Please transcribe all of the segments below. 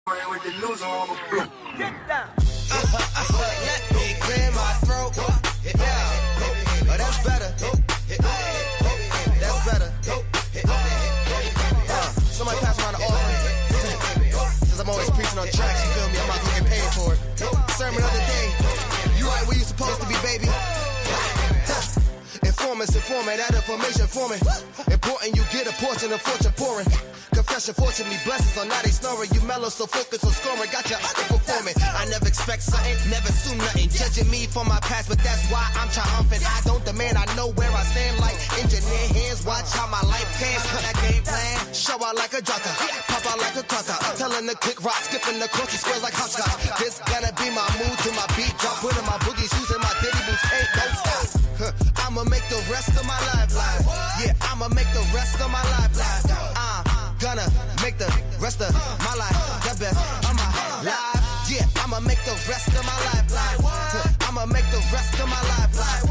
With the news on the block. Get down. Let me clear my throat. Oh, that's better. That's better. Somebody pass around the offering. Since I'm always preaching on tracks, you feel me? I'm about to get paid for it. Sermon of the day. You right where you supposed to be, baby. Informant, that information for me. Important you get a portion of fortune pouring. Confession, fortunately, blessings on now they snoring. You mellow, so focused on scoring. Got your underperforming. I never expect something, never assume nothing. Judging me for my past, but that's why I'm triumphant. I don't demand, I know where I stand like engineer hands. Watch how my life pans. Cut that game plan. Show out like a jotter. Pop out like a cutter. Telling the quick rock, skipping the court, squares like hopscotch. This gonna be my mood to my beat drop. Putting my boogie shoes in my diddy boots. Ain't no stop. I'ma make the rest of my life live. Yeah, I'ma make the rest of my life live. Gonna make the rest of my life the best of my life. Yeah, I'ma make the rest of my life live. I'ma make the rest of my life live.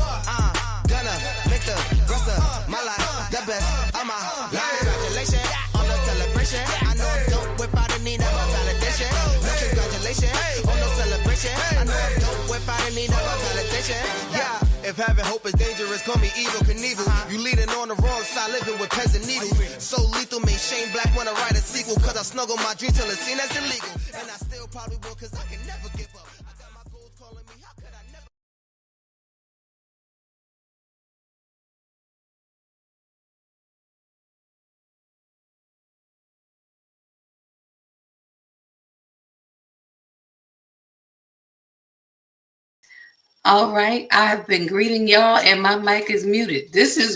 Gonna make the rest of my life the best of my life. Congratulations on the celebration. I know I'm dope without a need of a validation. No congratulations on no celebration. I know I'm dope without a need of a validation. Yeah. If having hope is dangerous, call me evil Knievel. You leading on the wrong side, living with pens and needles. So lethal, made Shane Black wanna write a sequel. Cause I snuggle my dream till it's seen as illegal. And I still probably will, cause I can never give up. I got my goals calling me, how could I never? All right, I've been greeting y'all, and my mic is muted.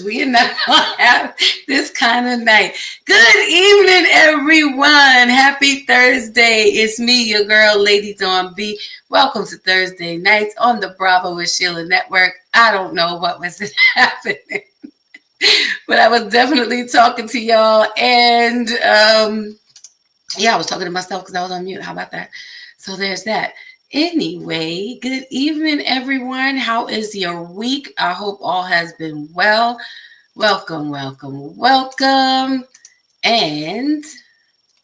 We're not gonna have this kind of night. Good evening, everyone. Happy Thursday. It's me, your girl, Lady Dawn B. Welcome to Thursday nights on the Bravo with Sheila Network. I don't know what was happening, but I was definitely talking to y'all, and I was talking to myself because I was on mute. How about that? So there's that. Anyway, good evening, everyone. How is your week? I hope all has been well. Welcome. And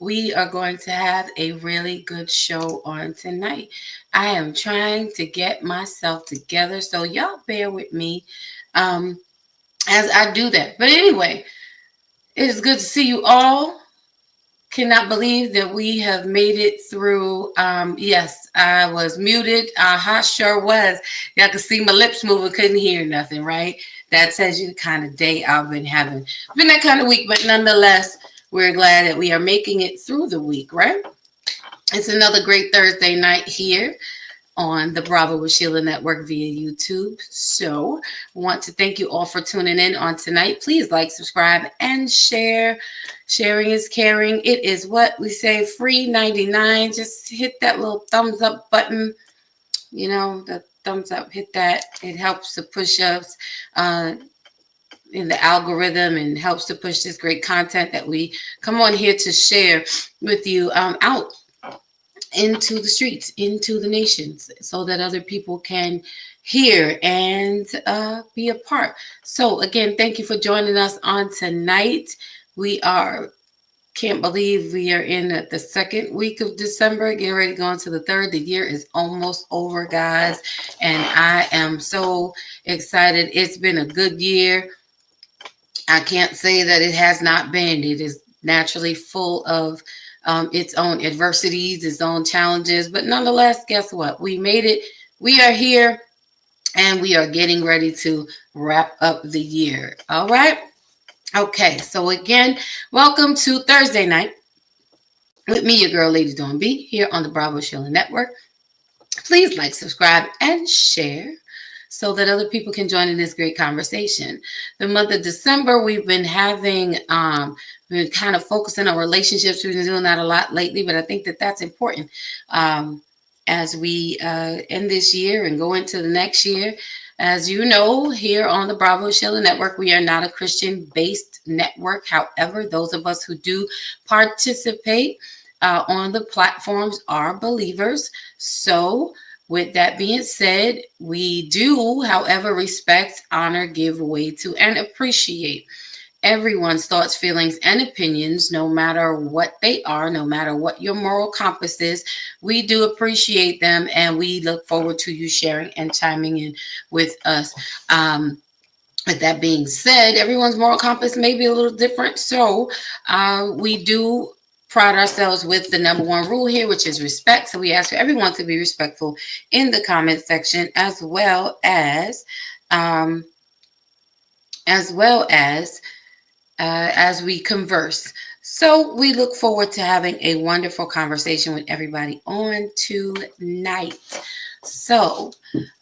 we are going to have a really good show on tonight. I am trying to get myself together, so y'all bear with me as I do that. But anyway, it is good to see you all. Cannot believe that we have made it through. Yes, I was muted. I sure was. Y'all could see my lips moving, couldn't hear nothing, right? That tells you the kind of day I've been having. Been that kind of week, but nonetheless, we're glad that we are making it through the week, right? It's another great Thursday night here on the Bravo with Sheila Network via YouTube. So I want to thank you all for tuning in on tonight. Please like, subscribe, and share. Sharing is caring. It is what we say, free 99. Just hit that little thumbs up button. You know, the thumbs up, hit that. It helps to push us in the algorithm and helps to push this great content that we come on here to share with you out into the streets, into the nations, so that other people can hear and be a part. So again, thank you for joining us on tonight. Can't believe we are in the second week of December, getting ready to go into the third. The year is almost over, guys, and I am so excited. It's been a good year. I can't say that it has not been. It is naturally full of its own adversities, its own challenges. But nonetheless, guess what? We made it. We are here, and we are getting ready to wrap up the year. All right. Okay. So again, welcome to Thursday night with me, your girl, Lady Dawn B, here on the Bravo Sheila Network. Please like, subscribe, and share so that other people can join in this great conversation. The month of December, we've been having, we've been kind of focusing on relationships. We've been doing that a lot lately, but I think that that's important as we end this year and go into the next year. As you know, here on the Bravo Sheila Network, we are not a Christian-based network. However, those of us who do participate on the platforms are believers. So with that being said, we do, however, respect, honor, give way to, and appreciate everyone's thoughts, feelings, and opinions, no matter what they are, no matter what your moral compass is. We do appreciate them, and we look forward to you sharing and chiming in with us. With that being said, everyone's moral compass may be a little different. So we do pride ourselves with the number one rule here, which is respect. So we ask for everyone to be respectful in the comment section, um, as we converse. So we look forward to having a wonderful conversation with everybody on tonight. So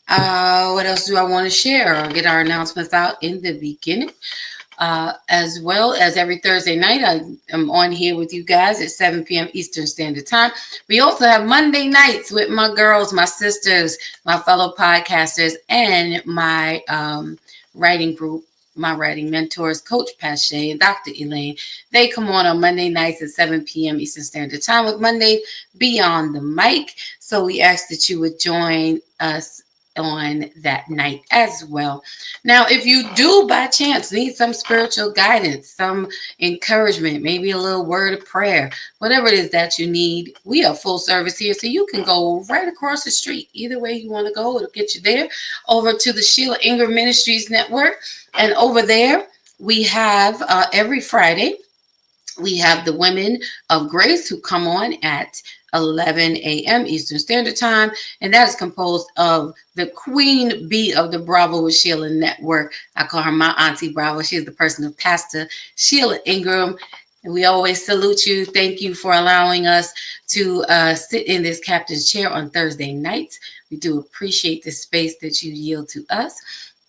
what else do I want to share? I'll get our announcements out in the beginning. As well as every Thursday night, I am on here with you guys at 7 p.m. Eastern Standard Time. We also have Monday nights with my girls, my sisters, my fellow podcasters, and my writing group, my writing mentors, Coach Pache and Dr. Elaine. They come on Monday nights at 7 p.m. Eastern Standard Time with Monday Beyond the Mic. So we ask that you would join us on that night as well. Now, if you do by chance need some spiritual guidance, some encouragement, maybe a little word of prayer, whatever it is that you need, we are full service here. So you can go right across the street. Either way you want to go, it'll get you there. Over to the Sheila Ingram Ministries Network. And over there, we have every Friday, we have the Women of Grace who come on at 11 a.m. Eastern Standard Time. And that is composed of the Queen Bee of the Bravo with Sheila Network. I call her my Auntie Bravo. She is the personal pastor, Sheila Ingram. And we always salute you. Thank you for allowing us to sit in this captain's chair on Thursday nights. We do appreciate the space that you yield to us.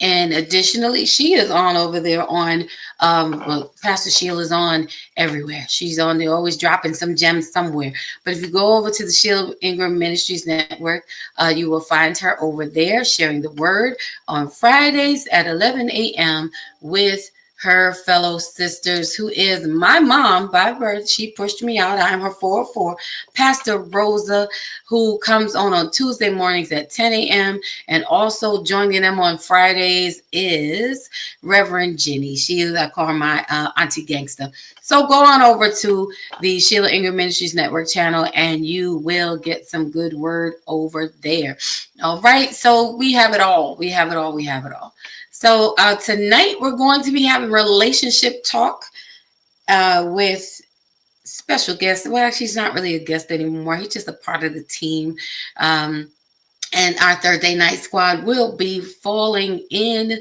And additionally, she is on over there on, Pastor Sheila is on everywhere. She's on there, always dropping some gems somewhere. But if you go over to the Sheila Ingram Ministries Network, you will find her over there sharing the word on Fridays at 11 a.m. with her fellow sisters, who is my mom by birth. She pushed me out. I'm her 404. Pastor Rosa, who comes on Tuesday mornings at 10 a.m. And also joining them on Fridays is Reverend Jenny. I call her my auntie gangster. So go on over to the Sheila Ingram Ministries Network channel and you will get some good word over there. All right. So we have it all. We have it all. We have it all. So tonight we're going to be having relationship talk with special guest. Well, actually, he's not really a guest anymore. He's just a part of the team. And our Thursday night squad will be falling in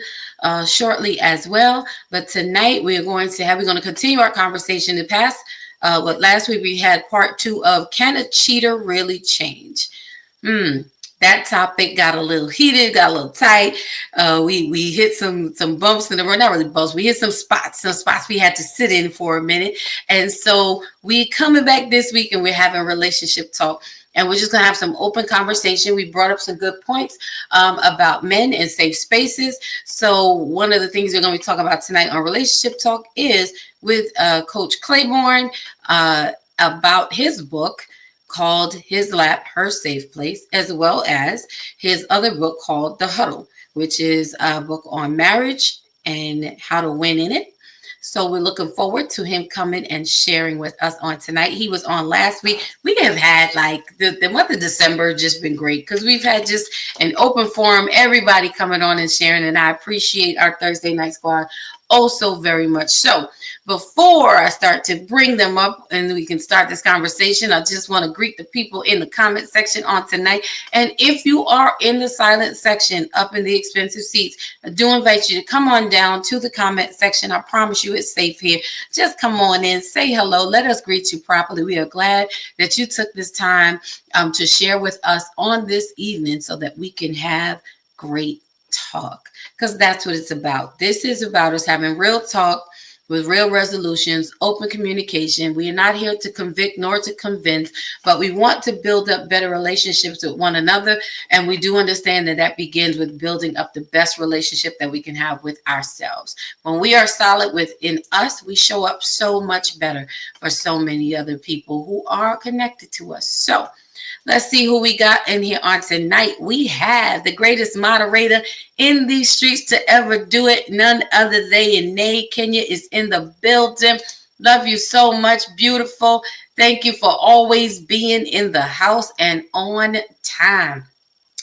shortly as well. But tonight we're going to continue our conversation. In the past, last week we had part 2 of Can a Cheater Really Change? That topic got a little heated, got a little tight. We hit some bumps in the road, not really bumps. We hit some spots we had to sit in for a minute. And so we coming back this week and we're having relationship talk. And we're just going to have some open conversation. We brought up some good points about men and safe spaces. So one of the things we're going to be talking about tonight on relationship talk is with Coach Claiborne about his book called His Lap, Her Safe Place, as well as his other book called The Huddle, which is a book on marriage and how to win in it. So we're looking forward to him coming and sharing with us on tonight. He was on last week. We have had like the month of December just been great because we've had just an open forum, everybody coming on and sharing. And I appreciate our Thursday night squad also very much. So before I start to bring them up and we can start this conversation, I just want to greet the people in the comment section on tonight. And if you are in the silent section up in the expensive seats, I do invite you to come on down to the comment section. I promise you it's safe here. Just come on in, say hello. Let us greet you properly. We are glad that you took this time to share with us on this evening so that we can have great talk, because that's what it's about. This is about us having real talk with real resolutions, open communication. We are not here to convict nor to convince, but we want to build up better relationships with one another. And we do understand that that begins with building up the best relationship that we can have with ourselves. When we are solid within us, we show up so much better for so many other people who are connected to us. So Let's see who we got in here on tonight. We have the greatest moderator in these streets to ever do it. None other than Nay Kenya is in the building. Love you so much, beautiful. Thank you for always being in the house and on time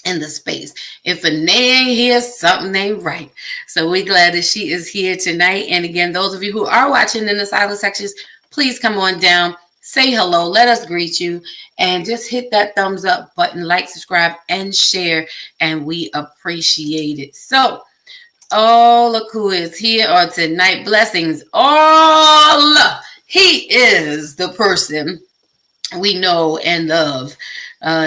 in the space. If a Nay ain't here, something ain't right. So we're glad that she is here tonight. And again, those of you who are watching in the silent sections, please come on down, say hello, let us greet you, and just hit that thumbs up button, like, subscribe, and share. And we appreciate it. So, oh, look who is here on tonight. Blessings all. He is the person we know and love.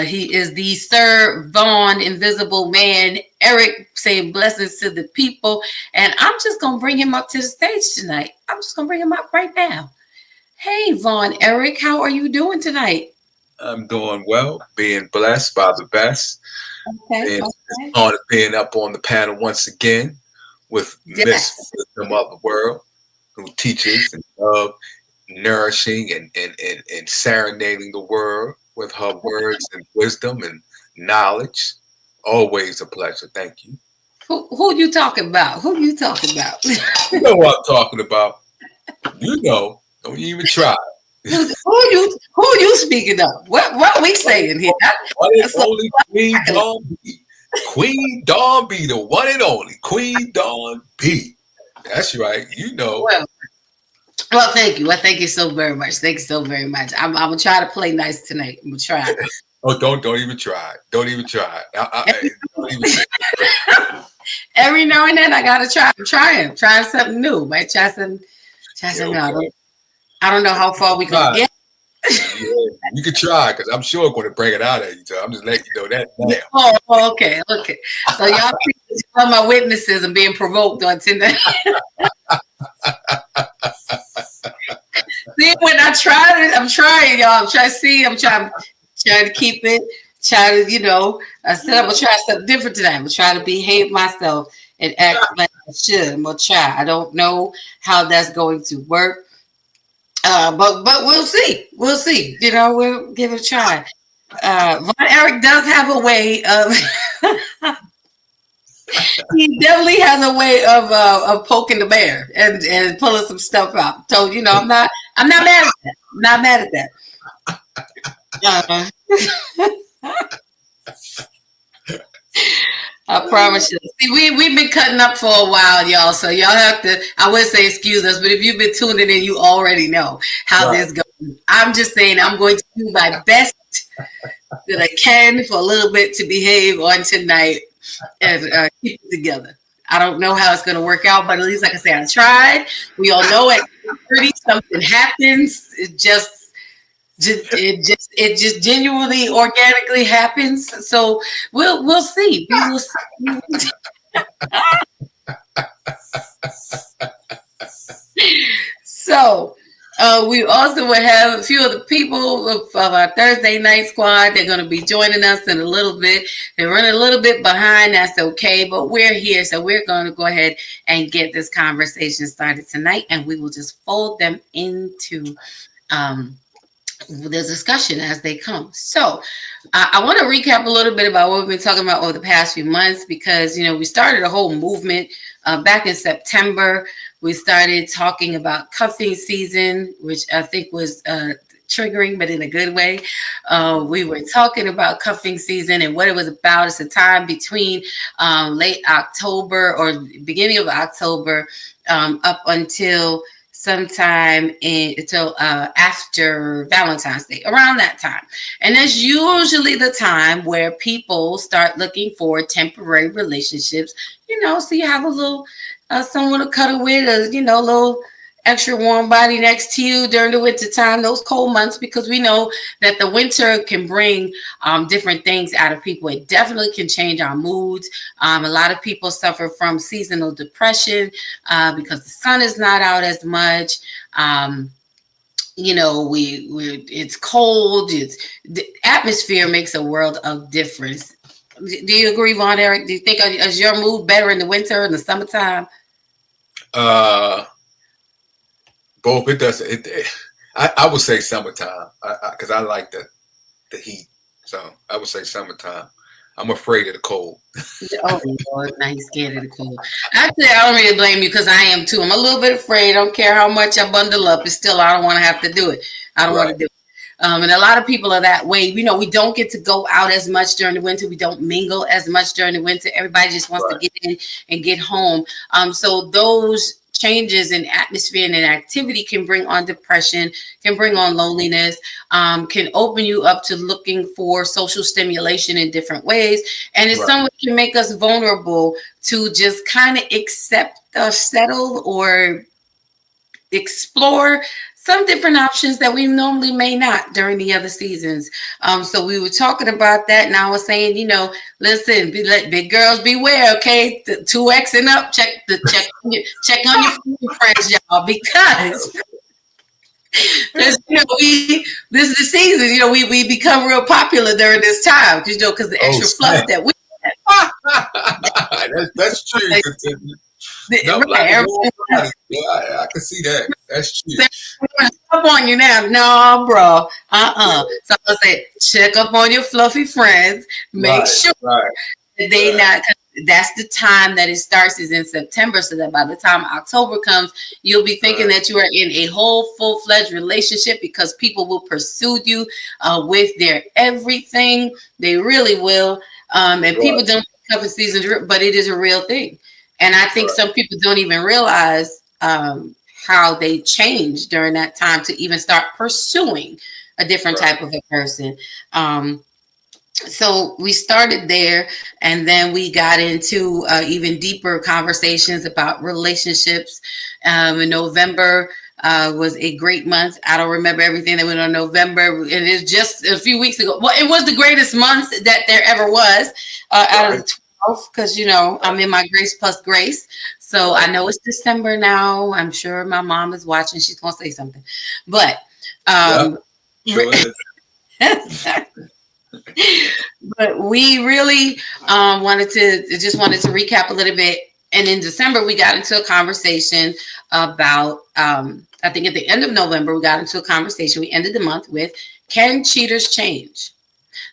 He is the Sir Vaughn Invisible Man, Eric, saying blessings to the people. And I'm just going to bring him up to the stage tonight. I'm just going to bring him up right now. Hey, Vaughn, Eric, how are you doing tonight? I'm doing well, being blessed by the best. Okay. And it's on being up on the panel once again with Miss Wisdom of the World, who teaches and loves nourishing and serenading the world with her words and wisdom and knowledge. Always a pleasure. Thank you. Who you talking about? Who you talking about? You know what I'm talking about. You know. Don't even try. Who you speaking of? What we saying here? One and only Queen Dawn B. Queen Dawn B, the one and only Queen Dawn B. That's right. You know. Well, thank you. Well, thank you so very much. Thank you so very much. I'm gonna try to play nice tonight. I'm gonna try. Oh, don't even try. Don't even try. Every now and then I gotta try. I'm trying something new. Might try something new. I don't know how far we can get. Yeah, you can try because I'm sure I'm going to bring it out of you. So I'm just letting you know that now. Oh, okay. So y'all see some of my witnesses are being provoked on tonight. See, when I try it, I'm trying, y'all. I'm trying to keep it. Try to, I said I'm gonna try something different today. I'm gonna try to behave myself and act like I should. I'm gonna try. I don't know how that's going to work. But we'll see. We'll see. We'll give it a try. Von Eric does have a way of he definitely has a way of poking the bear and pulling some stuff out. So I'm not mad at that. I'm not mad at that. I promise you. See, we've been cutting up for a while, y'all. So y'all have to, I would say excuse us, but if you've been tuning in, you already know how this goes. I'm just saying I'm going to do my best that I can for a little bit to behave on tonight and keep it together. I don't know how it's going to work out, but at least, like I said, I tried. We all know at 30 something happens. It just genuinely organically happens. So we'll see. We will see. So we also will have a few of the people of our Thursday night squad. They're going to be joining us in a little bit. They're running a little bit behind. That's okay, but we're here. So we're going to go ahead and get this conversation started tonight, and we will just fold them into the discussion as they come. So I want to recap a little bit about what we've been talking about over the past few months, because we started a whole movement back in September. We started talking about cuffing season, which I think was triggering, but in a good way. We were talking about cuffing season and what it was about. It's a time between late October or beginning of October up until sometime until after Valentine's Day, around that time. And that's usually the time where people start looking for temporary relationships, so you have a little someone to cuddle with, a little extra warm body next to you during the winter time, those cold months, because we know that the winter can bring different things out of people. It definitely can change our moods. A lot of people suffer from seasonal depression because the sun is not out as much. It's cold. The atmosphere makes a world of difference. Do you agree, Von Eric? Do you think is your mood better in the winter or in the summertime? Both. It does. I would say summertime because I like the heat. So I would say summertime. I'm afraid of the cold. Oh Lord, now he's scared of the cold. Actually, I don't really blame you because I am too. I'm a little bit afraid. I don't care how much I bundle up. It's still I don't want to have to do it. I don't want to do it. And a lot of people are that way. You know, we don't get to go out as much during the winter. We don't mingle as much during the winter. Everybody just wants to get in and get home. So those changes in atmosphere and in activity can bring on depression, can bring on loneliness, can open you up to looking for social stimulation in different ways. And it's somewhat can make us vulnerable to just kind of accept or settle or explore some different options that we normally may not during the other seasons. So we were talking about that, and I was saying, you know, listen, big girls beware, okay? 2X and up, check on your friends, y'all, because you know, this is the season. You know, we become real popular during this time, you know, because the extra fluff that we have. That's true. No, yeah, I can see that. That's true. Up on you now. No, bro. So I say, check up on your fluffy friends. Make sure that they not. That's the time that it starts is in September, so that by the time October comes, you'll be thinking that you are in a whole full-fledged relationship because people will pursue you with their everything. They really will. And people don't cover seasons, but it is a real thing. And I think some people don't even realize how they change during that time to even start pursuing a different type of a person. So we started there, and then we got into even deeper conversations about relationships. In November was a great month. I don't remember everything that went on November. And it's just a few weeks ago. Well, it was the greatest month that there ever was out of the 12, because, you know, I'm in my Grace Plus Grace. So I know it's December now. I'm sure my mom is watching. She's going to say something. But but we really wanted to recap a little bit. And in December, we got into a conversation about, I think at the end of November, we got into a conversation. We ended the month with, can cheaters change?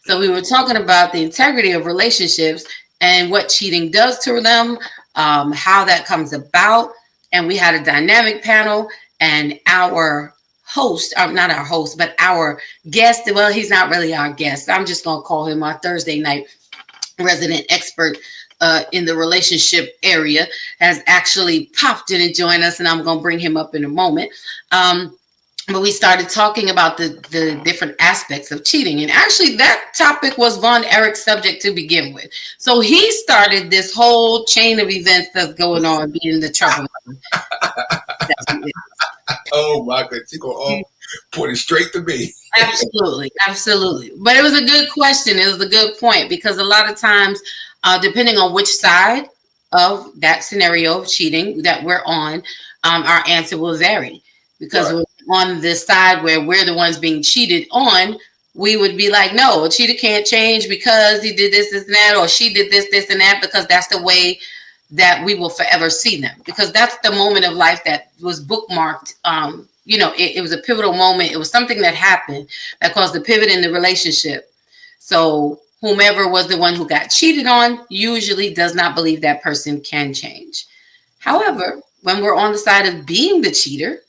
So we were talking about the integrity of relationships and what cheating does to them, how that comes about. And we had a dynamic panel, and our host, not our host, but our guest. Well, he's not really our guest. I'm just going to call him our Thursday night resident expert in the relationship area, has actually popped in and joined us, and I'm going to bring him up in a moment. But we started talking about the different aspects of cheating. And actually, that topic was Von Erich's subject to begin with. So he started this whole chain of events that's going on, being the trouble. Oh my goodness, you're going to point it straight to me. Absolutely. But it was a good question. It was a good point, because a lot of times, depending on which side of that scenario of cheating that we're on, our answer will vary. Because we're on this side where we're the ones being cheated on, we would be like, no, a cheater can't change because he did this, and that, or she did this, and that, because that's the way that we will forever see them. Because that's the moment of life that was bookmarked. You know, it was a pivotal moment. It was something that happened that caused the pivot in the relationship. So whomever was the one who got cheated on usually does not believe that person can change. However, when we're on the side of being the cheater,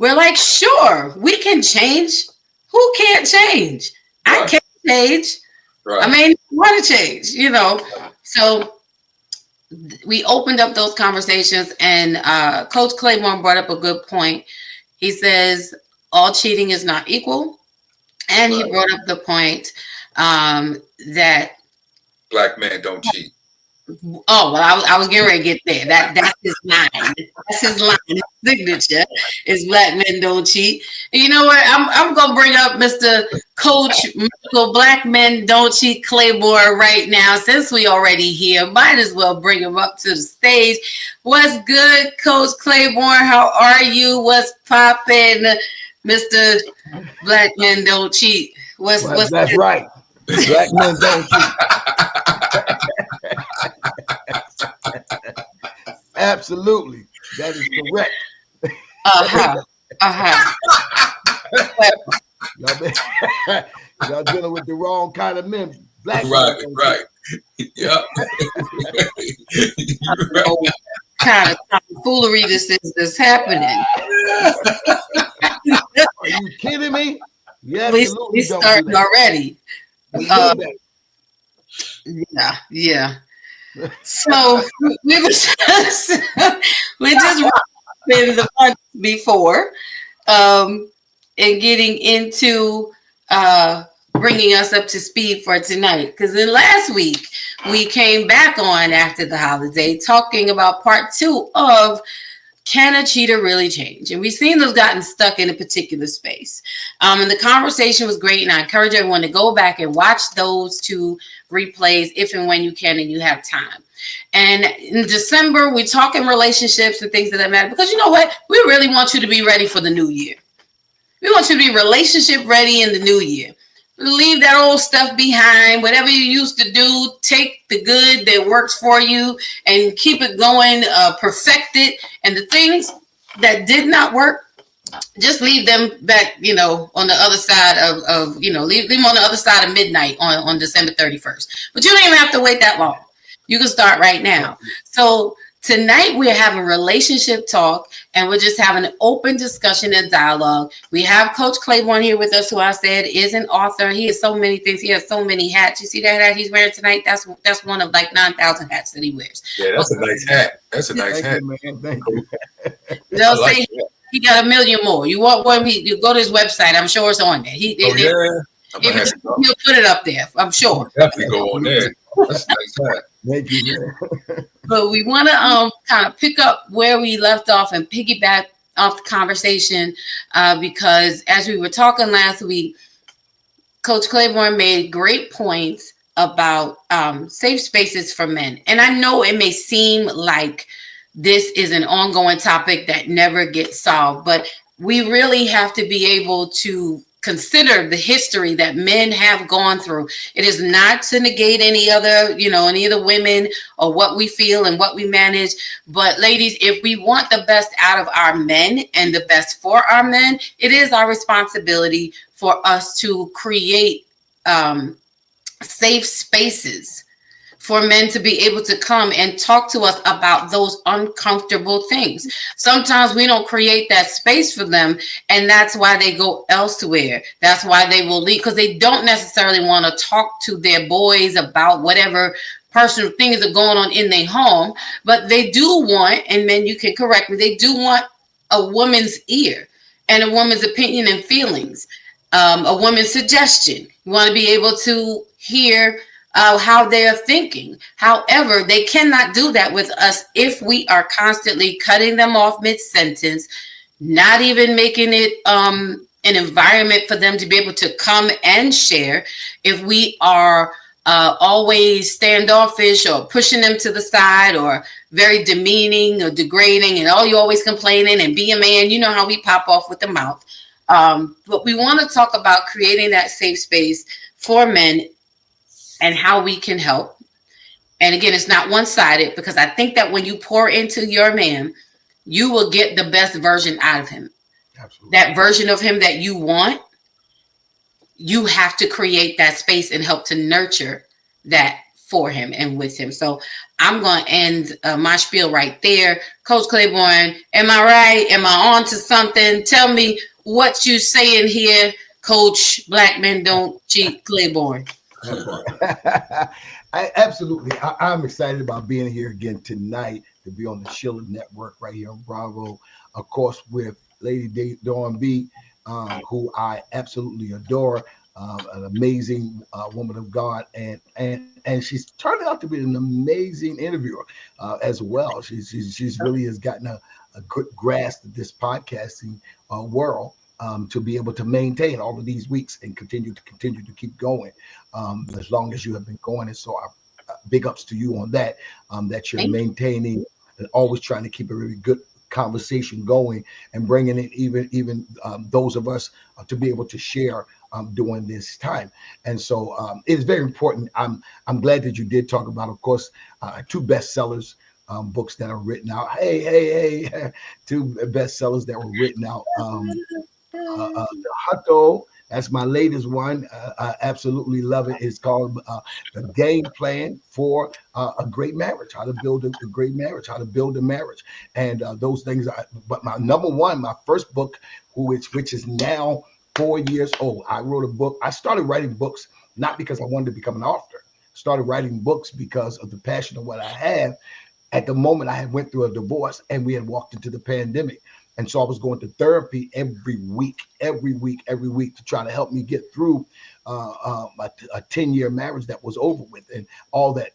we're like, sure, we can change. Who can't change? I can't change. I may want to change, you know. So we opened up those conversations, and Coach Claiborne brought up a good point. He says all cheating is not equal. And he brought up the point that black men don't cheat. Oh, well, I was getting ready to get there. That's his line. That's his line. His signature is black men don't cheat. And you know what? I'm gonna bring up Mr. Coach Michael Black Men Don't Cheat Claiborne right now. Since we already here, might as well bring him up to the stage. What's good, Coach Claiborne? How are you? What's popping, Mr. Black Men Don't Cheat? What's that's right. Black men don't cheat. Absolutely, that is correct. Y'all dealing with the wrong kind of men. Black Right, men. right. Yeah. Right. Oh, kind of tomfoolery this happening. Are you kidding me? Yeah, We absolutely. Don't do starting that. already. We do Uh, that. Yeah. So we were just in the month before, and getting into bringing us up to speed for tonight. Because then last week we came back on after the holiday talking about part 2 of Can a Cheater Really Change? And we've seen those gotten stuck in a particular space. And the conversation was great. And I encourage everyone to go back and watch those 2 replays if and when you can and you have time. And in December, we're talking relationships and things that matter. Because you know what? We really want you to be ready for the new year. We want you to be relationship ready in the new year. Leave that old stuff behind. Whatever you used to do, take the good that works for you and keep it going, perfect it. And the things that did not work, just leave them back, on the other side of leave them on the other side of midnight on December 31st. But you don't even have to wait that long. You can start right now. So tonight we're having relationship talk, and we're just having an open discussion and dialogue. We have Coach Claiborne here with us, who I said is an author. He has so many things. He has so many hats. You see that hat he's wearing tonight? That's one of like 9,000 hats that he wears. Yeah, that's a nice hat. That's a nice hat. You, man. Thank you. They'll I like say that. he got 1 million more. You want one? You go to his website. I'm sure it's on there. I'm gonna have to go. He'll put it up there. I'm sure. Definitely go on there. That's a nice hat. Thank you, man. But we want to kind of pick up where we left off and piggyback off the conversation, because as we were talking last week, Coach Claiborne made great points about safe spaces for men. And I know it may seem like this is an ongoing topic that never gets solved, but we really have to be able to consider the history that men have gone through. It is not to negate any other women or what we feel and what we manage. But ladies, if we want the best out of our men and the best for our men, it is our responsibility for us to create safe spaces for men to be able to come and talk to us about those uncomfortable things. Sometimes we don't create that space for them, and that's why they go elsewhere. That's why they will leave, because they don't necessarily want to talk to their boys about whatever personal things are going on in their home, but they do want, and men, you can correct me, they do want a woman's ear and a woman's opinion and feelings, a woman's suggestion. You want to be able to hear how they are thinking. However, they cannot do that with us if we are constantly cutting them off mid-sentence, not even making it an environment for them to be able to come and share. If we are always standoffish or pushing them to the side or very demeaning or degrading and you're always complaining and be a man, you know how we pop off with the mouth. But we want to talk about creating that safe space for men and how we can help. And again, it's not one-sided, because I think that when you pour into your man, you will get the best version out of him. Absolutely. That version of him that you want, you have to create that space and help to nurture that for him and with him. So I'm going to end my spiel right there. Coach Claiborne, am I right? Am I on to something? Tell me what you saying here, Coach Black Men Don't Cheat Claiborne. I'm excited about being here again tonight, to be on the Sheila Network right here on Bravo, of course, with Lady Dawn B, who I absolutely adore, an amazing woman of God, and she's turned out to be an amazing interviewer as well. She's really has gotten a good grasp of this podcasting world. To be able to maintain all of these weeks and continue to keep going as long as you have been going. And so big ups to you on that, that you're maintaining and always trying to keep a really good conversation going and bringing in even those of us to be able to share during this time. And so it is very important. I'm glad that you did talk about, of course, 2 bestsellers, books that are written out. Hey, 2 bestsellers that were written out. The Hutto That's my latest one. I absolutely love it. It's called The Game Plan for a Great Marriage, how to build a great marriage, how to build a marriage. And those things. But my number one, my first book, which is now 4 years old. I wrote a book. I started writing books not because I wanted to become an author. I started writing books because of the passion of what I have. At the moment, I had went through a divorce and we had walked into the pandemic. And so I was going to therapy every week to try to help me get through a 10-year marriage that was over with and all that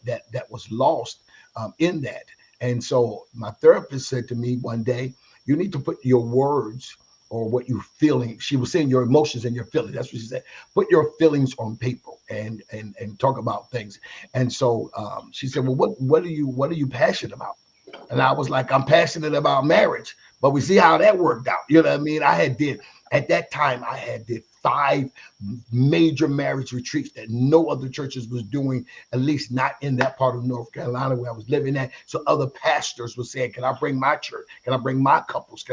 was lost in that. And so my therapist said to me one day, you need to put your words or what you're feeling. She was saying your emotions and your feelings. That's what she said. Put your feelings on paper and talk about things. And so she said, well, what are you passionate about? And I was like, I'm passionate about marriage, but we see how that worked out. You know what I mean? At that time, I had did 5 major marriage retreats that no other churches was doing, at least not in that part of North Carolina where I was living at. So other pastors were saying, can I bring my church? Can I bring my couples?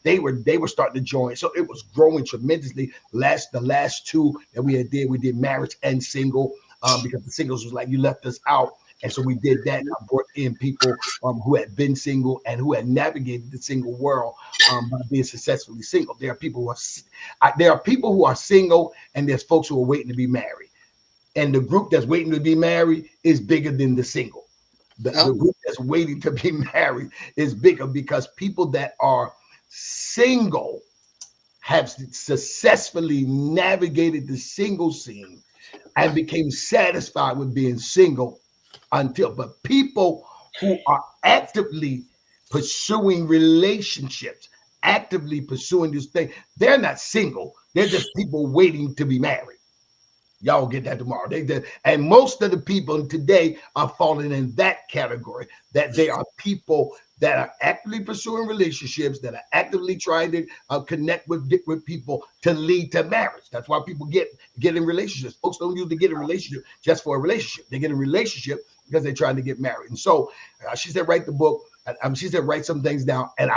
They were starting to join. So it was growing tremendously. The last 2 that we did marriage and single, because the singles was like, you left us out. And so we did that. I brought in people who had been single and who had navigated the single world by being successfully single. There are people who are single, and there's folks who are waiting to be married. And the group that's waiting to be married is bigger than the single. The group that's waiting to be married is bigger because people that are single have successfully navigated the single scene and became satisfied with being single. But people who are actively pursuing relationships, actively pursuing this thing, they're not single. They're just people waiting to be married. Y'all get that tomorrow. And most of the people today are falling in that category, that they are people that are actively pursuing relationships, that are actively trying to connect with people to lead to marriage. That's why people get in relationships. Folks don't usually get in a relationship just for a relationship. They get in a relationship because they're trying to get married. And so she said, write the book. She said, write some things down. And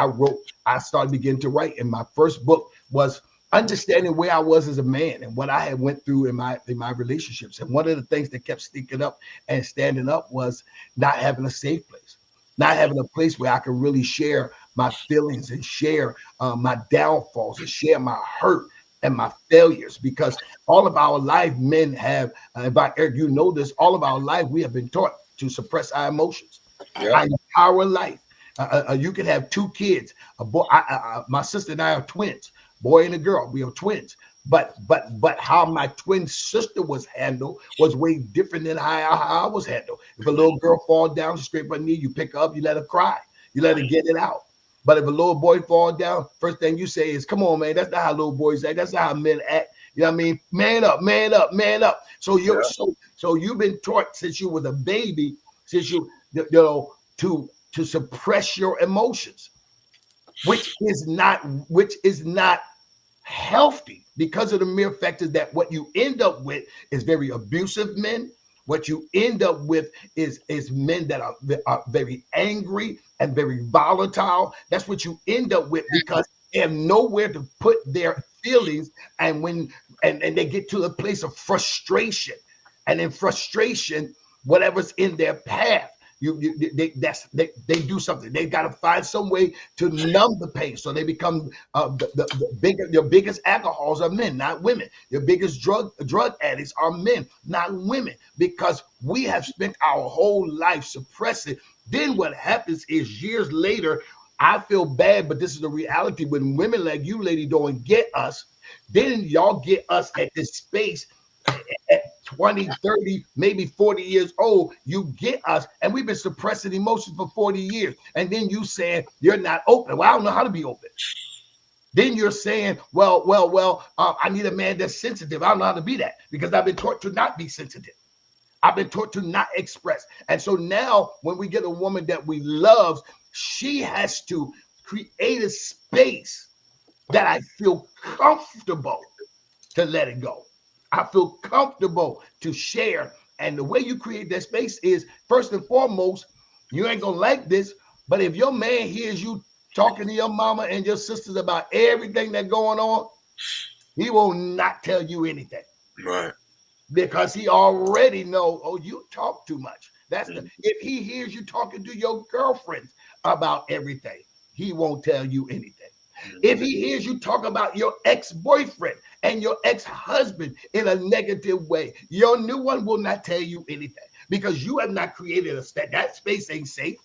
I started beginning to write. And my first book was understanding where I was as a man and what I had went through in my relationships. And one of the things that kept sneaking up and standing up was not having a safe place, not having a place where I could really share my feelings and share my downfalls and share my hurt and my failures, because all of our life, men have, Eric, you know this, all of our life, we have been taught to suppress our emotions. Yeah. Our life. You can have 2 kids. A boy, my sister and I are twins, boy and a girl. We are twins. But how my twin sister was handled was way different than how I was handled. If a little girl falls down, she scrape her knee, you pick her up, you let her cry, you let her get it out. But if a little boy falls down, first thing you say is, come on, man, that's not how little boys act. That's not how men act. You know what I mean? Man up, man up, man up. So you've been taught since you was a baby, since you know, to suppress your emotions, which is not healthy, because of the mere fact is that what you end up with is very abusive men. What you end up with is men that are very angry and very volatile. That's what you end up with, because they have nowhere to put their feelings. And they get to a place of frustration, and in frustration, whatever's in their path, they do something. They've got to find some way to numb the pain. So they become your biggest alcohols are men, not women. Your biggest drug addicts are men, not women, because we have spent our whole life suppressing. Then what happens is years later, I feel bad, but this is the reality. When women like you, lady, don't get us, then y'all get us at this space at 20, 30, maybe 40 years old. You get us, and we've been suppressing emotions for 40 years. And then you saying you're not open. Well, I don't know how to be open. Then you're saying, I need a man that's sensitive. I don't know how to be that, because I've been taught to not be sensitive. I've been taught to not express. And so now when we get a woman that we love, she has to create a space that I feel comfortable to let it go. I feel comfortable to share. And the way you create that space is, first and foremost, you ain't gonna like this, but if your man hears you talking to your mama and your sisters about everything that's going on, He will not tell you anything. Right. Because he already knows, oh, you talk too much. If he hears you talking to your girlfriends about everything, he won't tell you anything. If he hears you talk about your ex-boyfriend and your ex-husband in a negative way, your new one will not tell you anything because you have not created a space. That space ain't safe.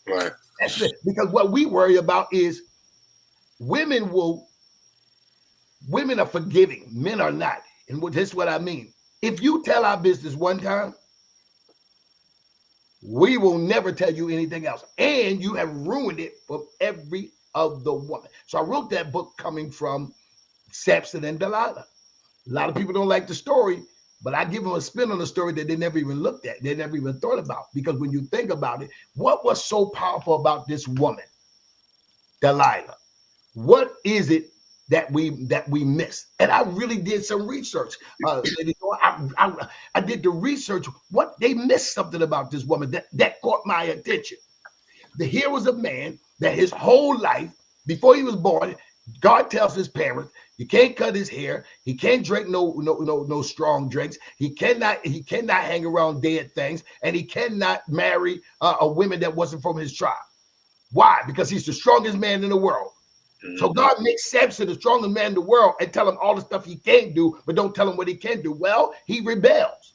Right. That's it. Because what we worry about is women are forgiving, men are not. And this is what I mean. If you tell our business one time, we will never tell you anything else. And you have ruined it for every other woman. So I wrote that book coming from Samson and Delilah. A lot of people don't like the story, but I give them a spin on the story that they never even looked at. They never even thought about. Because when you think about it, what was so powerful about this woman, Delilah? What is it that we miss? And I really did some research. I did the research. What they missed something about this woman that caught my attention. Here was a man that his whole life, before he was born, God tells his parents, you can't cut his hair, he can't drink no strong drinks, he cannot hang around dead things, and he cannot marry a woman that wasn't from his tribe. Why? Because he's the strongest man in the world. So God makes Samson the strongest man in the world and tell him all the stuff he can't do, but don't tell him what he can do. Well, he rebels.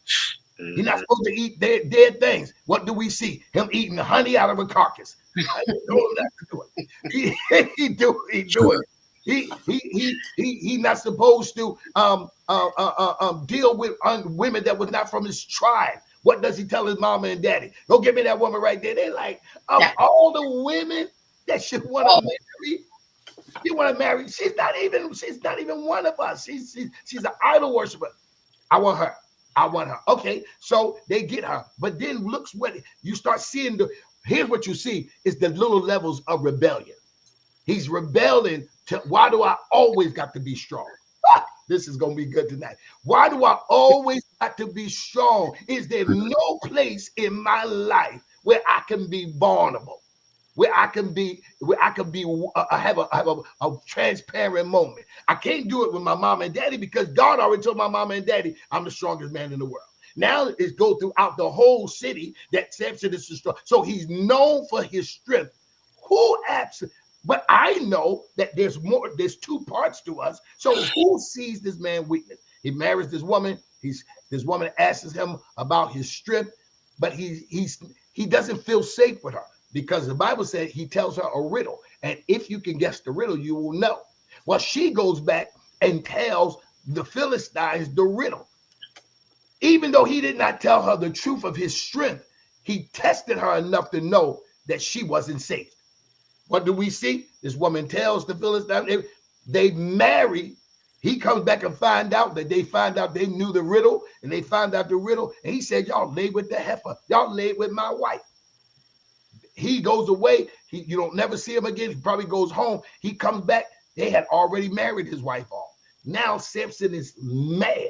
He's not supposed to eat dead things. What do we see? Him eating the honey out of a carcass. He do it. He not supposed to deal with women that was not from his tribe. What does he tell his mama and daddy? Go give me that woman right there. They like all the women that should want to marry. You want to marry? She's not even one of us. She's an idol worshiper. I want her. Okay, so they get her. But then looks what you start seeing. Here's what you see is the little levels of rebellion. He's rebelling to, why do I always got to be strong? This is going to be good tonight. Why do I always got to be strong? Is there no place in my life where I can be vulnerable? Where I can have a transparent moment. I can't do it with my mom and daddy because God already told my mama and daddy I'm the strongest man in the world. Now it's go throughout the whole city that Samson is strong. So he's known for his strength. But I know that there's more. There's two parts to us. So who sees this man's weakness? He marries this woman. This woman asks him about his strength, but he doesn't feel safe with her. Because the Bible said he tells her a riddle. And if you can guess the riddle, you will know. Well, she goes back and tells the Philistines the riddle. Even though he did not tell her the truth of his strength, he tested her enough to know that she wasn't safe. What do we see? This woman tells the Philistines, they marry. He comes back and find out that they knew the riddle, and they find out the riddle. And he said, y'all laid with the heifer. Y'all laid with my wife. He goes away. You don't never see him again. He probably goes home. He comes back. They had already married his wife off. Now Samson is mad.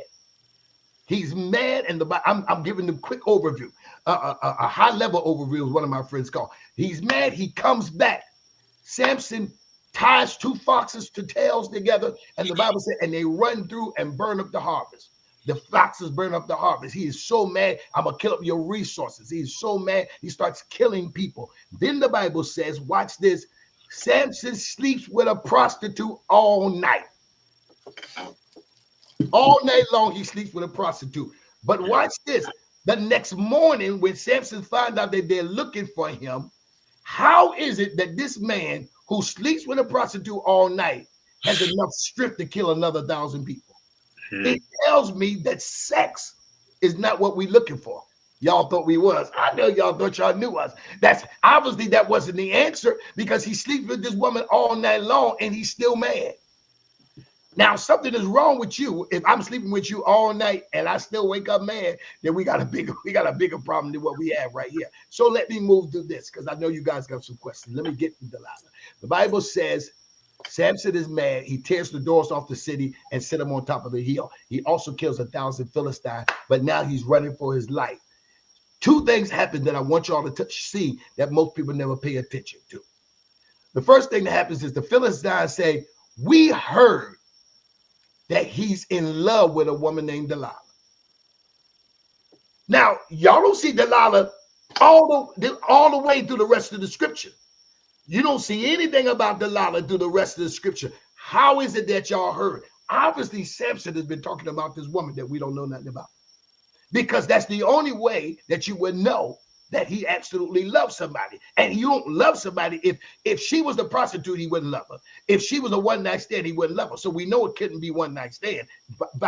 He's mad, and I'm giving the quick overview, a high-level overview is one of my friends called. He's mad. He comes back. Samson ties two foxes to tails together, and the Bible said, and they run through and burn up the harvest. The foxes burn up the harvest. He is so mad. I'm going to kill up your resources. He's so mad. He starts killing people. Then the Bible says, watch this. Samson sleeps with a prostitute all night. All night long, he sleeps with a prostitute. But watch this. The next morning, when Samson finds out that they're looking for him, how is it that this man who sleeps with a prostitute all night has enough strength to kill another 1,000 people? It tells me that sex is not what we're looking for. Y'all thought we was. I know y'all thought y'all knew us. That's obviously that wasn't the answer because he sleeps with this woman all night long and he's still mad. Now, something is wrong with you. If I'm sleeping with you all night and I still wake up mad, then we got a bigger problem than what we have right here. So let me move to this because I know you guys got some questions. Let me get to Delilah. The Bible says Samson is mad. He tears the doors off the city and set them on top of the hill. He also kills 1,000 Philistines, but now he's running for his life. Two things happen that I want y'all to see that most people never pay attention to. The first thing that happens is the Philistines say, we heard that he's in love with a woman named Delilah. Now, y'all don't see Delilah all the way through the rest of the scripture. You don't see anything about Delilah through the rest of the scripture. How is it that y'all heard? Obviously, Samson has been talking about this woman that we don't know nothing about. Because that's the only way that you would know that he absolutely loves somebody. And you don't love somebody. If she was a prostitute, he wouldn't love her. If she was a one-night stand, he wouldn't love her. So we know it couldn't be one-night stand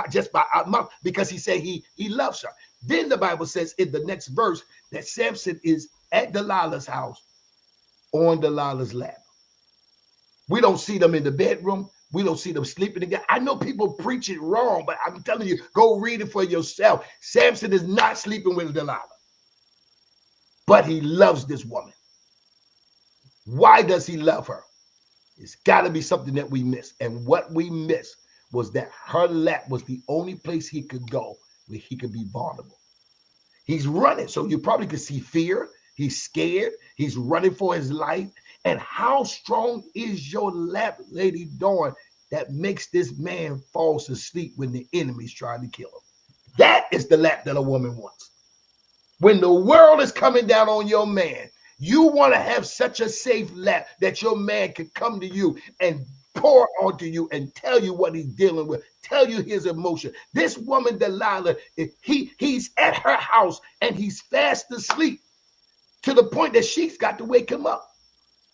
just by our mouth, because he said he loves her. Then the Bible says in the next verse that Samson is at Delilah's house on Delilah's lap. We don't see them in the bedroom. We don't see them sleeping together. I know people preach it wrong, but I'm telling you, go read it for yourself. Samson is not sleeping with Delilah, but he loves this woman. Why does he love her? It's got to be something that we miss. And what we miss was that her lap was the only place he could go where he could be vulnerable. He's running, so you probably could see fear. He's scared. He's running for his life. And how strong is your lap, Lady Dawn, that makes this man fall asleep when the enemy's trying to kill him? That is the lap that a woman wants. When the world is coming down on your man, you want to have such a safe lap that your man can come to you and pour onto you and tell you what he's dealing with, tell you his emotion. This woman, Delilah, he's at her house and he's fast asleep to the point that she's got to wake him up.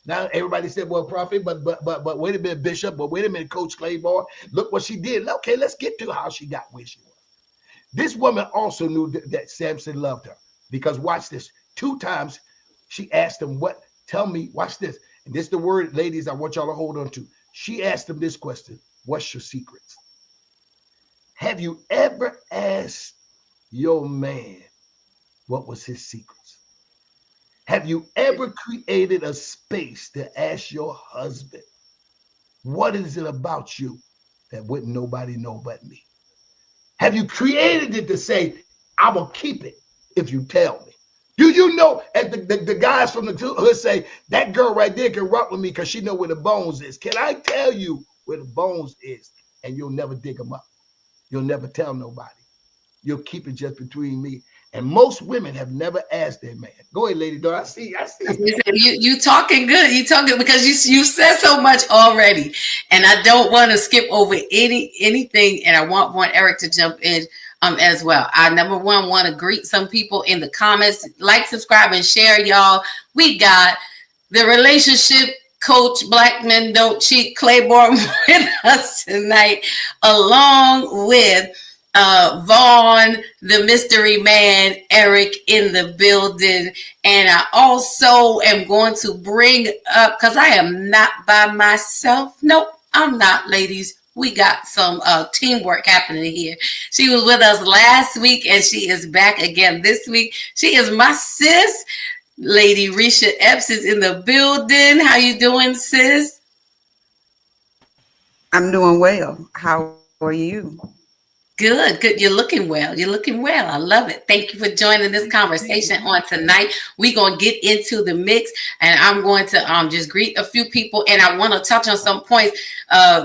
Now, everybody said, well, prophet, but wait a minute, Bishop, but wait a minute, Coach Claiborne. Look what she did. Okay, let's get to how she got where she was. This woman also knew that Samson loved her, because watch this. 2 times she asked him, tell me, watch this. And this is the word, ladies, I want y'all to hold on to. She asked him this question: what's your secrets? Have you ever asked your man what was his secrets? Have you ever created a space to ask your husband, what is it about you that wouldn't nobody know but me? Have you created it to say, I will keep it if you tell me? Do you know, as the guys from the hood say, that girl right there can rock with me because she know where the bones is. Can I tell you where the bones is? And you'll never dig them up. You'll never tell nobody. You'll keep it just between me. And most women have never asked their man. Go ahead, Lady Dawn. I see. You talking good. You talking because you said so much already, and I don't want to skip over anything. And I want Eric to jump in as well. I number one want to greet some people in the comments. Like, subscribe, and share, y'all. We got the relationship coach, Black Men Don't Cheat, Claiborne with us tonight, along with Vaughn, the mystery man, Eric in the building. And I also am going to bring up, because I am not by myself. Nope, I'm not, ladies. We got some teamwork happening here. She was with us last week and she is back again this week. She is my sis, Lady Risha Epps is in the building. How you doing, sis? I'm doing well. How are you? Good. You're looking well. I love it. Thank you for joining this conversation on tonight. We're going to get into the mix, and I'm going to just greet a few people, and I want to touch on some points,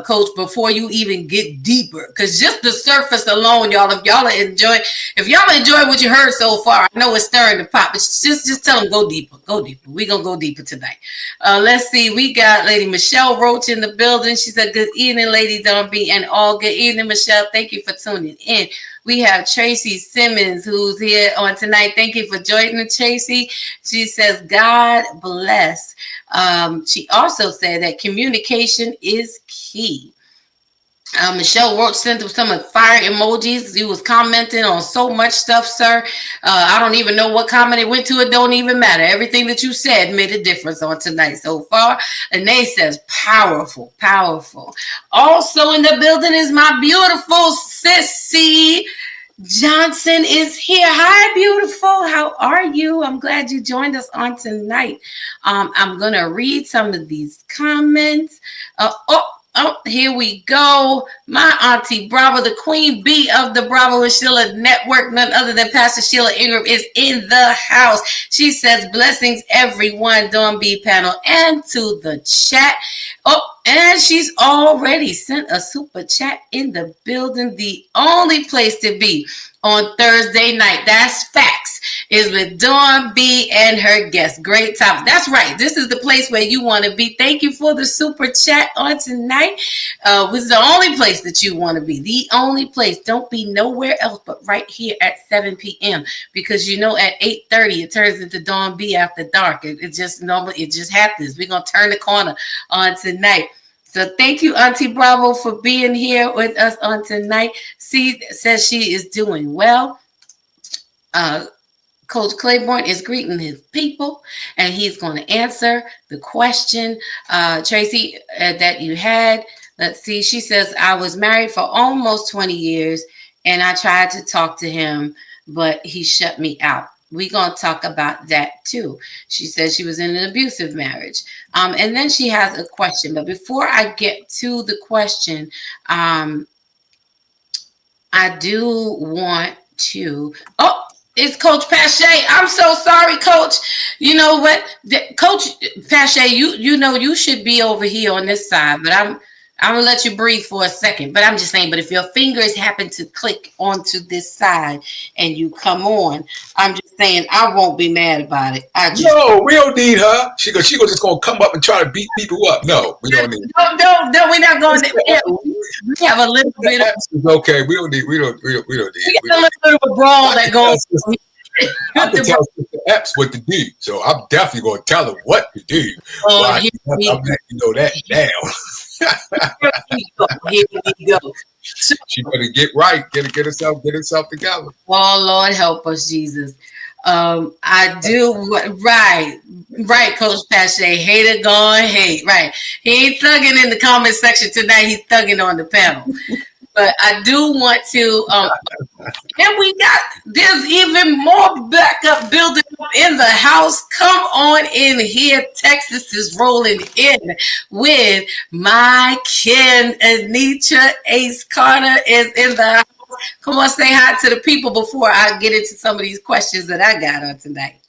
Coach, before you even get deeper, because just the surface alone, y'all, if y'all enjoy what you heard so far, I know it's stirring the pot, but just tell them go deeper. We're going to go deeper tonight. Let's see. We got Lady Michelle Roach in the building. She said, good evening, Lady Dawn B, and all good evening, Michelle. Thank you for tuning in. We have Tracy Simmons, who's here on tonight. Thank you for joining, Tracy. She says, God bless. She also said that communication is key. Michelle Roach sent some fire emojis. You was commenting on so much stuff, sir. I don't even know what comment it went to. It don't even matter. Everything that you said made a difference on tonight so far. And they says, powerful. Also in the building is my beautiful Sissy Johnson is here. Hi, beautiful. How are you? I'm glad you joined us on tonight. I'm going to read some of these comments. Oh, here we go. My auntie Bravo, the queen bee of the Bravo and Sheila Network, none other than Pastor Sheila Ingram, is in the house. She says, blessings, everyone, Dawn B panel, and to the chat. Oh, And she's already sent a super chat in the building. The only place to be on Thursday night, that's facts, is with Dawn B and her guests. Great topic. That's right. This is the place where you want to be. Thank you for the super chat on tonight. This is the only place that you want to be. The only place. Don't be nowhere else but right here at 7 p.m. because you know at 8:30 it turns into Dawn B after dark. It just happens. We're gonna turn the corner on tonight. So thank you, Auntie Bravo, for being here with us on tonight. C says she is doing well. Coach Claiborne is greeting his people, and he's going to answer the question, Tracy, that you had. Let's see. She says, I was married for almost 20 years, and I tried to talk to him, but he shut me out. We're going to talk about that too. She says she was in an abusive marriage. And then she has a question. But before I get to the question, I do want to... Oh, it's Coach Pache. I'm so sorry, Coach. You know what? Coach Pache, you know you should be over here on this side, but I'm going to let you breathe for a second. But I'm just saying, but if your fingers happen to click onto this side and you come on, I'm just saying I won't be mad about it. No, we don't need her. She just gonna come up and try to beat people up. No, we don't need her. No, we're not going there. We have a little bit of okay. We don't need. We got a little bit of a brawl that goes. I can tell Sister Epps what to do, so I'm definitely gonna tell her what to do. I'm letting you know that now. Here we go. So, she better get right, get herself together. Oh Lord, help us, Jesus. I do right, Coach Pache. Hater gone hate. Right. He ain't thugging in the comment section tonight. He's thugging on the panel. But I do want to, and there's even more backup building up in the house. Come on in here. Texas is rolling in with my kin. Anitra Ace Carter is in the house. Come on, say hi to the people before I get into some of these questions that I got on tonight.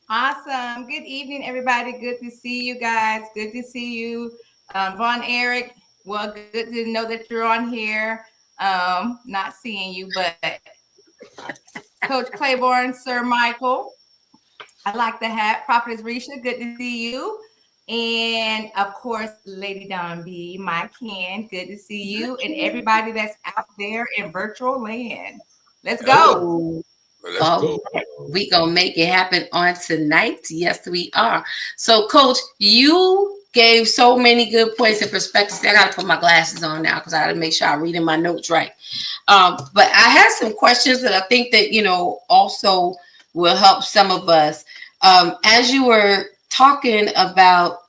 Awesome. Good evening, everybody. Good to see you guys. Good to see you, Von Eric. Well, good to know that you're on here. Not seeing you, but Coach Claiborne, Sir Michael. I like the hat. Prophetess Risha, good to see you. And of course, Lady Dawn B, my kin, good to see you. And everybody that's out there in virtual land. Let's go. Let's go. We gonna make it happen on tonight. Yes, we are. So, Coach, you gave so many good points and perspectives. I got to put my glasses on now because I got to make sure I'm reading my notes right. But I had some questions that I think that, also will help some of us. As you were talking about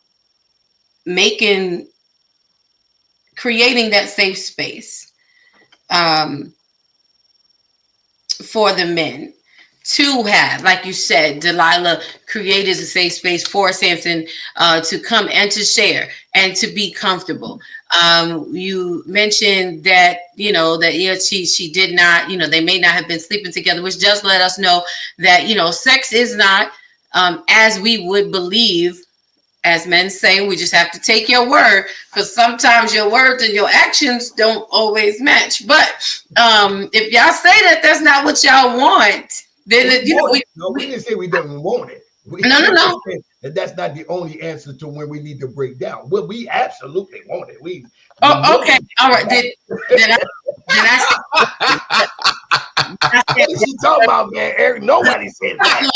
creating that safe space for the men, to have, like you said, Delilah created a safe space for Samson to come and to share and to be comfortable. You mentioned that, she did not, they may not have been sleeping together, which just let us know that, sex is not as we would believe. As men say, we just have to take your word, because sometimes your words and your actions don't always match. But if y'all say that that's not what y'all want, then we didn't say we didn't want it. No. That's not the only answer to when we need to break down. Well, we absolutely want it. Okay, all right. Did I what is she talking about, man? Eric, nobody said that.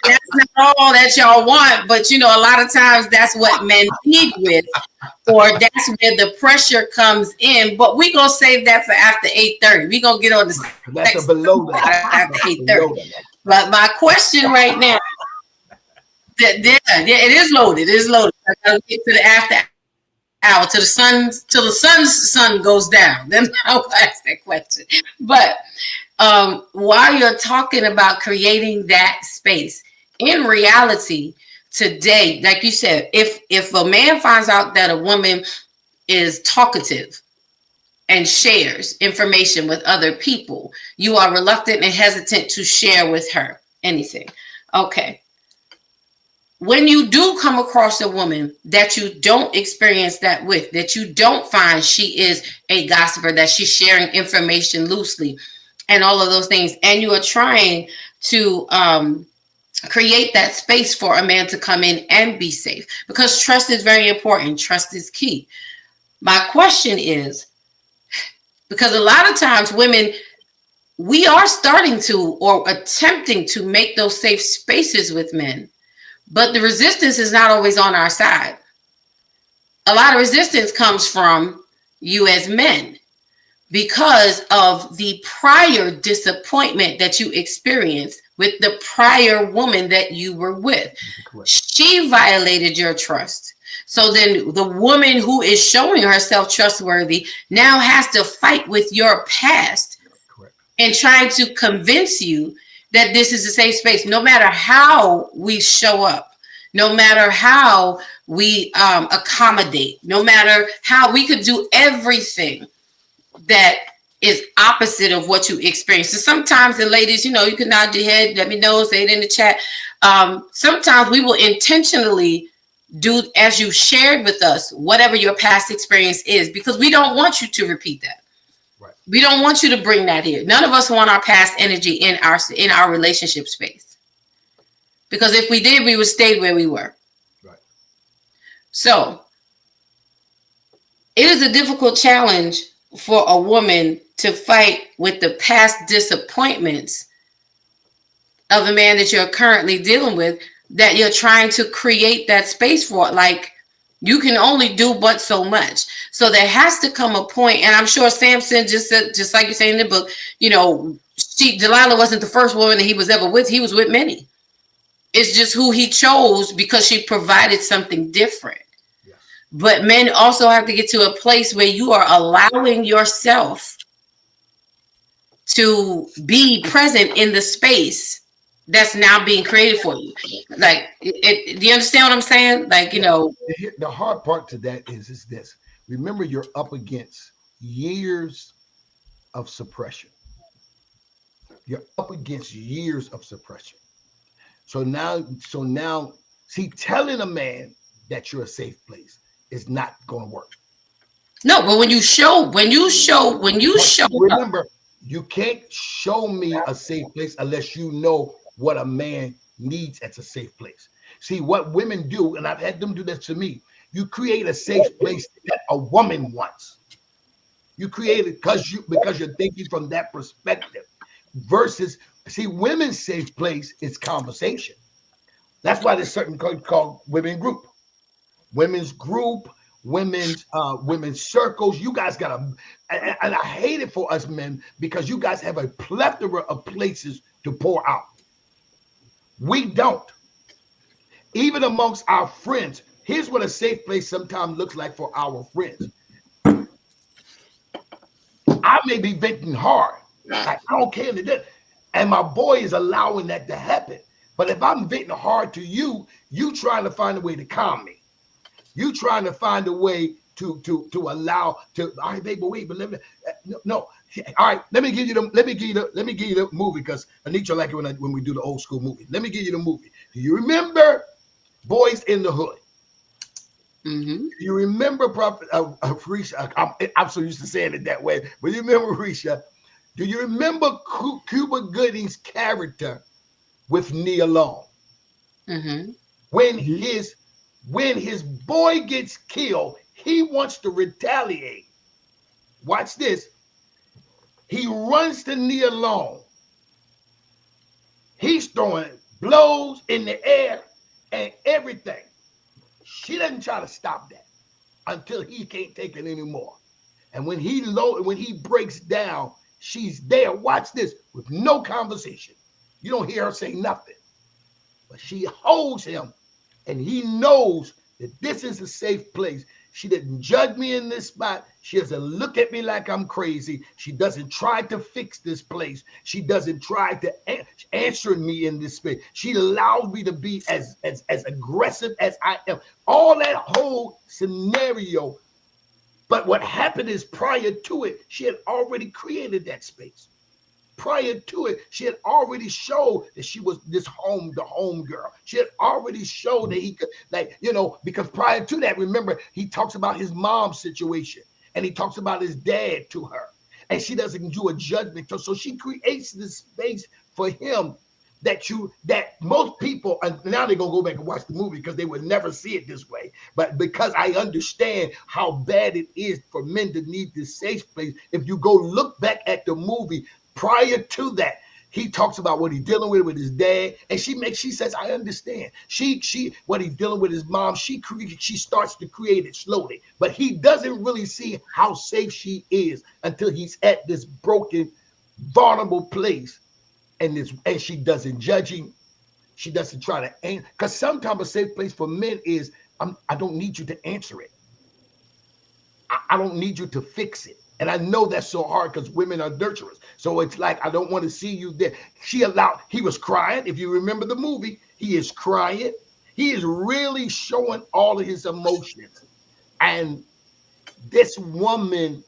That's not all that y'all want, but a lot of times that's what men lead with, or that's where the pressure comes in. But we're gonna save that for after 8:30. We're gonna get on the that's a below that after 8:30. But my question right now, it is loaded. It is loaded. I gotta get to the after hour till the sun goes down. Then I'll ask that question. But while you're talking about creating that space, in reality, today, like you said, if a man finds out that a woman is talkative and shares information with other people, you are reluctant and hesitant to share with her anything. Okay. when you do come across a woman that you don't experience that with, that you don't find she is a gossiper, that she's sharing information loosely and all of those things, and you are trying to create that space for a man to come in and be safe, because trust is very important. Trust is key. My question is, because a lot of times women, we are starting to or attempting to make those safe spaces with men, but the resistance is not always on our side. A lot of resistance comes from you as men because of the prior disappointment that you experienced with the prior woman that you were with. Correct. She violated your trust. So then the woman who is showing herself trustworthy now has to fight with your past. Correct. And trying to convince you that this is a safe space, no matter how we show up, no matter how we accommodate, no matter how we could do everything that is opposite of what you experience. So sometimes, the ladies, you know, you can nod your head, let me know, say it in the chat. Sometimes we will intentionally do as you shared with us, whatever your past experience is, because we don't want you to repeat that. Right. We don't want you to bring that here. None of us want our past energy in our relationship space, because if we did, we would stay where we were. Right. So it is a difficult challenge for a woman to fight with the past disappointments of the man that you're currently dealing with, that you're trying to create that space for. Like, you can only do but so much. So there has to come a point, and I'm sure Samson just said, just like you say in the book, you know, Delilah wasn't the first woman that he was ever with. He was with many. It's just who he chose because she provided something different. Yes. But men also have to get to a place where you are allowing yourself to be present in the space that's now being created for you. Like, do you understand what I'm saying? Like, you know, The hard part to that is this. Remember, you're up against years of suppression. You're up against years of suppression. So now, see, telling a man that you're a safe place is not going to work. no, but when you show Remember, you can't show me a safe place unless you know what a man needs as a safe place. See, what women do, and I've had them do this to me, you create a safe place that a woman wants. You create it because you're thinking from that perspective. Versus, see, women's safe place is conversation. That's why there's certain called women group, women's circles. You guys got and I hate it for us men because you guys have a plethora of places to pour out. We don't. Even amongst our friends, here's what a safe place sometimes looks like for our friends. I may be venting hard. Like, I don't care. And my boy is allowing that to happen. But if I'm venting hard to you, you trying to find a way to calm me. You trying to find a way to allow to. All right, baby, wait, but let me no. All right, let me give you the movie, because Anitra like it when we do the old school movie. Let me give you the movie. Do you remember Boys in the Hood? Mm-hmm. You remember Prophet Risha? I'm so used to saying it that way, but you remember Risha? Do you remember Cuba Gooding's character with Nia Long? Mm-hmm. When his boy gets killed, he wants to retaliate. Watch this. He runs to Nia Long. He's throwing blows in the air and everything. She doesn't try to stop that until he can't take it anymore. And when he breaks down, she's there. Watch this, with no conversation. You don't hear her say nothing. But she holds him, and he knows that this is a safe place. She didn't judge me in this spot. She doesn't look at me like I'm crazy. She doesn't try to fix this place. She doesn't try to answer me in this space. She allows me to be as aggressive as I am. All that whole scenario. But what happened is, prior to it, she had already created that space. prior to it, she had already showed that she was the home girl. She had already showed that he could, like, because prior to that, remember, he talks about his mom's situation and he talks about his dad to her. And she doesn't do a judgment. So she creates this space for him that most people, and now they're gonna go back and watch the movie because they would never see it this way. But because I understand how bad it is for men to need this safe place, if you go look back at the movie prior to that, he talks about what he's dealing with his dad, and she says, I understand. She what he's dealing with his mom, she starts to create it slowly, but he doesn't really see how safe she is until he's at this broken, vulnerable place. And she doesn't judge him. She doesn't try to answer. Because sometimes a safe place for men is, I don't need you to answer it. I don't need you to fix it. And I know that's so hard because women are nurturers. So it's like, I don't want to see you there. He was crying. If you remember the movie, he is crying. He is really showing all of his emotions. And this woman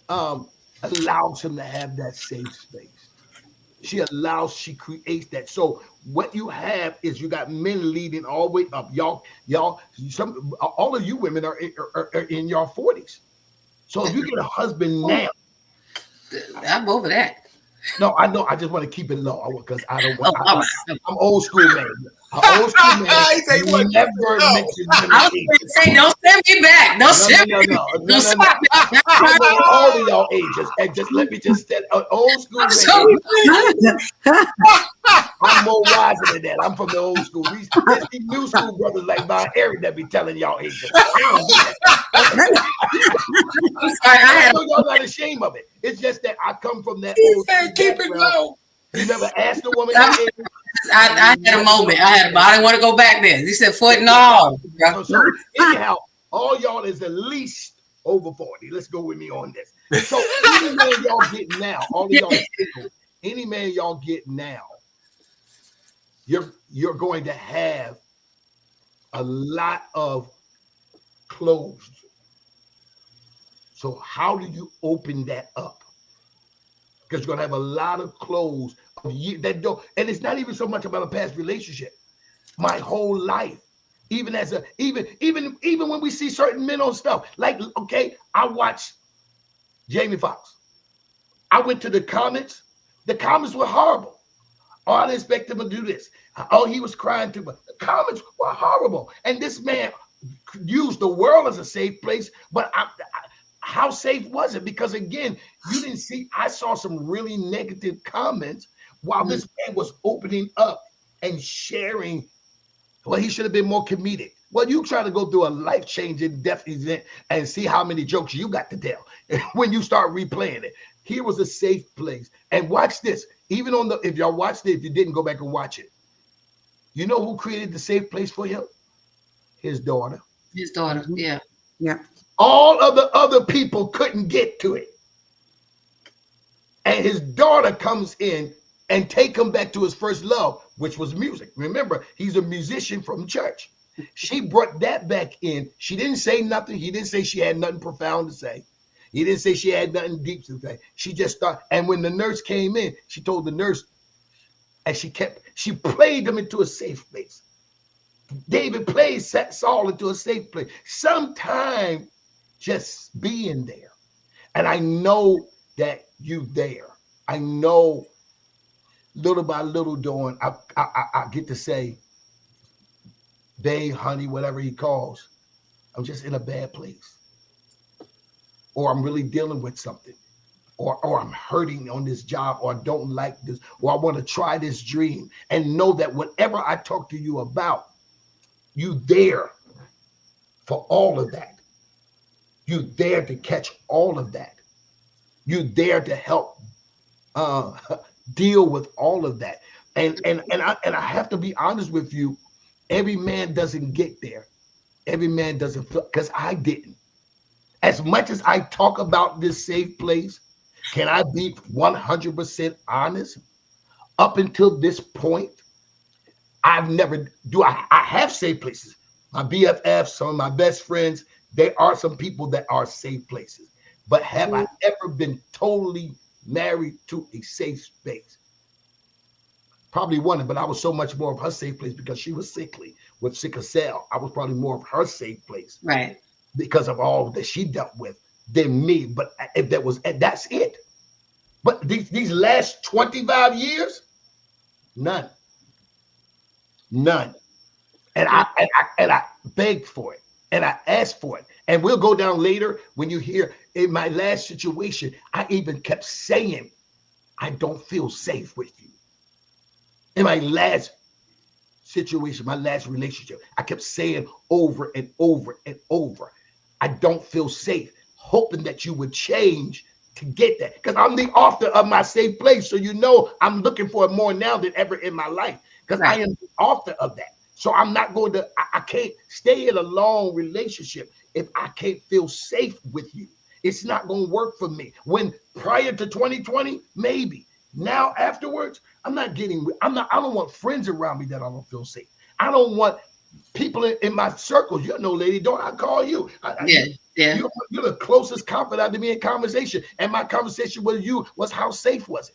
allows him to have that safe space. She creates that. So what you have is you got men leading all the way up. Y'all, all of you women are in your 40s. So if you get a husband now, I'm over that. No, I know. I just want to keep it low because I don't want. I'm old school man. Old school man. Never mention I was going to say, don't send me back. Don't send me back. I know all of y'all ages, and just let me just say, old school man. I'm more wiser than that. I'm from the old school. These new school brothers like my Eric that be telling y'all ages. I know y'all not ashamed of it. It's just that I come from that old school. Keep it low. You never asked a woman. I had a moment. I didn't want to go back there. He said, "For no." So anyhow, all y'all is at least over 40. Let's go with me on this. So any man y'all get now, all of y'all single, any man y'all get now, you're going to have a lot of closed. So how do you open that up? Because you're gonna have a lot of clothes that don't, and it's not even so much about a past relationship. My whole life, even when we see certain men on stuff, like, okay, I watched Jamie Foxx. I went to the comments. The comments were horrible. Oh, I didn't expect him to do this. Oh, he was crying too much. The comments were horrible, and this man used the world as a safe place, but how safe was it? Because again, you didn't see, I saw some really negative comments while this man was opening up and sharing. Well, he should have been more comedic. Well, you try to go through a life-changing death event and see how many jokes you got to tell when you start replaying it. Here was a safe place. And watch this. Even if y'all watched it, if you didn't, go back and watch it. You know who created the safe place for him? His daughter. His daughter, yeah. Yeah. All of the other people couldn't get to it. And his daughter comes in and take him back to his first love, which was music. Remember, he's a musician from church. She brought that back in. She didn't say nothing. He didn't say she had nothing profound to say. He didn't say she had nothing deep to say. She just started. And when the nurse came in, she told the nurse, and she played them into a safe place. David played Saul into a safe place. Sometimes just being there. And I know that you there. I know little by little, Dawn, I get to say, babe, honey, whatever he calls, I'm just in a bad place. Or I'm really dealing with something. Or I'm hurting on this job, or I don't like this, or I want to try this dream. And know that whatever I talk to you about, you there for all of that. You there to catch all of that. You there to help deal with all of that. And I have to be honest with you. Every man doesn't get there. Every man doesn't feel, because I didn't. As much as I talk about this safe place, can I be 100% honest? Up until this point, I've never I have safe places. My BFFs, some of my best friends, there are some people that are safe places. But have I ever been totally married to a safe space. Probably wanted, but I was so much more of her safe place because she was sickly with sickle cell. I was probably more of her safe place Right. because of all that she dealt with than me. But if that was, that's it. But these last 25 years, none. And I begged for it and I asked for it. And we'll go down later when you hear in my last situation, I even kept saying, I don't feel safe with you. In my last situation, my last relationship, I kept saying over and over and over, I don't feel safe, hoping that you would change to get that. Because I'm the author of my safe place. So you know I'm looking for it more now than ever in my life. Because I am the author of that. So I'm not going to, I can't stay in a long relationship if I can't feel safe with you. It's not going to work for me. When prior to 2020, maybe. Now afterwards, I don't want friends around me that I don't feel safe. I don't want people in my circles. You know, lady, don't I call you? Yeah. You're the closest confidant to me in conversation. And my conversation with you was how safe was it?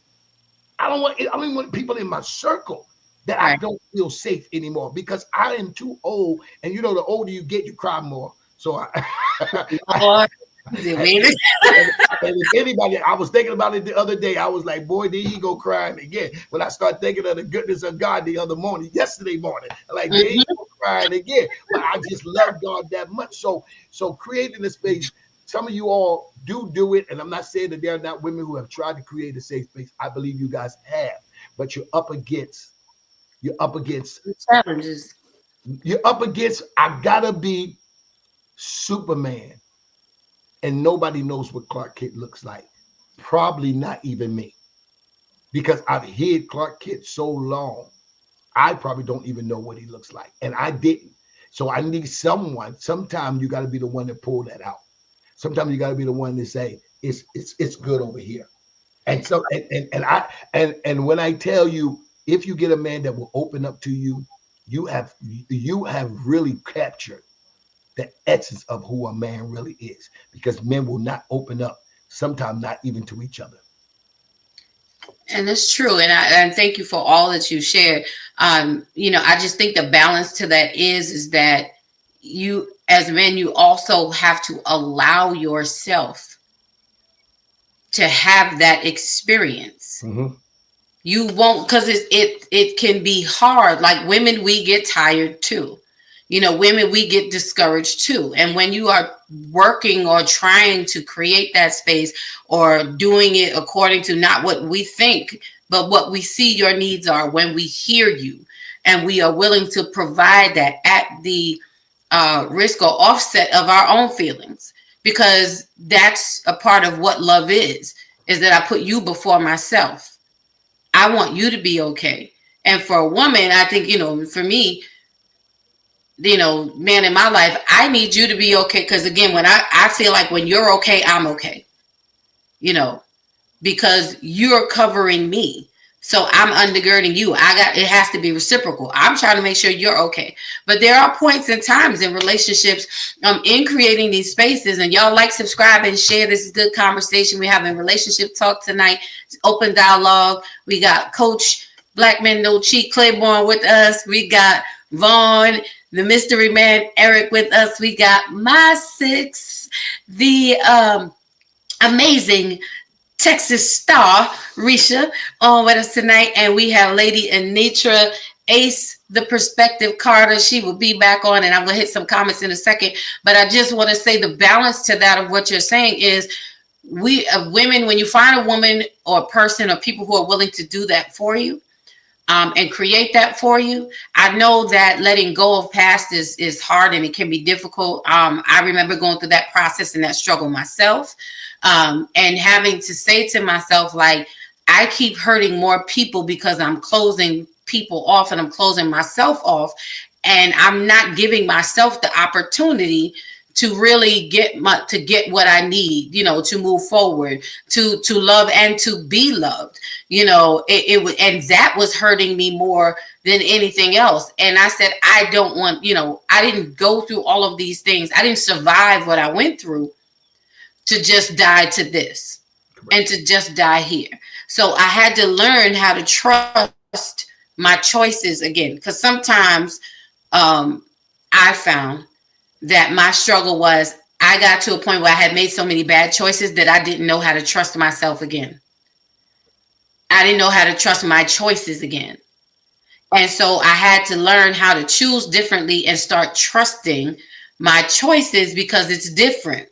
I don't even want people in my circle that I don't feel safe anymore because I am too old. And you know, the older you get, you cry more. So and if anybody, I was thinking about it the other day. I was like, boy, there you go crying again. When I start thinking of the goodness of God yesterday morning, like, there you go crying again. But I just love God that much. So creating a space, some of you all do it. And I'm not saying that there are not women who have tried to create a safe space. I believe you guys have, but you're up against challenges. I gotta be Superman. And nobody knows what Clark Kent looks like. Probably not even me. Because I've hid Clark Kent so long, I probably don't even know what he looks like. And I didn't. So I need someone. Sometimes you got to be the one to pull that out. Sometimes you got to be the one to say, it's good over here. And so and when I tell you, if you get a man that will open up to you, you have really captured the essence of who a man really is, because men will not open up, sometimes not even to each other. And it's true. And thank you for all that you shared. I just think the balance to that is that you, as men, you also have to allow yourself to have that experience. Mm-hmm. You won't, because it can be hard. Like women, we get tired too. Women, we get discouraged too. And when you are working or trying to create that space or doing it according to not what we think, but what we see your needs are, when we hear you and we are willing to provide that at the risk or offset of our own feelings, because that's a part of what love is that I put you before myself. I want you to be okay. And for a woman, I think, for me, man in my life, I need you to be okay. Because again, when I feel like when you're okay, I'm okay, because you're covering me. So I'm undergirding you. It has to be reciprocal. I'm trying to make sure you're okay. But there are points and times in relationships, in creating these spaces, and y'all like, subscribe, and share. This is good conversation. We're having relationship talk tonight. It's open dialogue. We got Coach Black Men No Cheat Claiborne with us. We got Vaughn, the mystery man, Eric, with us. We got my six, the amazing Texas star, Risha, on with us tonight. And we have Lady Anitra Ace, the Perspective Carter. She will be back on, and I'm going to hit some comments in a second. But I just want to say the balance to that of what you're saying is, we women, when you find a woman or a person or people who are willing to do that for you, and create that for you. I know that letting go of past is hard and it can be difficult. I remember going through that process and that struggle myself, and having to say to myself, like, I keep hurting more people because I'm closing people off and I'm closing myself off, and I'm not giving myself the opportunity to really get what I need, to move forward, to love and to be loved, and that was hurting me more than anything else. And I said, I don't want, I didn't go through all of these things. I didn't survive what I went through to just die to this. and to just die here. So I had to learn how to trust my choices again, because sometimes I found that my struggle was I got to a point where I had made so many bad choices that I didn't know how to trust myself again. I didn't know how to trust my choices again. And so I had to learn how to choose differently and start trusting my choices, because it's different.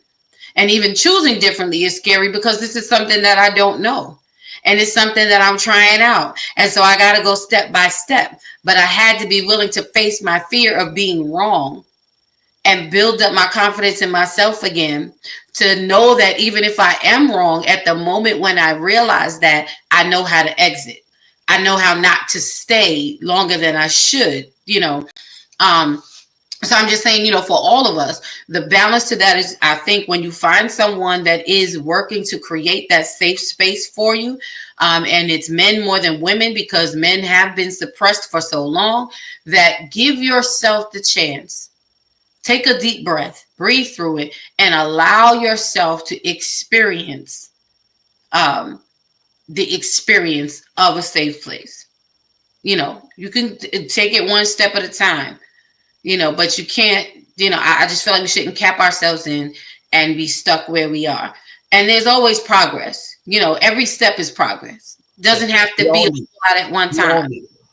And even choosing differently is scary, because this is something that I don't know. And it's something that I'm trying out. And so I got to go step by step. But I had to be willing to face my fear of being wrong and build up my confidence in myself again, to know that even if I am wrong, at the moment when I realize that, I know how to exit. I know how not to stay longer than I should, So I'm just saying, for all of us, the balance to that is, I think when you find someone that is working to create that safe space for you, and it's men more than women, because men have been suppressed for so long, that give yourself the chance. Take a deep breath, breathe through it, and allow yourself to experience the experience of a safe place. You can take it one step at a time. But you can't, I just feel like we shouldn't cap ourselves in and be stuck where we are. And there's always progress. Every step is progress. Doesn't have to be a lot at one time.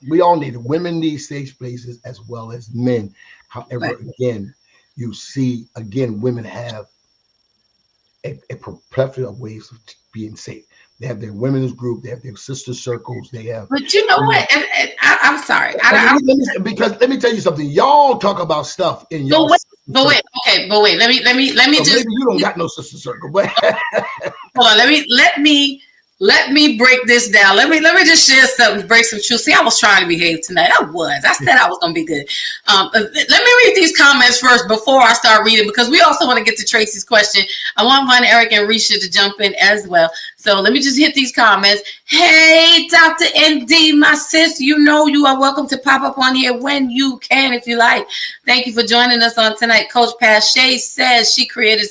We all need it. Women need safe places as well as men. However, again, you see, women have a plethora of ways of being safe. They have their women's group, they have their sister circles, they have. But you know what? I'm sorry. Let me tell you something. Y'all talk about stuff in your. But wait. Let me so just. Maybe you don't got no sister circle, but hold on. Let me break this down. Let me just share something, break some truth. See, I was trying to behave tonight. I said I was going to be good. Let me read these comments first before I start reading, because we also want to get to Tracy's question. I want Von Eric and Risha to jump in as well. So let me just hit these comments. Hey, Dr. ND, my sis, you are welcome to pop up on here when you can, if you like. Thank you for joining us on tonight. Coach Pache says she created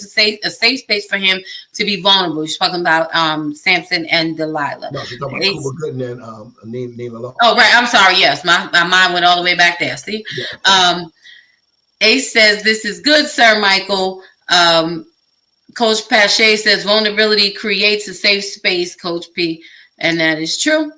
a safe space for him to be vulnerable. She's talking about Samson and Delilah. No, she's talking about Cuba Gooding and Nina Long. Oh, right. I'm sorry. Yes, my mind went all the way back there. See? Yeah. Ace says, this is good, Sir Michael. Coach Pache says, vulnerability creates a safe space, Coach P. And that is true.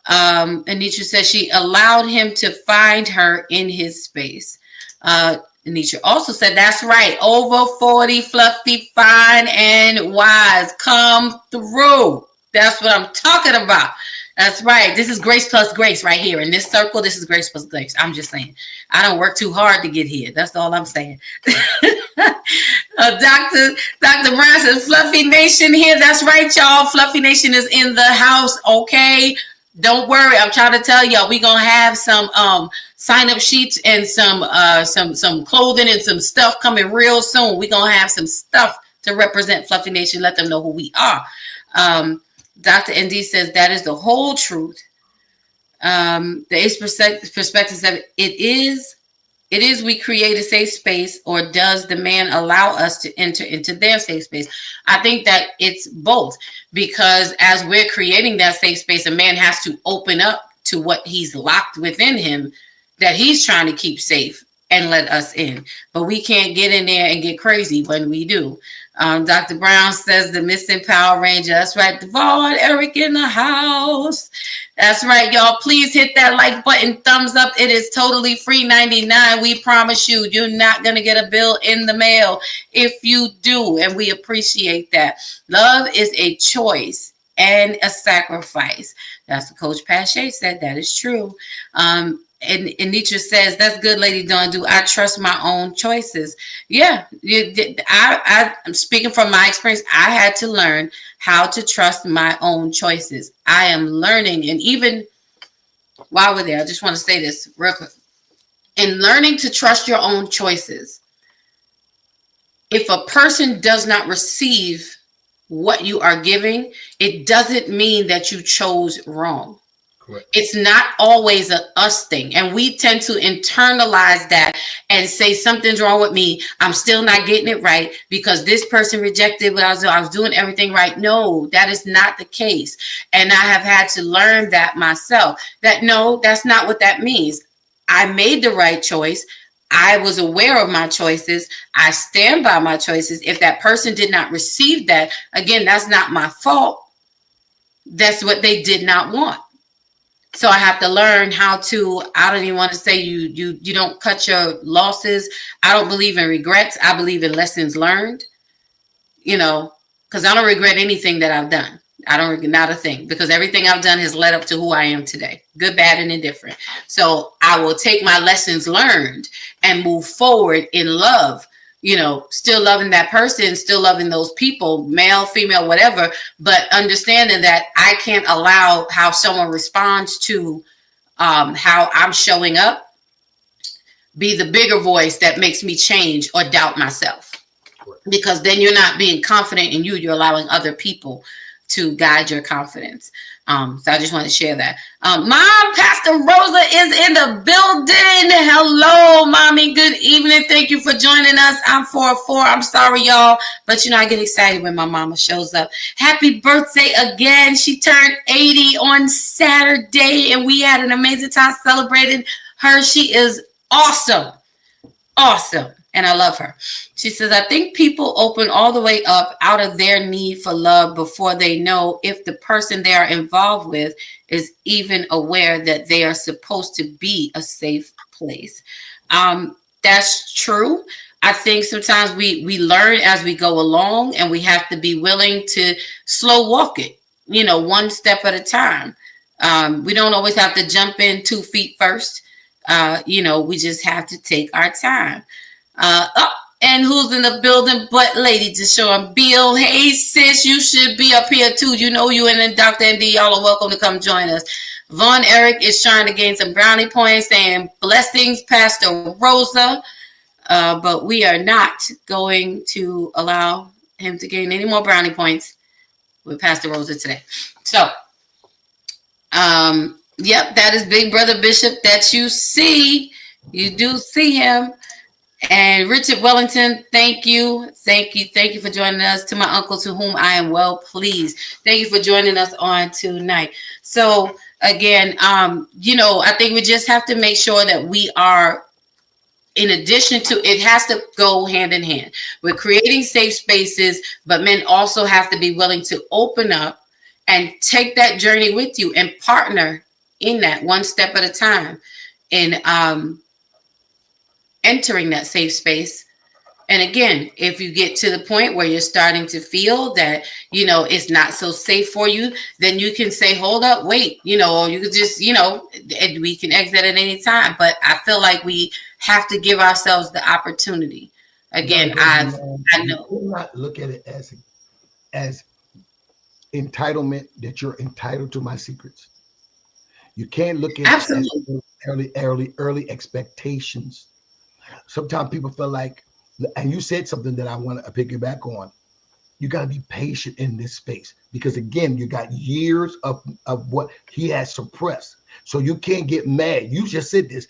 Anitra says she allowed him to find her in his space. Anitra also said, that's right. Over 40, fluffy, fine, and wise. Come through. That's what I'm talking about. That's right. This is grace plus grace right here. In this circle, this is grace plus grace. I'm just saying. I don't work too hard to get here. That's all I'm saying. Dr. Brown says, Fluffy Nation here. That's right, y'all. Fluffy Nation is in the house. Okay. Don't worry. I'm trying to tell y'all, we're going to have some sign-up sheets and some clothing and some stuff coming real soon. We're going to have some stuff to represent Fluffy Nation. Let them know who we are. Dr. ND says that is the whole truth. The Ace perspective said it is we create a safe space, or does the man allow us to enter into their safe space? I think that it's both, because as we're creating that safe space, a man has to open up to what he's locked within him that he's trying to keep safe and let us in. But we can't get in there and get crazy when we do. Dr. Brown says the missing Power Ranger. That's right. Devon, Eric in the house. That's right, y'all. Please hit that like button, thumbs up. It is totally free 99. We promise you, you're not going to get a bill in the mail if you do. And we appreciate that. Love is a choice and a sacrifice. That's what Coach Pache said. That is true. And Nietzsche says, that's good, Lady Dawn. Do I trust my own choices? Yeah, I'm speaking from my experience. I had to learn how to trust my own choices. I am learning. And even while we're there, I just want to say this real quick. In learning to trust your own choices, if a person does not receive what you are giving, it doesn't mean that you chose wrong. Correct. It's not always a us thing. And we tend to internalize that and say something's wrong with me. I'm still not getting it right because this person rejected what I was doing everything right. No, that is not the case. And I have had to learn that myself, that no, that's not what that means. I made the right choice. I was aware of my choices. I stand by my choices. If that person did not receive that, again, that's not my fault. That's what they did not want. So I have to learn how to, I don't even want to say you don't cut your losses. I don't believe in regrets. I believe in lessons learned, because I don't regret anything that I've done. Not a thing, because everything I've done has led up to who I am today, good, bad, and indifferent. So I will take my lessons learned and move forward in love, still loving that person, still loving those people, male, female, whatever, but understanding that I can't allow how someone responds to how I'm showing up be the bigger voice that makes me change or doubt myself. Because then you're not being confident in you, you're allowing other people to guide your confidence. So I just want to share that. Mom, Pastor Rosa is in the building. Hello, Mommy. Good evening. Thank you for joining us. I'm 404. I'm sorry, y'all. But, I get excited when my mama shows up. Happy birthday again. She turned 80 on Saturday, and we had an amazing time celebrating her. She is awesome. Awesome. And I love her. She says, I think people open all the way up out of their need for love before they know if the person they are involved with is even aware that they are supposed to be a safe place. That's true. I think sometimes we learn as we go along, and we have to be willing to slow walk it, one step at a time. We don't always have to jump in 2 feet first. We just have to take our time. And who's in the building but Lady Deshawn Beal? Hey, sis, you should be up here too. You and then Dr. ND, y'all are welcome to come join us. Von Eric is trying to gain some brownie points, saying blessings, Pastor Rosa. But we are not going to allow him to gain any more brownie points with Pastor Rosa today. So, yep, that is Big Brother Bishop that you see. You do see him. And Richard Wellington, thank you for joining us. To my uncle, to whom I am well pleased, thank you for joining us on tonight. So again, I think we just have to make sure that we are, in addition to, it has to go hand in hand. We're creating safe spaces, but men also have to be willing to open up and take that journey with you and partner in that one step at a time. And entering that safe space. And again, if you get to the point where you're starting to feel that, it's not so safe for you, then you can say, hold up, wait, or you could just, and we can exit at any time. But I feel like we have to give ourselves the opportunity. Again, I know. Do not look at it as entitlement, that you're entitled to my secrets. You can't look at it as early expectations. Sometimes people feel like, and you said something that I want to piggyback on, you got to be patient in this space, because again, you got years of what he has suppressed. So you can't get mad. You just said this,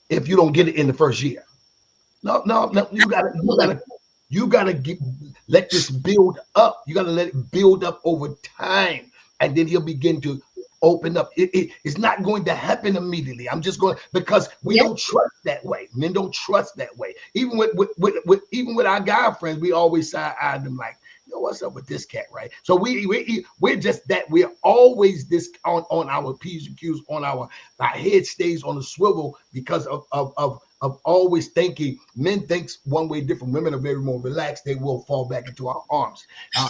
if you don't get it in the first year. No, you gotta let this build up. You gotta let it build up over time, and then he'll begin to open up. It's not going to happen immediately. I'm just going, because we don't trust that way. Men don't trust that way. Even with our guy friends, we always side-eye them like, what's up with this cat, right? So we're just that. We're always this on our P's and Q's, on our head stays on the swivel, because of always thinking. Men thinks one way different. Women are very more relaxed. They will fall back into our arms.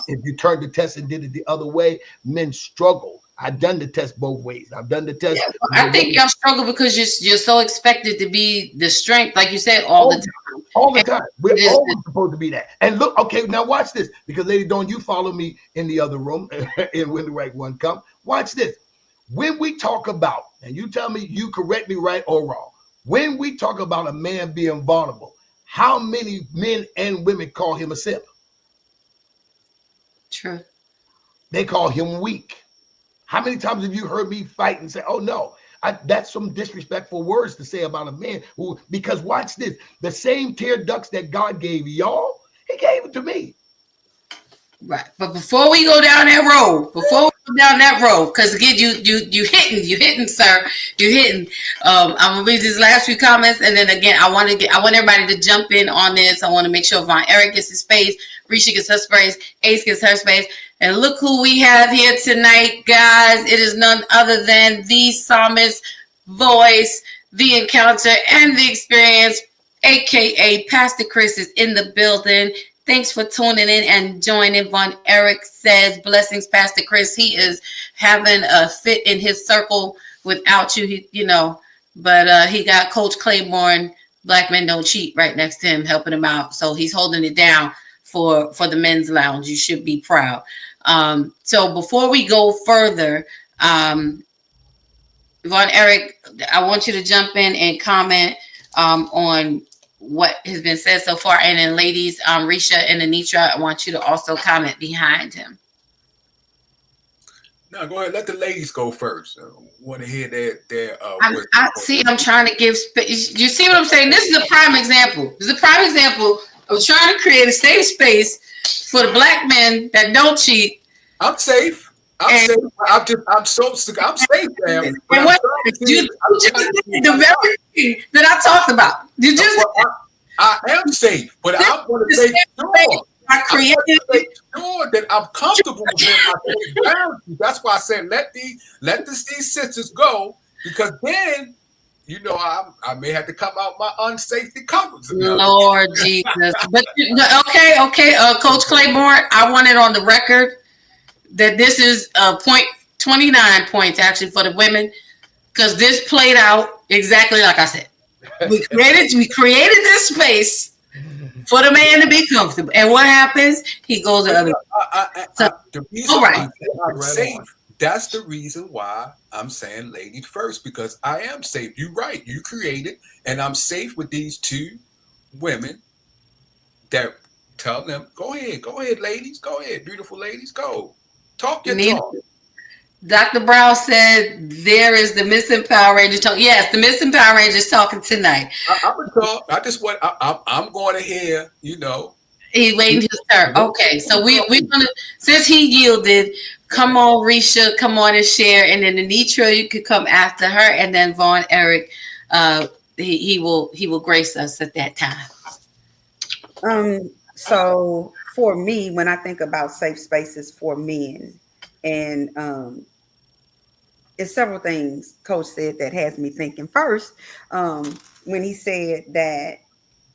If you turned the test and did it the other way, men struggle. I've done the test both ways. I've done the test. Yeah, I think y'all struggle because you're so expected to be the strength, like you said, all the time. All the time. We're always supposed to be that. And look, okay, now watch this. Because Lady Dawn, you follow me in the other room, and when the right one comes. Watch this. When we talk about, and you tell me, you correct me right or wrong, when we talk about a man being vulnerable, how many men and women call him a simp? True. They call him weak. How many times have you heard me fight and say, oh no, that's some disrespectful words to say about a man who, because watch this, the same tear ducts that God gave y'all, he gave it to me. Right. But before we go down that road, because again, you hitting, sir. You hitting. I'm gonna read these last few comments, and then again, I want everybody to jump in on this. I want to make sure Von Eric gets his space, Risha gets her space, Ace gets her space. And look who we have here tonight, guys. It is none other than the psalmist voice, the encounter, and the experience, aka Pastor Chris is in the building. Thanks for tuning in and joining. Von Eric says, blessings, Pastor Chris. He is having a fit in his circle without you, but he got Coach Claiborne, Black Men Don't Cheat, right next to him, helping him out. So he's holding it down for the men's lounge. You should be proud. So before we go further, Von Eric, I want you to jump in and comment on what has been said so far. And then ladies, Risha and Anitra, I want you to also comment behind him. No, go ahead. Let the ladies go first. Want to hear their I'm trying to give space. You see what I'm saying? This is a prime example. This is a prime example of trying to create a safe space for the black men that don't cheat. I'm safe. I'm safe. I'm safe, man. And what you just did the very thing that I talked about. You just I am safe, but I want to make sure. I created sure that I'm comfortable with my boundaries. That's why I said let these sisters go, because then I may have to come out my unsafety covers. Lord Jesus. But okay. Coach Claiborne, I want it on the record that this is 29 points actually for the women, because this played out exactly like I said. We created this space for the man to be comfortable, and what happens? He goes to other. The reason why I'm safe. That's the reason why I'm saying ladies first, because I am safe. You're right. You created, and I'm safe with these two women that tell them, go ahead, ladies, go ahead, beautiful ladies, go. Talk your talk. Dr. Brown said there is the missing Power Ranger talk. Yes, the missing Power Rangers talking tonight. I'm gonna talk. I just want. I'm going to hear. He's waiting his turn. Okay, so we're gonna, since he yielded, come on, Risha, come on and share, and then Anitra, you could come after her, and then Von Eric, he will grace us at that time. So for me, when I think about safe spaces for men, and it's several things Coach said that has me thinking. First, when he said that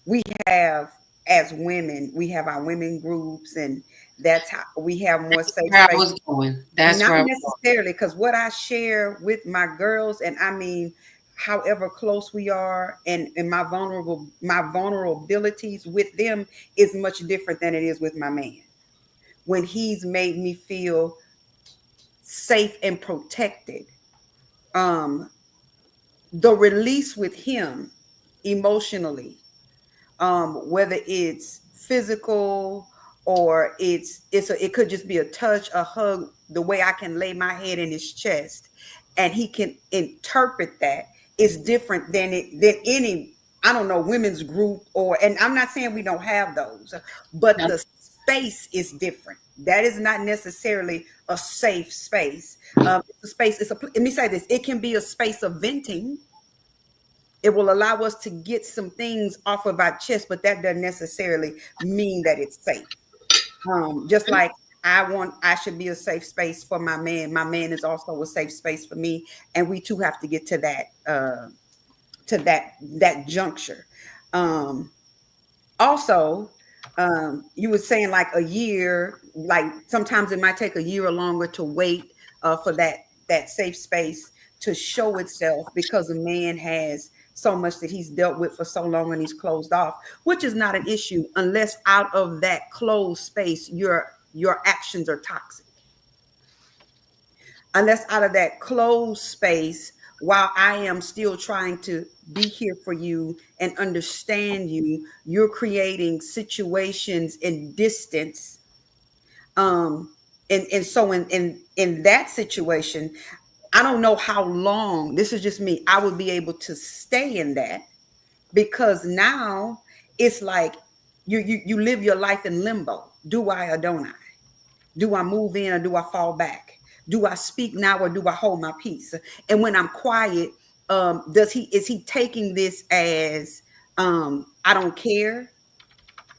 we have, as women, we have our women groups, and that's how we have more safe spaces. That's not necessarily, because what I share with my girls, and I mean, however close we are, and my vulnerabilities with them is much different than it is with my man. When he's made me feel safe and protected, the release with him emotionally, whether it's physical or it could just be a touch, a hug, the way I can lay my head in his chest and he can interpret that is different than any, I don't know, women's group, and I'm not saying we don't have those, but the space is different. That is not necessarily a safe space. It's a space. Let me say this: it can be a space of venting. It will allow us to get some things off of our chest, but that doesn't necessarily mean that it's safe. Just like I should be a safe space for my man. My man is also a safe space for me, and we too have to get to that juncture. Also, you were saying like a year, like sometimes it might take a year or longer to wait for that safe space to show itself, because a man has so much that he's dealt with for so long and he's closed off, which is not an issue unless out of that closed space your actions are toxic. Unless out of that closed space, while I am still trying to be here for you and understand you, you're creating situations and distance, and And so in that situation, I don't know how long, this is just me, I would be able to stay in that, because now it's like you live your life in limbo. Do I or don't I? Do I move in or do I fall back? Do I speak now or do I hold my peace? And when I'm quiet, is he taking this as I don't care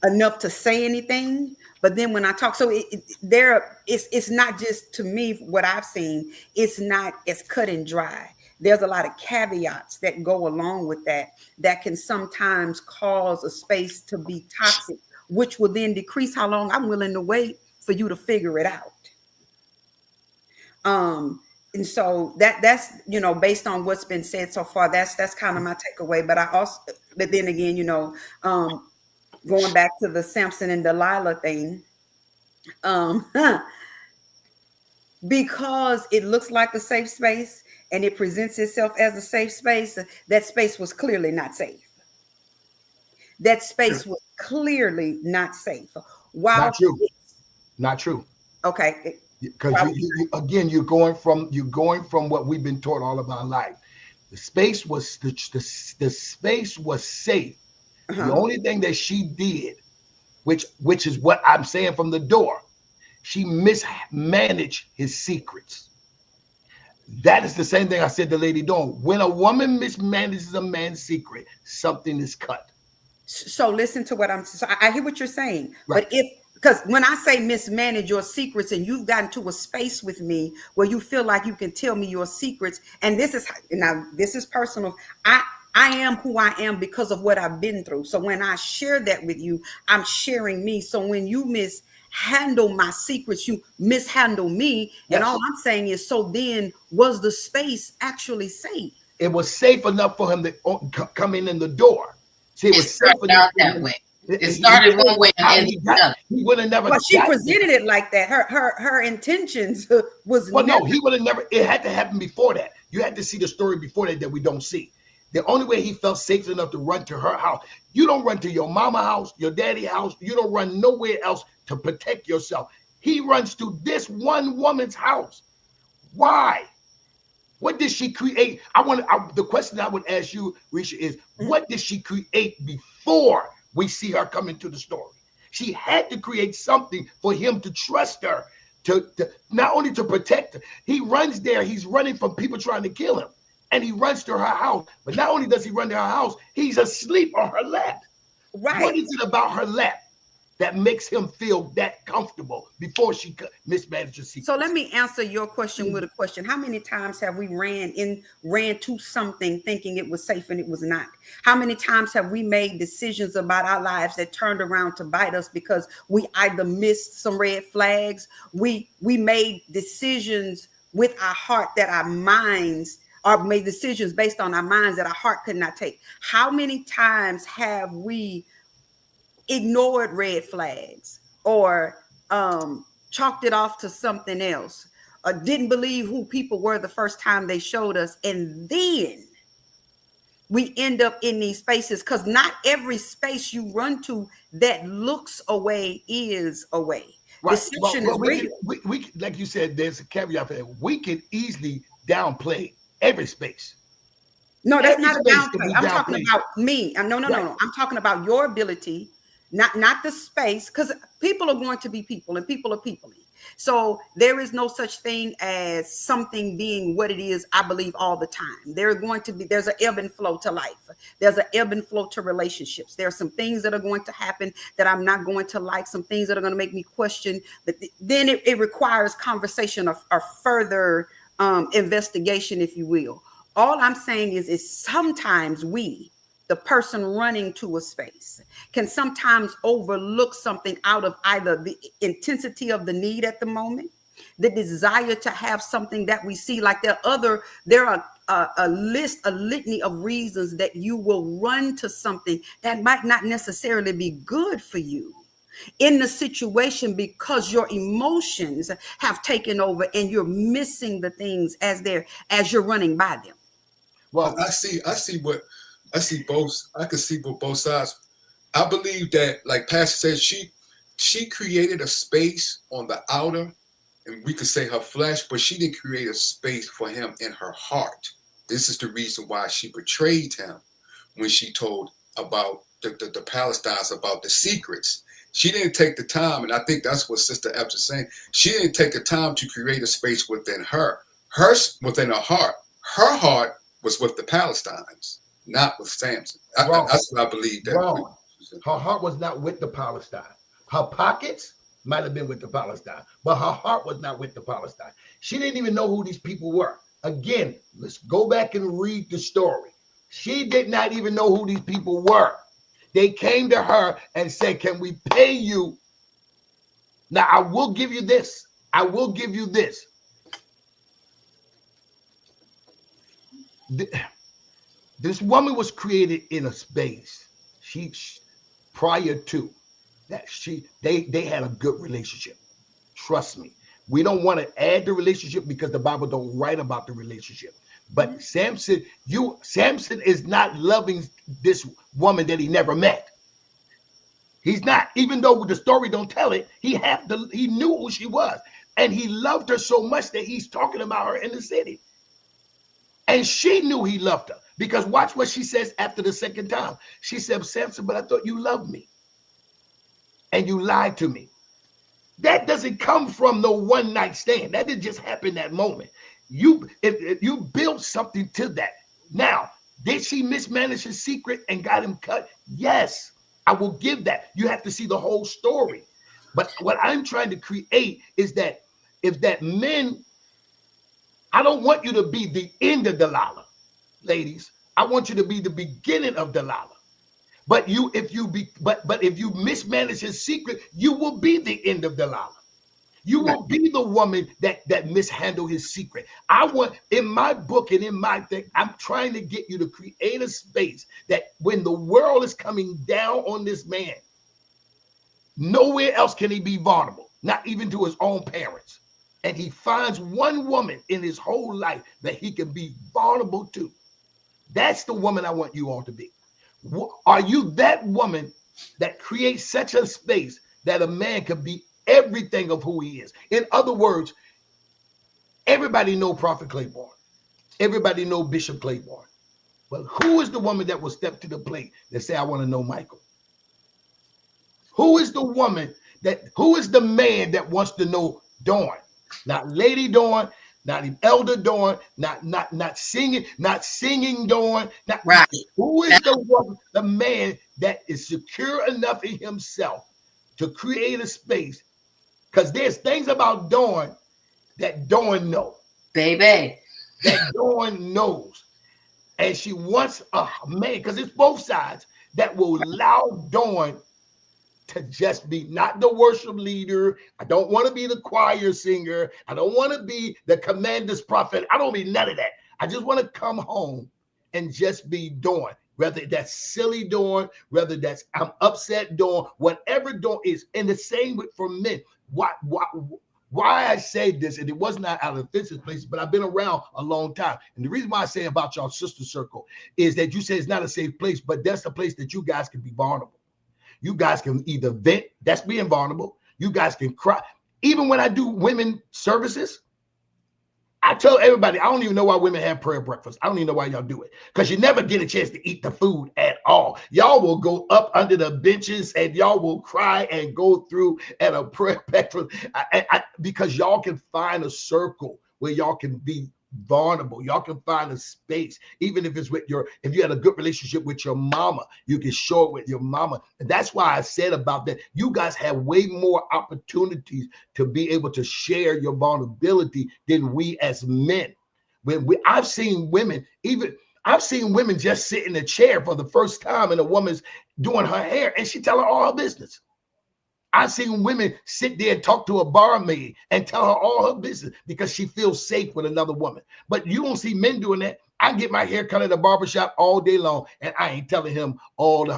enough to say anything? But then when I talk, so it's not just, to me, what I've seen, it's not as cut and dry. There's a lot of caveats that go along with that can sometimes cause a space to be toxic, which will then decrease how long I'm willing to wait for you to figure it out. And so that's, you know, based on what's been said so far, that's kind of my takeaway. But then again, you know, going back to the Samson and Delilah thing, because it looks like a safe space and it presents itself as a safe space, that space was clearly not safe. That space was clearly not safe. Wow. Not true. Not true. Okay. Because again, you're going from what we've been taught all of our life. The space was the space was safe. The only thing that she did, which is what I'm saying from the door, she mismanaged his secrets. That is the same thing I said to Lady Dawn. When a woman mismanages a man's secret, something is cut. So listen to what I hear what you're saying, right. But because when I say mismanage your secrets and you've gotten to a space with me where you feel like you can tell me your secrets, and this is personal. I am who I am because of what I've been through. So when I share that with you, I'm sharing me. So when you mishandle my secrets, you mishandle me. Yes. And all I'm saying is, so then was the space actually safe? It was safe enough for him to come in the door. See, it was safe enough that way. It started one way and ended another. He would have never. But she presented it like that. Her intentions was. Well, no, he would have never. It had to happen before that. You had to see the story before that we don't see. The only way he felt safe enough to run to her house. You don't run to your mama house, your daddy house. You don't run nowhere else to protect yourself. He runs to this one woman's house. Why? What did she create? The question I would ask you, Risha, is what did she create before we see her come into the story? She had to create something for him to trust her, to not only to protect her. He runs there. He's running from people trying to kill him. And he runs to her house. But not only does he run to her house, he's asleep on her lap. Right. What is it about her lap that makes him feel that comfortable before she mismanages secrets? So let me answer your question with a question. How many times have we ran to something thinking it was safe and it was not? How many times have we made decisions about our lives that turned around to bite us because we either missed some red flags, we made decisions with our heart that our minds, or made decisions based on our minds that our heart could not take? How many times have we ignored red flags or chalked it off to something else, or didn't believe who people were the first time they showed us, and then we end up in these spaces? Because not every space you run to that looks away is away. Right. Deception is real. We like you said, there's a caveat for that. We can easily downplay every space. No, that's not a downplay. I'm talking about me. No. I'm talking about your ability, not the space, because people are going to be people and people are people. So there is no such thing as something being what it is, I believe, all the time. There's an ebb and flow to life. There's an ebb and flow to relationships. There are some things that are going to happen that I'm not going to like, some things that are going to make me question. But then it requires conversation or further investigation, if you will. All I'm saying is sometimes we, the person running to a space, can sometimes overlook something out of either the intensity of the need at the moment, the desire to have something that we see. Like there are a litany of reasons that you will run to something that might not necessarily be good for you in the situation, because your emotions have taken over and you're missing the things as you're running by them. Well, I can see both sides. I believe that, like Pastor said, she created a space on the outer and we could say her flesh, but she didn't create a space for him in her heart. This is the reason why she betrayed him when she told about the Palestinians about the secrets. She didn't take the time, and I think that's what Sister Epps is saying. She didn't take the time to create a space within her, within her heart. Her heart was with the Palestinians, not with Samson. That's what I believe. Wrong. Her heart was not with the Palestine. Her pockets might have been with the Palestine, but her heart was not with the Palestine. She didn't even know who these people were. Again, let's go back and read the story. She did not even know who these people were. They came to her and said, can we pay you? Now, I will give you this. I will give you this. This woman was created in a space. Prior to that, they had a good relationship. Trust me. We don't want to add the relationship because the Bible don't write about the relationship. But Samson is not loving this woman that he never met. He's not, even though the story don't tell it, he knew who she was. And he loved her so much that he's talking about her in the city. And she knew he loved her, because watch what she says after the second time. She said, Samson, but I thought you loved me. And you lied to me. That doesn't come from no one night stand. That didn't just happen that moment. If you built something to that. Now, did she mismanage his secret and got him cut? Yes, I will give that. You have to see the whole story. But what I'm trying to create is that men, I don't want you to be the end of Delilah, ladies. I want you to be the beginning of Delilah. But if you mismanage his secret, you will be the end of Delilah. You will be the woman that mishandled his secret. I want, in my book and in my thing, I'm trying to get you to create a space that when the world is coming down on this man, nowhere else can he be vulnerable, not even to his own parents. And he finds one woman in his whole life that he can be vulnerable to. That's the woman I want you all to be. Are you that woman that creates such a space that a man can be everything of who he is? In other words, everybody know Prophet Claiborne. Everybody know Bishop Claiborne. But who is the woman that will step to the plate that say, I want to know Michael? Who is the man that wants to know Dawn? Not Lady Dawn, not Elder Dawn, not singing Dawn. Right. Who is the man that is secure enough in himself to create a space? Because there's things about Dawn that Dawn knows. Baby. That Dawn knows. And she wants a man, because it's both sides, that will allow Dawn to just be not the worship leader. I don't want to be the choir singer. I don't want to be the commander's prophet. I don't need none of that. I just want to come home and just be Dawn. Whether that's silly Dawn, whether that's I'm upset Dawn, whatever Dawn is. And the same for men. Why I say this, and it was not out of offensive places, but I've been around a long time. And the reason why I say about y'all sister circle is that you say it's not a safe place, but that's a place that you guys can be vulnerable. You guys can either vent, that's being vulnerable. You guys can cry. Even when I do women services, I tell everybody, I don't even know why women have prayer breakfast. I don't even know why y'all do it. Because you never get a chance to eat the food at all. Y'all will go up under the benches and y'all will cry and go through at a prayer breakfast because y'all can find a circle where y'all can be vulnerable. Y'all can find a space, even if it's with if you had a good relationship with your mama, you can show it with your mama. And that's why I said about that. You guys have way more opportunities to be able to share your vulnerability than we as men. I've seen women just sit in a chair for the first time and a woman's doing her hair and she tell her all her business. I've seen women sit there and talk to a barmaid and tell her all her business because she feels safe with another woman. But you don't see men doing that. I get my hair cut at the barbershop all day long, and I ain't telling him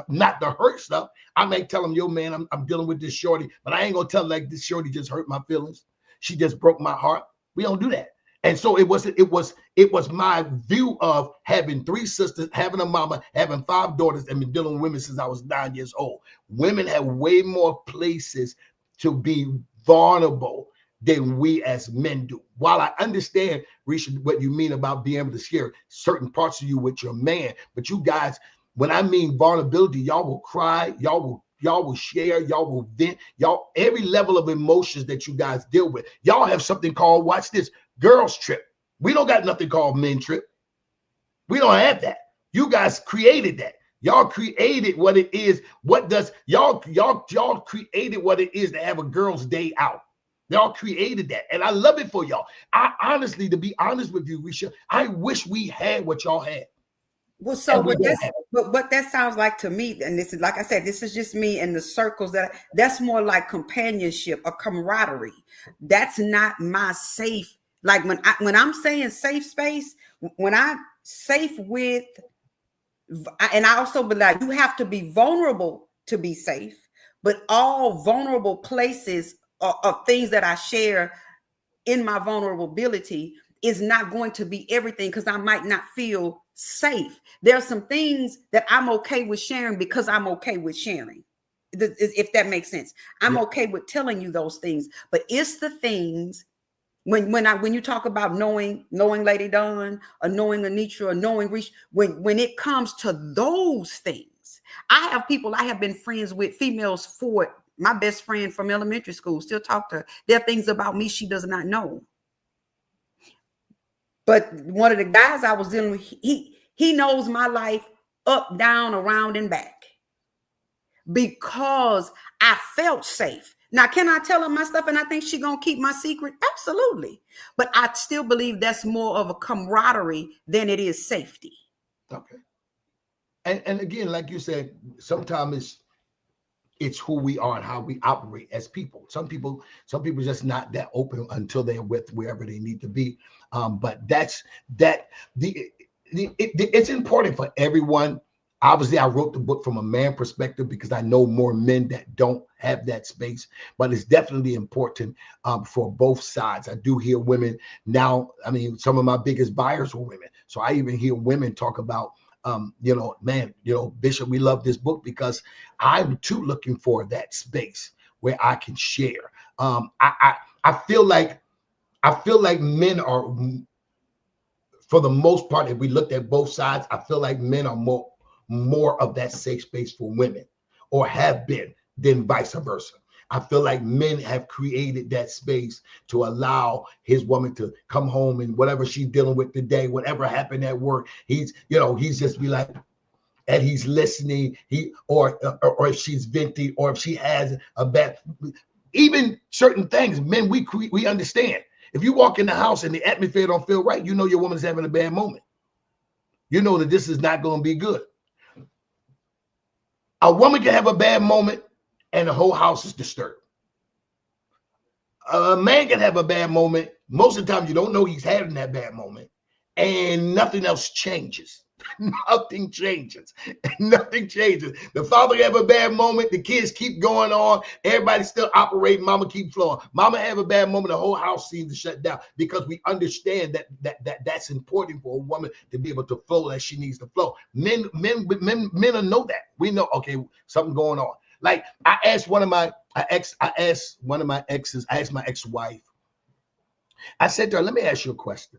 not the hurt stuff. I may tell him, yo, man, I'm dealing with this shorty, but I ain't gonna tell him like this shorty just hurt my feelings. She just broke my heart. We don't do that. And so it was my view of having 3 sisters, having a mama, having 5 daughters, and been dealing with women since I was 9 years old. Women have way more places to be vulnerable than we as men do. While I understand, Risha, what you mean about being able to share certain parts of you with your man, but you guys, when I mean vulnerability, y'all will cry, y'all will share, y'all will vent, y'all, every level of emotions that you guys deal with. Y'all have something called, watch this, girls trip. We don't got nothing called men trip. We don't have that. You guys created that. Y'all created what it is. What does y'all created what it is to have a girl's day out. Y'all created that. And I love it for y'all. I honestly, to be honest with you, Risha, I wish we had what y'all had. Well, so what that sounds like to me, and this is, like I said, this is just me and the circles that's more like companionship or camaraderie. That's not my safe. Like when I'm saying safe space, when I'm safe with, and I also believe you have to be vulnerable to be safe, but all vulnerable places of things that I share in my vulnerability is not going to be everything, because I might not feel safe. There are some things that I'm okay with sharing because I'm okay with sharing, if that makes sense. I'm okay with telling you those things, but it's the things when you talk about knowing Lady Dawn, or knowing Anitra, or knowing Reach, when it comes to those things, I have been friends with females for my best friend from elementary school, still talk to her. There are things about me she does not know. But one of the guys I was dealing with, he knows my life up, down, around, and back, because I felt safe. Now, can I tell her my stuff and I think she's going to keep my secret? Absolutely. But I still believe that's more of a camaraderie than it is safety. Okay. And again, like you said, sometimes it's who we are and how we operate as people. Some people just not that open until they're with wherever they need to be. But it's important for everyone. Obviously, I wrote the book from a man perspective because I know more men that don't have that space, but it's definitely important for both sides. I do hear women now. I mean, some of my biggest buyers were women. So I even hear women talk about, Bishop, we love this book because I'm too looking for that space where I can share. I feel like men are, for the most part, if we looked at both sides, I feel like men are more of that safe space for women, or have been, than vice versa. I feel like men have created that space to allow his woman to come home and whatever she's dealing with today, whatever happened at work, he's just be like, and he's listening. Or if she's venting, or if she has a bad, even certain things, men, we understand. If you walk in the house and the atmosphere don't feel right, you know your woman's having a bad moment. You know that this is not going to be good. A woman can have a bad moment and the whole house is disturbed. A man can have a bad moment. Most of the time you don't know he's having that bad moment, and nothing else changes. Nothing changes. Nothing changes. The father have a bad moment. The kids keep going on. Everybody's still operating. Mama keep flowing. Mama have a bad moment. The whole house seems to shut down, because we understand that's important for a woman to be able to flow as she needs to flow. Men will know that. We know, okay, something going on. Like I asked my ex-wife. I said to her, let me ask you a question.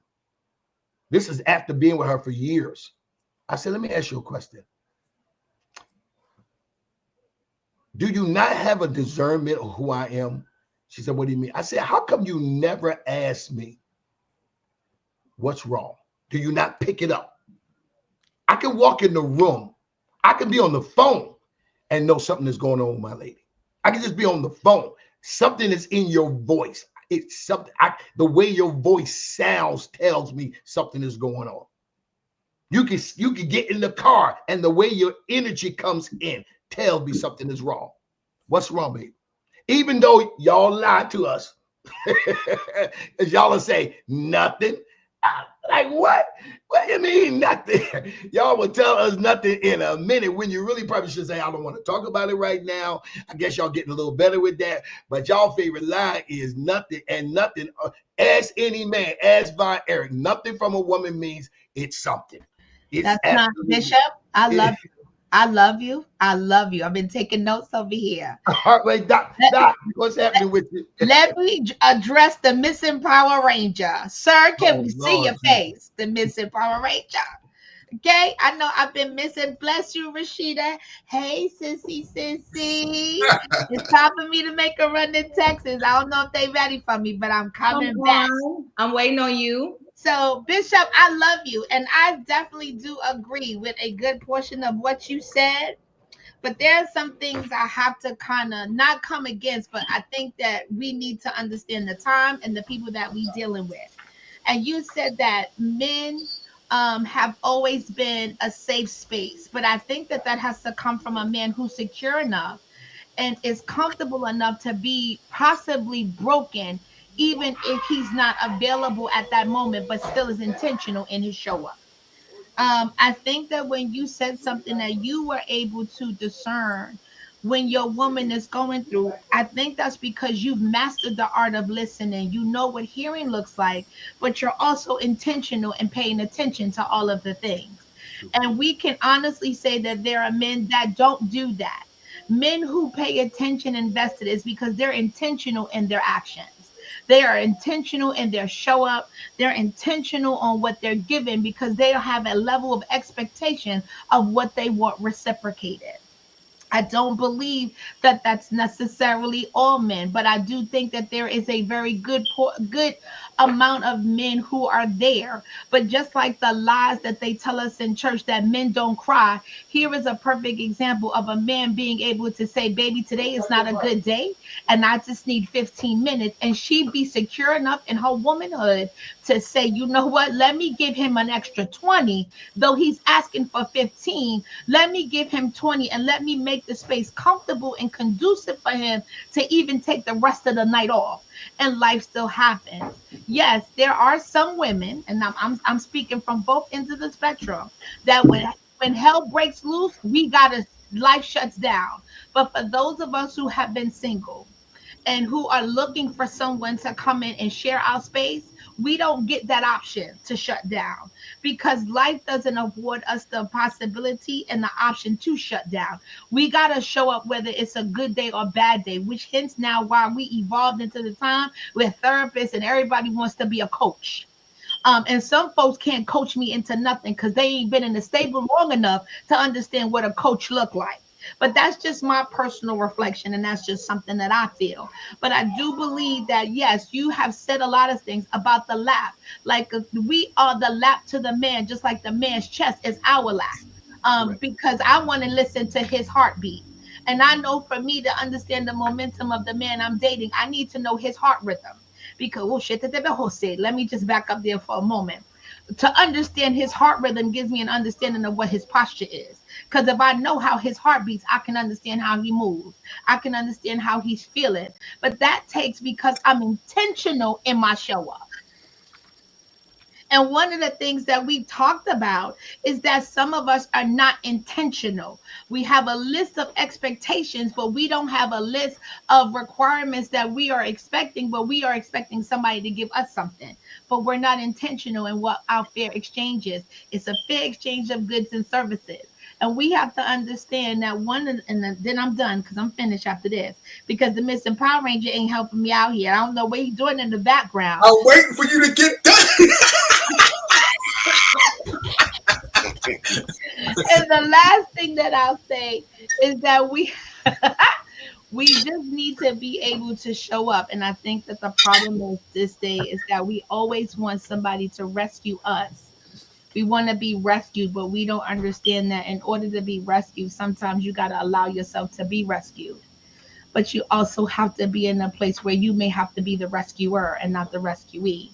This is after being with her for years. I said, let me ask you a question. Do you not have a discernment of who I am? She said, what do you mean? I said, how come you never ask me what's wrong? Do you not pick it up? I can walk in the room. I can be on the phone and know something is going on with my lady. I can just be on the phone. Something is in your voice. It's something. The way your voice sounds tells me something is going on. You can get in the car, and the way your energy comes in tells me something is wrong. What's wrong, baby? Even though y'all lie to us, y'all will say nothing. Like what? What do you mean nothing? Y'all will tell us nothing in a minute, when you really probably should say, I don't want to talk about it right now. I guess y'all getting a little better with that. But y'all favorite line is nothing, and nothing. Ask any man, ask Von Erich. Nothing from a woman means it's something. That's not Bishop. I love you. I love you. I love you. I've been taking notes over here. All right, Doc, what's happening with you? Let me address the missing Power Ranger. Sir, can Oh, we see Lord your face? The missing Power Ranger. Okay, I know I've been missing. Bless you, Rashida. Hey, sissy. It's time for me to make a run in Texas. I don't know if they ready for me, but I'm Come coming back. on. I'm waiting on you. So, Bishop, I love you, and I definitely do agree with a good portion of what you said. But there are some things I have to kind of not come against, but I think that we need to understand the time and the people that we dealing with. And you said that men have always been a safe space, but I think that that has to come from a man who's secure enough and is comfortable enough to be possibly broken, even if he's not available at that moment, but still is intentional in his show up. I think that when you said something that you were able to discern when your woman is going through, I think that's because you've mastered the art of listening. You know what hearing looks like, but you're also intentional in paying attention to all of the things. And we can honestly say that there are men that don't do that. Men who pay attention invested is because they're intentional in their actions. They are intentional in their show up. They're intentional on what they're giving because they have a level of expectation of what they want reciprocated. I don't believe that that's necessarily all men, but I do think that there is a very good amount of men who are there. But just like the lies that they tell us in church that men don't cry, here is a perfect example of a man being able to say, "Baby, today is not a good day, and I just need 15 minutes," and she be secure enough in her womanhood to say, "You know what? Let me give him an extra 20, though he's asking for 15. Let me give him 20 and let me make the space comfortable and conducive for him to even take the rest of the night off." And life still happens. Yes, there are some women, and I'm speaking from both ends of the spectrum, that when hell breaks loose, we gotta life shuts down. But for those of us who have been single, and who are looking for someone to come in and share our space, we don't get that option to shut down because life doesn't afford us the possibility and the option to shut down. We got to show up whether it's a good day or bad day, which hence now why we evolved into the time where therapists and everybody wants to be a coach. And some folks can't coach me into nothing because they ain't been in the stable long enough to understand what a coach look like. But that's just my personal reflection, and that's just something that I feel. But I do believe that, yes, you have said a lot of things about the lap. Like we are the lap to the man, just like the man's chest is our lap. Because I want to listen to his heartbeat. And I know for me to understand the momentum of the man I'm dating, I need to know his heart rhythm. Because, oh shit, let me just back up there for a moment. To understand his heart rhythm gives me an understanding of what his posture is. Because if I know how his heart beats, I can understand how he moves. I can understand how he's feeling. But that takes because I'm intentional in my show up. And one of the things that we talked about is that some of us are not intentional. We have a list of expectations, but we don't have a list of requirements that we are expecting, but we are expecting somebody to give us something. But we're not intentional in what our fair exchange is. It's a fair exchange of goods and services. And we have to understand that then I'm done because I'm finished after this. Because the missing Power Ranger ain't helping me out here. I don't know what he's doing in the background. I'm waiting for you to get done. And the last thing that I'll say is that we just need to be able to show up. And I think that the problem is this day is that we always want somebody to rescue us. We want to be rescued, but we don't understand that in order to be rescued, sometimes you got to allow yourself to be rescued. But you also have to be in a place where you may have to be the rescuer and not the rescuee.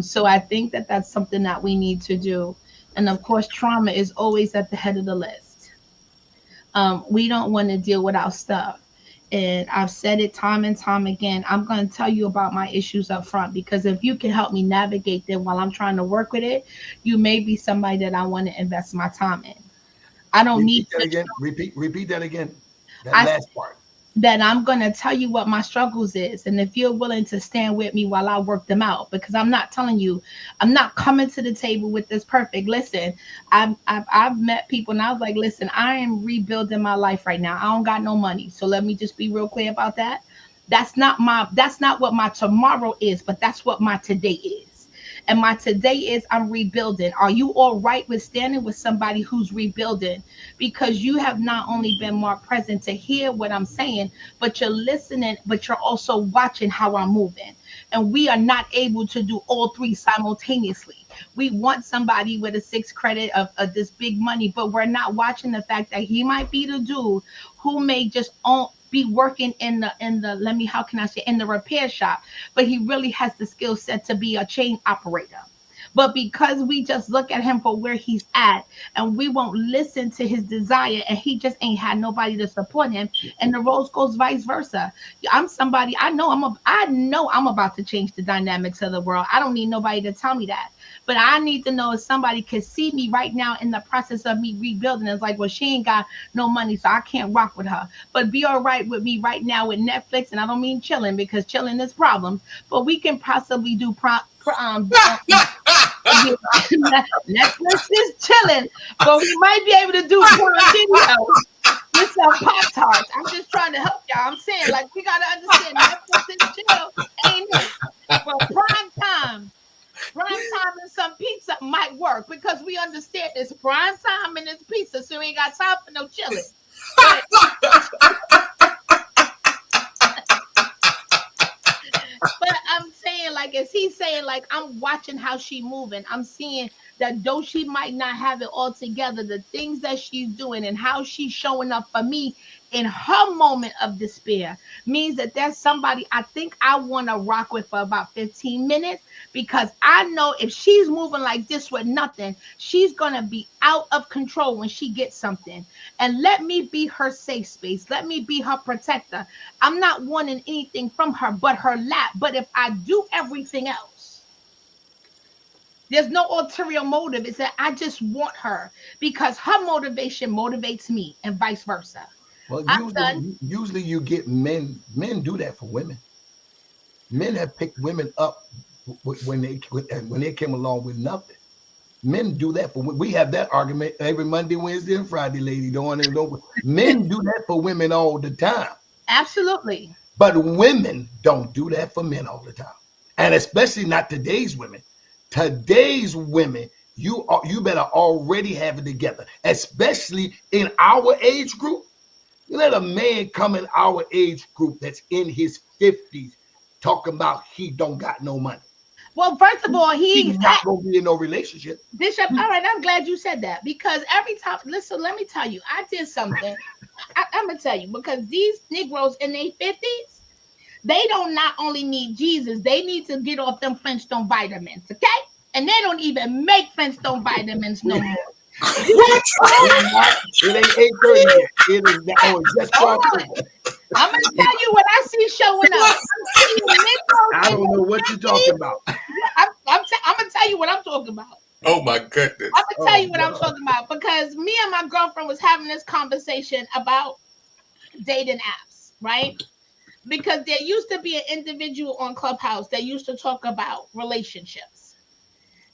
So I think that that's something that we need to do. And of course, trauma is always at the head of the list. We don't want to deal with our stuff. And I've said it time and time again. I'm going to tell you about my issues up front, because if you can help me navigate them while I'm trying to work with it, you may be somebody that I want to invest my time in. I don't need that again. Repeat that again. That last part. then I'm going to tell you what my struggles is. And if you're willing to stand with me while I work them out, because I'm not telling you, I'm not coming to the table with this perfect. Listen, I've met people and I was like, listen, I am rebuilding my life right now. I don't got no money. So let me just be real clear about that. That's not what my tomorrow is, but that's what my today is. And my today is I'm rebuilding. Are you all right with standing with somebody who's rebuilding? Because you have not only been more present to hear what I'm saying, but you're listening, but you're also watching how I'm moving. And we are not able to do all three simultaneously. We want somebody with a 6 credit of this big money, but we're not watching the fact that he might be the dude who may just be working in the let me how can I say in the repair shop, but he really has the skill set to be a chain operator. But because we just look at him for where he's at and we won't listen to his desire and he just ain't had nobody to support him, and the roles goes vice versa. I'm somebody I know I'm about to change the dynamics of the world. I don't need nobody to tell me that. But I need to know if somebody can see me right now in the process of me rebuilding. It's like, well, she ain't got no money, so I can't rock with her. But be all right with me right now with Netflix, and I don't mean chilling because chilling is problems. But we can possibly do Netflix is chilling, but we might be able to do one video with some Pop Tarts. I'm just trying to help y'all. I'm saying, like, we gotta understand Netflix is chill, ain't it? But prime time and some pizza might work because we understand it's prime time and it's pizza, so we ain't got time for no chilling. But I'm saying, like, is he saying, like, I'm watching how she moving. I'm seeing that though she might not have it all together, the things that she's doing and how she's showing up for me in her moment of despair means that there's somebody I think I want to rock with for about 15 minutes, because I know if she's moving like this with nothing, she's going to be out of control when she gets something. And let me be her safe space. Let me be her protector. I'm not wanting anything from her but her lap. But if I do everything else, there's no ulterior motive. It's that I just want her because her motivation motivates me and vice versa. Well, usually you get men do that for women. Men have picked women up when they came along with nothing. Men do that for women. We have that argument every Monday, Wednesday, and Friday, Lady Dawn. Men do that for women all the time. Absolutely. But women don't do that for men all the time. And especially not today's women. Today's women, you better already have it together, especially in our age group. You let a man come in our age group that's in his 50s talking about he don't got no money. Well, first of all, he's not going to be in no relationship. Bishop, all right, I'm glad you said that, because every time, listen, let me tell you, I did something. I'm going to tell you, because these Negroes in their 50s, they don't not only need Jesus, they need to get off them Flintstone vitamins, okay? And they don't even make Flintstone vitamins no more. What? It ain't 8:30 yet. It is just I'm gonna tell you what I see showing up. I don't know what you're talking about. I'm gonna tell you what I'm talking about. Oh my goodness! I'm gonna tell you what I'm talking about, because me and my girlfriend was having this conversation about dating apps, right? Because there used to be an individual on Clubhouse that used to talk about relationships.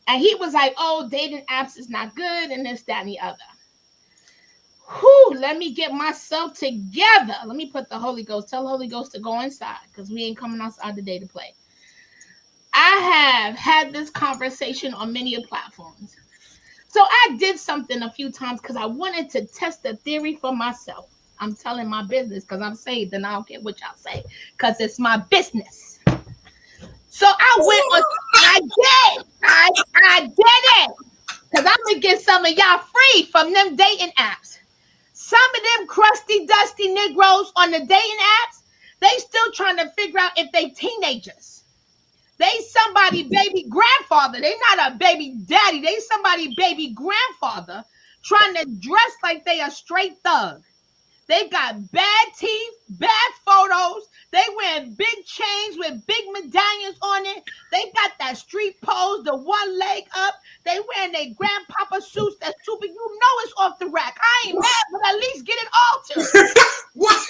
And he was like, oh, dating apps is not good and this, that, and the other. Whew, let me get myself together. Let me put the Holy Ghost, tell the Holy Ghost to go inside, because we ain't coming outside today to play. I have had this conversation on many platforms. So I did something a few times because I wanted to test the theory for myself. I'm telling my business because I'm saved and I don't care what y'all say, because it's my business. So I went on, I did it, because I'm going to get some of y'all free from them dating apps. Some of them crusty, dusty Negroes on the dating apps, they still trying to figure out if they teenagers. They somebody baby grandfather. They not a baby daddy. They somebody baby grandfather trying to dress like they a straight thug. They got bad teeth, bad photos. They wearing big chains with big medallions on it. They got that street pose, the one leg up. They wearing their grandpapa suits that's too big. You know it's off the rack. I ain't mad, but at least get it altered. What?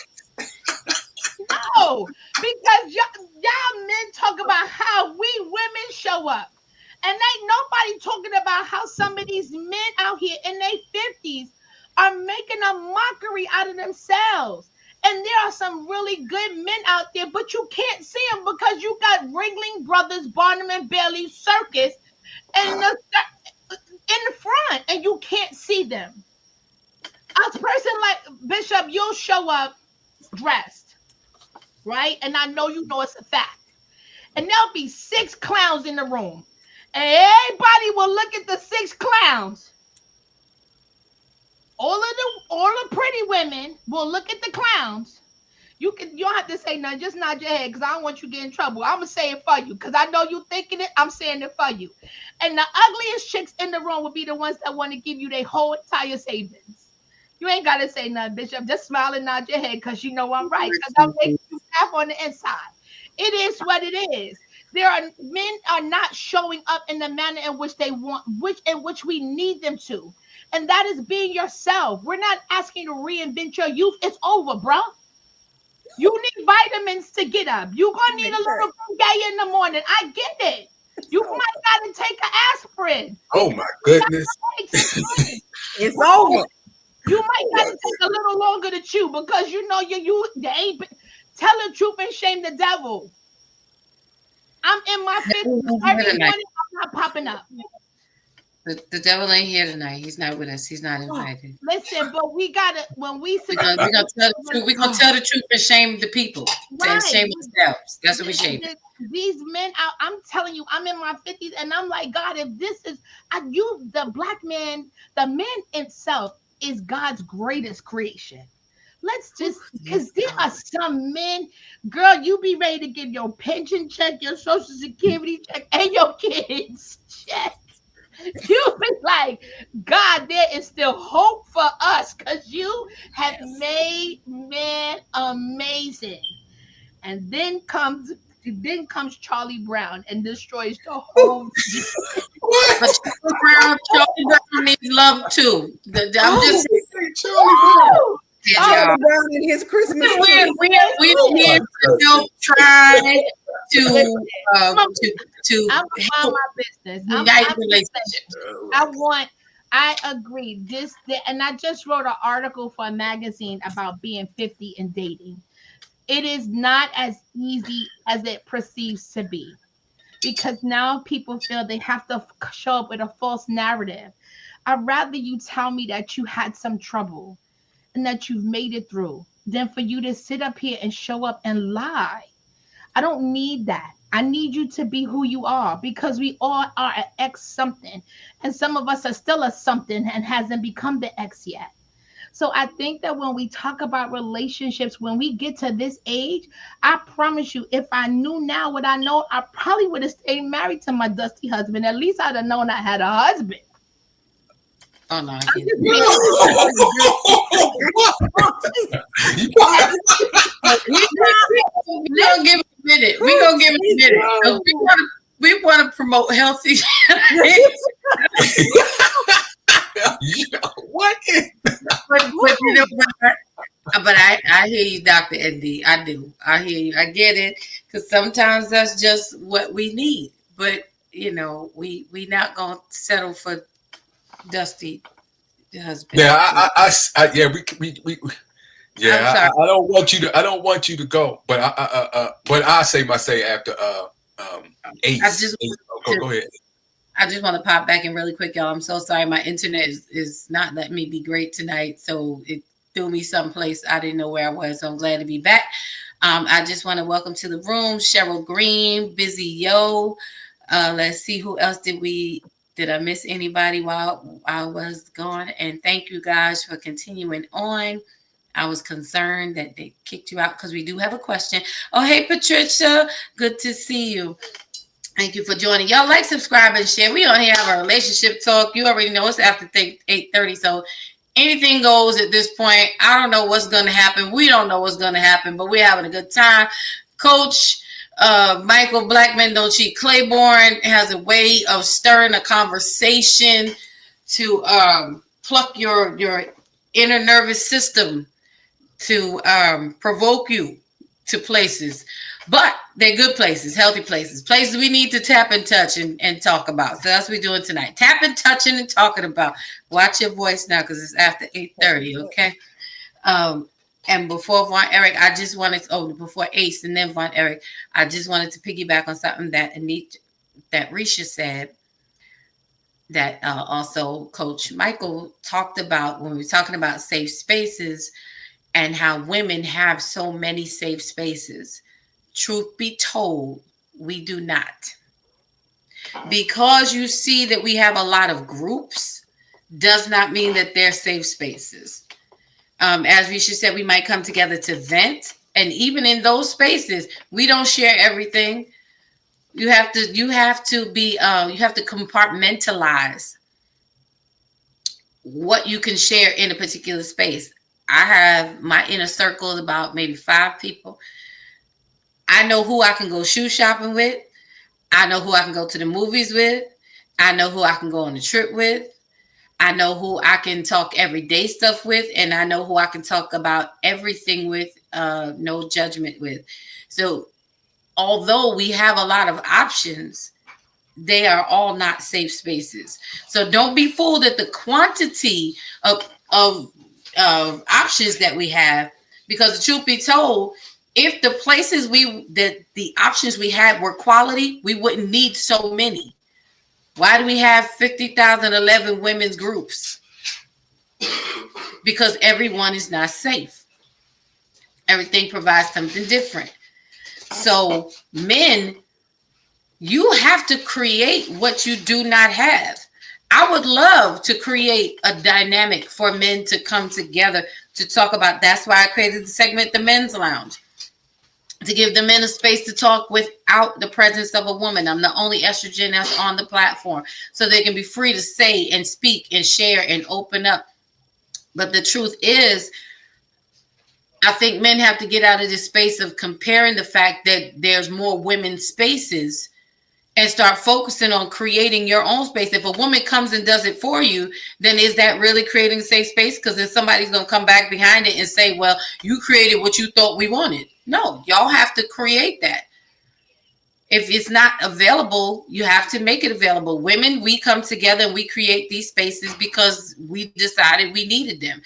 about how some of these men out here in their 50s are making a mockery out of themselves. And there are some really good men out there, but you can't see them because you got Ringling Brothers, Barnum and Bailey Circus in the front, and you can't see them. A person like Bishop, you'll show up dressed, right? And I know you know it's a fact. And there'll be 6 clowns in the room. And everybody will look at the 6 clowns. All the pretty women will look at the clowns. You don't have to say nothing, just nod your head, because I don't want you to get in trouble. I'm gonna say it for you, because I know you thinking it. I'm saying it for you. And the ugliest chicks in the room will be the ones that want to give you their whole entire savings. You ain't gotta say nothing, Bishop. Just smile and nod your head, because you know I'm right. Because I'm making you laugh on the inside. It is what it is. Men are not showing up in the manner in which they want, which we need them to. And that is being yourself. We're not asking you to reinvent your youth. It's over, bro. You need vitamins to get up. You're going to need a little gay in the morning. I get it. You might got to take an aspirin. Oh, my goodness. It's over. You might got to take a little longer to chew because you know you ain't tell the truth and shame the devil. I'm in my 50s. Every morning I'm not popping up. The devil ain't here tonight. He's not with us. He's not invited. Listen, but we gotta when we We're gonna tell the truth. We're gonna tell the truth and shame the people. Right. And shame ourselves. That's what we shame. These men out, I'm telling you, I'm in my 50s and I'm like, God, if this is the black man, the man itself is God's greatest creation. Let's just, because there are some men, girl, you be ready to give your pension check, your social security check, and your kids check. You be like, God, there is still hope for us because you have made men amazing. And then comes Charlie Brown and destroys the whole. But Charlie Brown needs love too. I'm just Charlie Brown. Charlie Brown in his Christmas. We're here to help try to I'm about my business. unite relationships. I agree. And I just wrote an article for a magazine about being 50 and dating. It is not as easy as it perceives to be, because now people feel they have to show up with a false narrative. I'd rather you tell me that you had some trouble and that you've made it through than for you to sit up here and show up and lie. I don't need that. I need you to be who you are, because we all are an X something. And some of us are still a something and hasn't become the X yet. So I think that when we talk about relationships, when we get to this age, I promise you, if I knew now what I know, I probably would have stayed married to my dusty husband. At least I'd have known I had a husband. Oh no! We're gonna give it a minute. We're gonna give it a minute. We want to promote healthy. What? But I hear you, Dr. ND. I do. I hear you. I get it. Because sometimes that's just what we need. But we not gonna settle for dusty husband. Yeah, I don't want you to go. But I say my say after Ace. Go ahead. I just want to pop back in really quick, y'all. I'm so sorry. My internet is not letting me be great tonight. So it threw me someplace I didn't know where I was. So I'm glad to be back. I just want to welcome to the room Cheryl Green, Busy Yo. Let's see, who else did I miss anybody while I was gone? And thank you guys for continuing on. I was concerned that they kicked you out because we do have a question. Oh, hey, Patricia. Good to see you. Thank you for joining. Y'all like, subscribe, and share. We on here have a relationship talk. You already know it's after 8:30, so anything goes at this point. I don't know what's going to happen. We don't know what's going to happen, but we're having a good time. Coach Michael Blackman, Don't Cheat Claiborne, has a way of stirring a conversation to pluck your inner nervous system, to provoke you to places, but they're good places, healthy places, places we need to tap and touch and talk about. So that's what we're doing tonight. Tapping, touching, and talking about. Watch your voice now because it's after 8:30, okay? And before Von Eric, I just wanted to, before Ace and then Von Eric, I just wanted to piggyback on something that Risha said, that also Coach Michael talked about when we were talking about safe spaces and how women have so many safe spaces. Truth be told, we do not. Because you see that we have a lot of groups does not mean that they're safe spaces. As Risha said, we might come together to vent. And even in those spaces, we don't share everything. You have to compartmentalize what you can share in a particular space. I have my inner circle of about maybe 5 people. I know who I can go shoe shopping with. I know who I can go to the movies with. I know who I can go on a trip with. I know who I can talk everyday stuff with. And I know who I can talk about everything with, no judgment with. So although we have a lot of options, they are all not safe spaces. So don't be fooled at the quantity of options that we have, because the truth be told, if the the options we had were quality, we wouldn't need so many. Why do we have 50,011 women's groups? Because everyone is not safe. Everything provides something different. So men, you have to create what you do not have. I would love to create a dynamic for men to come together to talk about. That's why I created the segment, The Men's Lounge, to give the men a space to talk without the presence of a woman. I'm the only estrogen that's on the platform, so they can be free to say and speak and share and open up. But the truth is, I think men have to get out of this space of comparing the fact that there's more women's spaces and start focusing on creating your own space. If a woman comes and does it for you, then is that really creating a safe space? Because then somebody's going to come back behind it and say, well, you created what you thought we wanted. No, y'all have to create that. If it's not available, you have to make it available. Women, we come together and we create these spaces because we decided we needed them.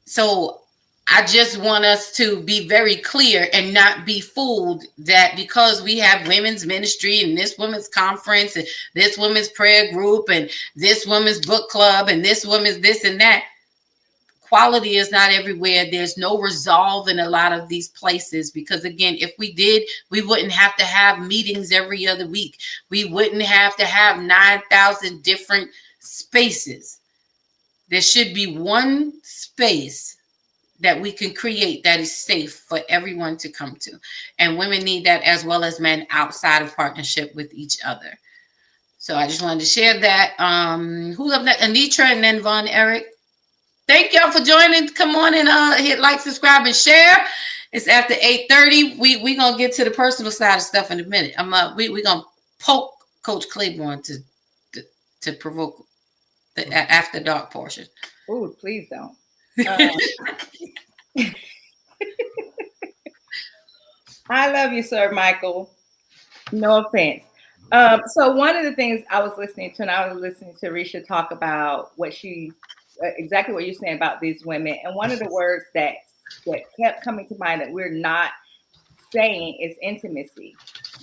So I just want us to be very clear and not be fooled that because we have women's ministry and this women's conference and this women's prayer group and this women's book club and this women's this and that, quality is not everywhere. There's no resolve in a lot of these places, because again, if we did, we wouldn't have to have meetings every other week. We wouldn't have to have 9,000 different spaces. There should be one space that we can create that is safe for everyone to come to. And women need that as well as men outside of partnership with each other. So I just wanted to share that. Who's up next? Anitra and then Von Eric. Thank y'all for joining. Come on and hit like, subscribe, and share. It's after 8:30. We gonna get to the personal side of stuff in a minute. We gonna poke Coach Claiborne to provoke the after dark portion. Oh, please don't. I love you, Sir Michael. No offense. So one of the things I was listening to, and I was listening to Risha talk about exactly what you're saying about these women. And one of the words that kept coming to mind that we're not saying is intimacy.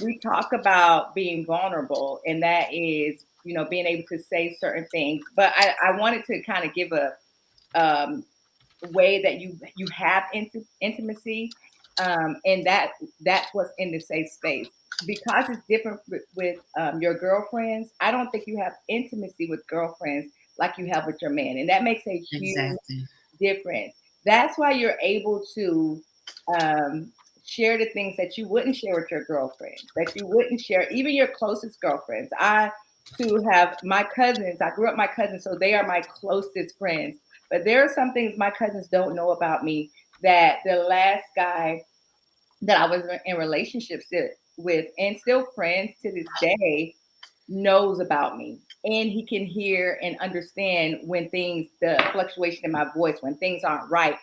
We talk about being vulnerable, and that is, being able to say certain things. But I wanted to kind of give a way that you have intimacy, and that's what's in the safe space. Because it's different with your girlfriends. I don't think you have intimacy with girlfriends like you have with your man, and that makes a huge difference. That's why you're able to share the things that you wouldn't share with your girlfriend, that you wouldn't share, even your closest girlfriends. I too have my cousins. I grew up with my cousins, so they are my closest friends. But there are some things my cousins don't know about me that the last guy that I was in relationships with, and still friends to this day, knows about me. And he can hear and understand when the fluctuation in my voice, when things aren't right.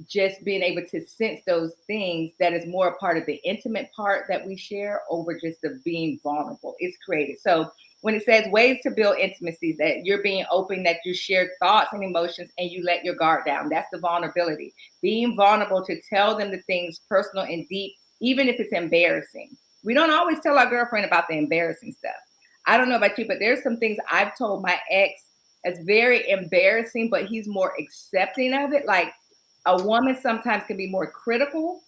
just being able to sense those things that is more a part of the intimate part that we share over just the being vulnerable. It's created. So when it says ways to build intimacy, that you're being open, that you share thoughts and emotions and you let your guard down. That's the vulnerability. Being vulnerable to tell them the things personal and deep, even if it's embarrassing. We don't always tell our girlfriend about the embarrassing stuff. I don't know about you, but there's some things I've told my ex that's very embarrassing, but he's more accepting of it. Like a woman sometimes can be more critical,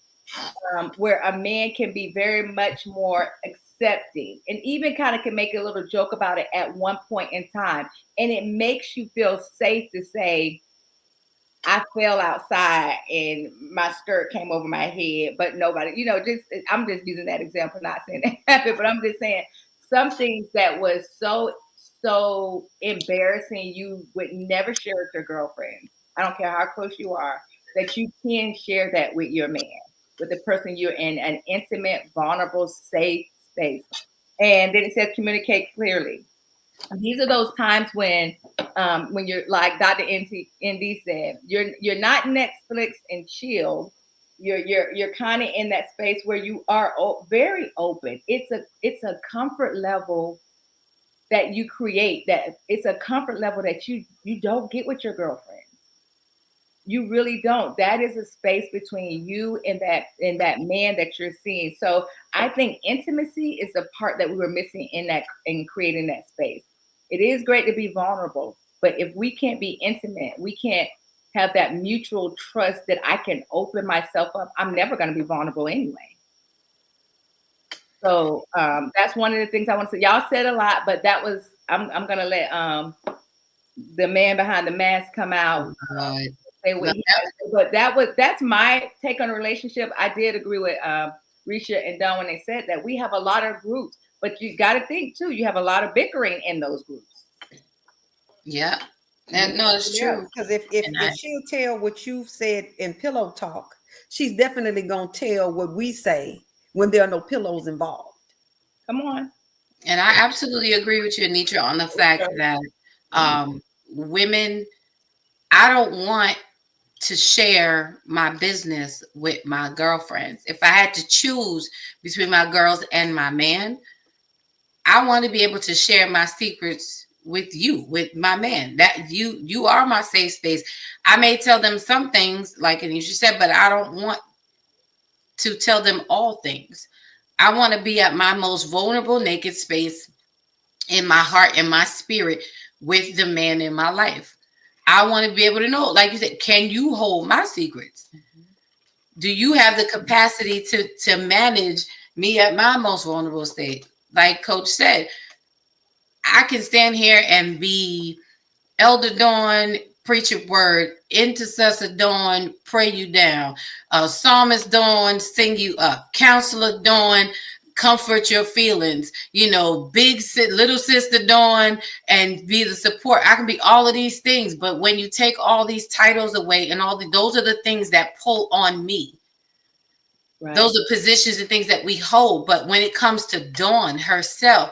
where a man can be very much more accepting and even kind of can make a little joke about it at one point in time. And it makes you feel safe to say, I fell outside and my skirt came over my head, but nobody, I'm just using that example, not saying that happened, but I'm just saying some things that was so embarrassing, you would never share with your girlfriend. I don't care how close you are, that you can share that with your man, with the person you're in an intimate, vulnerable, safe space. And then it says communicate clearly. These are those times when you're like Dr. ND said, you're not Netflix and chill. You're kind of in that space where you are very open. It's a comfort level that you create. That it's a comfort level that you don't get with your girlfriend. You really don't. That is a space between you and that man that you're seeing. So I think intimacy is the part that we were missing in creating that space. It is great to be vulnerable, but if we can't be intimate, we can't have that mutual trust that I can open myself up, I'm never going to be vulnerable anyway. So that's one of the things I want to say. Y'all said a lot, but that was, I'm going to let the man behind the mask come out. Say what he has to say. But that's my take on a relationship. I did agree with Risha and Don when they said that we have a lot of groups, but you got to think too, you have a lot of bickering in those groups. Yeah. And no, it's true. Because if she'll tell what you've said in pillow talk, she's definitely gonna tell what we say when there are no pillows involved. Come on. And I absolutely agree with you, Anitra, on the fact that women, I don't want to share my business with my girlfriends. If I had to choose between my girls and my man, I want to be able to share my secrets with you, with my man. That you are my safe space. I may tell them some things, like Anisha said, but I don't want to tell them all things. I want to be at my most vulnerable, naked space in my heart and my spirit with the man in my life. I want to be able to know, like you said, can you hold my secrets? Do you have the capacity to manage me at my most vulnerable state? Like Coach said, I can stand here and be Elder Dawn, preach a word, intercessor Dawn, pray you down, psalmist Dawn, sing you up, counselor Dawn, comfort your feelings, little sister Dawn, and be the support. I can be all of these things, but when you take all these titles away and those are the things that pull on me. Right. Those are positions and things that we hold. But when it comes to Dawn herself,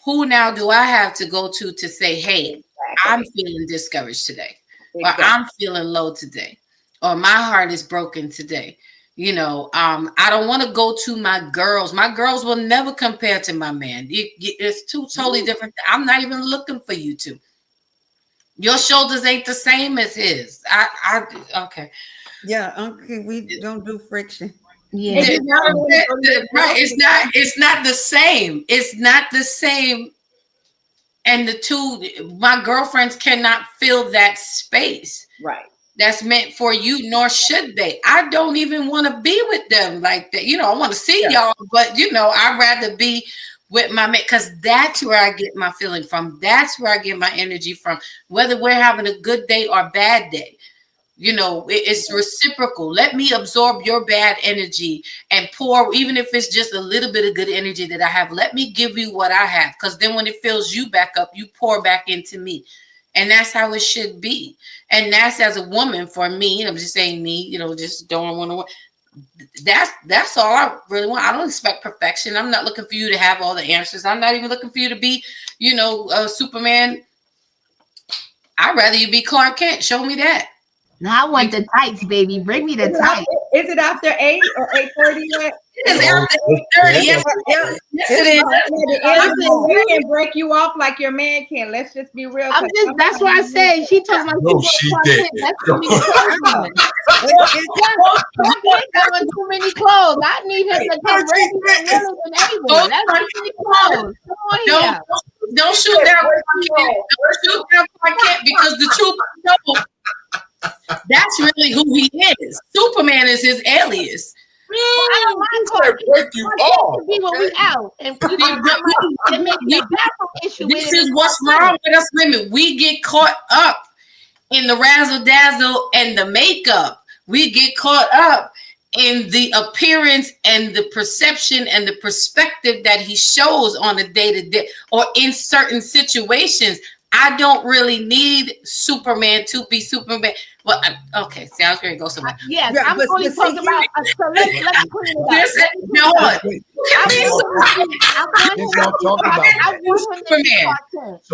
who now do I have to go to say, hey, I'm feeling discouraged today, or I'm feeling low today, or my heart is broken today. I don't want to go to my girls. My girls will never compare to my man. It's two totally different. I'm not even looking for you to. Your shoulders ain't the same as his. Okay. Yeah, Uncle, we don't do friction. Yeah. Right. It's not the same. It's not the same. And my girlfriends cannot fill that space. Right. That's meant for you, nor should they. I don't even want to be with them like that. I want to see y'all, but I'd rather be with my man, because that's where I get my feeling from. That's where I get my energy from, whether we're having a good day or bad day. It's reciprocal. Let me absorb your bad energy and pour, even if it's just a little bit of good energy that I have. Let me give you what I have, because then when it fills you back up, you pour back into me. And that's how it should be. And that's, as a woman, for me, I'm just saying me, just don't want to. That's all I really want. I don't expect perfection. I'm not looking for you to have all the answers. I'm not even looking for you to be, Superman. I'd rather you be Clark Kent. Show me that. No, I want the tights, baby. Bring me the tights. Is it after 8 or 8:30 yet? It's after 8:30. Yes, it is. We can break you off like your man can. Let's just be real. That's what I said. She told my No, she did. That's too many clothes. Too many clothes. I need him to come ready and able. That's too many clothes. Come on here. Don't shoot down Clark Kent. Don't shoot down Clark Kent, because the truth is, that's really who he is. Superman is his alias. I don't mind Clark Kent. Be when we out, and we this is what's wrong with us women. We get caught up in the razzle dazzle and the makeup. We get caught up in the appearance and the perception and the perspective that he shows on a day-to-day or in certain situations. I don't really need Superman to be Superman. Well, okay, see, I was going to go somewhere. Yes, I'm going to talk about. So let's put it up.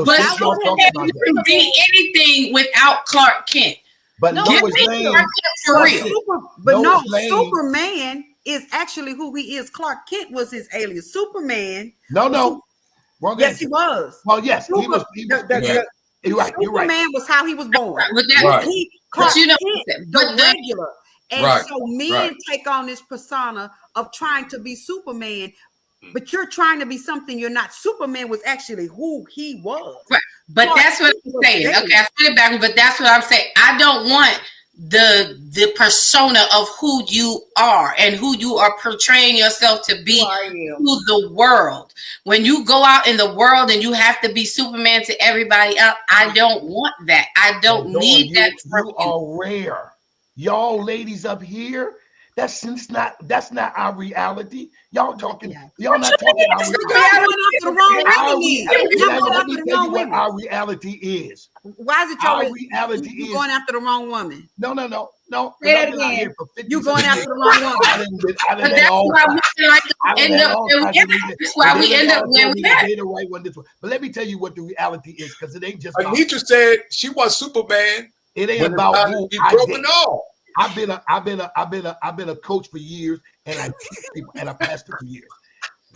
But you can be anything without Clark Kent. But Superman is actually who he is. Clark Kent was his alias. Superman. No. Yes, he was. Well, yes, he was. You're right. Superman was how he was born. Right. Clark Kent, the regular. And so men take on this persona of trying to be Superman, but you're trying to be something you're not. Superman was actually who he was. Right. But Clark that's what I'm saying. Okay, I said it back, but that's what I'm saying. I don't want the persona of who you are and who you are portraying yourself to be to the world. When you go out in the world and you have to be Superman to everybody else, I don't want that. I don't need that. You are rare. Y'all ladies up here, that's not our reality. Y'all talking, y'all not talking our reality. Let me tell you what our reality is. Why is it our reality is going after the wrong woman? No. Say that again. You going after the wrong woman. That's why we end up where we at. But let me tell you what the reality is, because it ain't just. Anitra said she was Superman. It ain't about who I did. I've been a coach for years, and I teach people, and I pastor for years.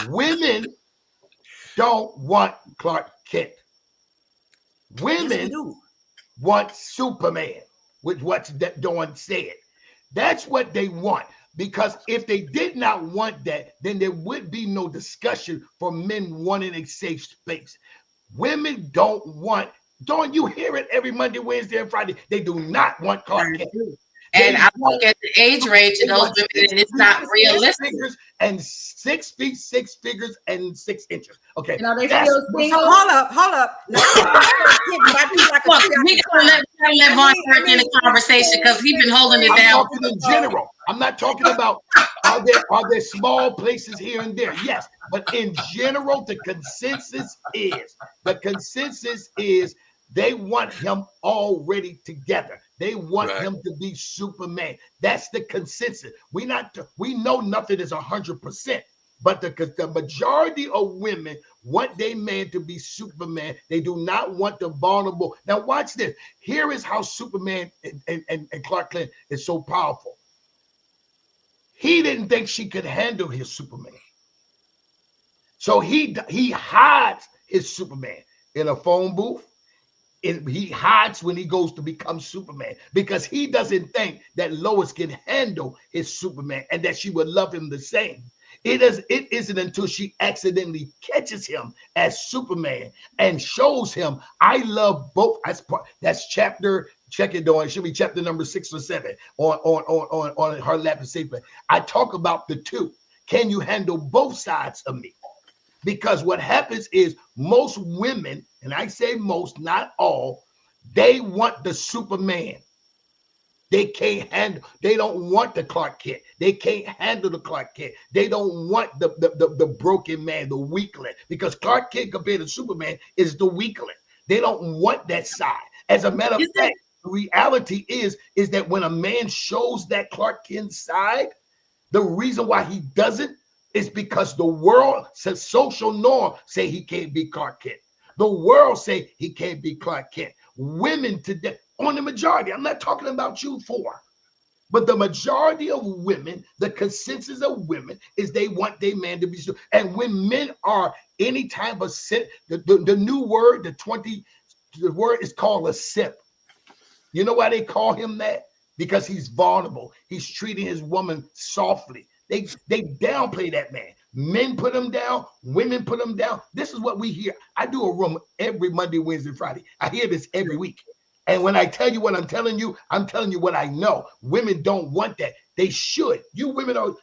Women don't want Clark Kent. Women want Superman, which what Dawn said. That's what they want. Because if they did not want that, then there would be no discussion for men wanting a safe space. Women don't want. Don't you hear it every Monday, Wednesday, and Friday? They do not want Clark Kent. And I look at the age range of those women, and it's not realistic. And 6 feet, 6 figures, and 6 inches. Okay. Now they still single. Hold up. We gotta let Von Eric in the conversation because he's been holding it down. I'm talking in general. I'm not talking about are there small places here and there. Yes, but in general, the consensus is they want him already together. They want him to be Superman. That's the consensus. We know nothing is 100%, but the majority of women want their man to be Superman. They do not want the vulnerable. Now watch this. Here is how Superman and Clark Kent is so powerful. He didn't think she could handle his Superman. So he hides his Superman in a phone booth. He hides when he goes to become Superman because he doesn't think that Lois can handle his Superman and that she would love him the same. It isn't until she accidentally catches him as Superman and shows him, I love both. That's chapter, check it on. It should be chapter number 6 or 7 on Her Lap is Safe. I talk about the two. Can you handle both sides of me? Because what happens is most women, and I say most, not all, they want the Superman. They can't handle, they don't want the Clark Kent. They can't handle the Clark Kent. They don't want the broken man, the weakling, because Clark Kent compared to Superman is the weakling. They don't want that side. As a matter of fact, the reality is that when a man shows that Clark Kent side, the reason why he doesn't is because the world says social norm say he can't be Clark Kent. The world say he can't be Clark Kent. Women today, on the majority. I'm not talking about you four. But the majority of women, the consensus of women is they want their man to be. And when men are any type of simp, the new word, the word is called a simp. You know why they call him that? Because he's vulnerable. He's treating his woman softly. They downplay that man. Men put him down. Women put him down. This is what we hear. I do a room every Monday, Wednesday, Friday. I hear this every week. And when I tell you what I'm telling you what I know. Women don't want that. They should. You women are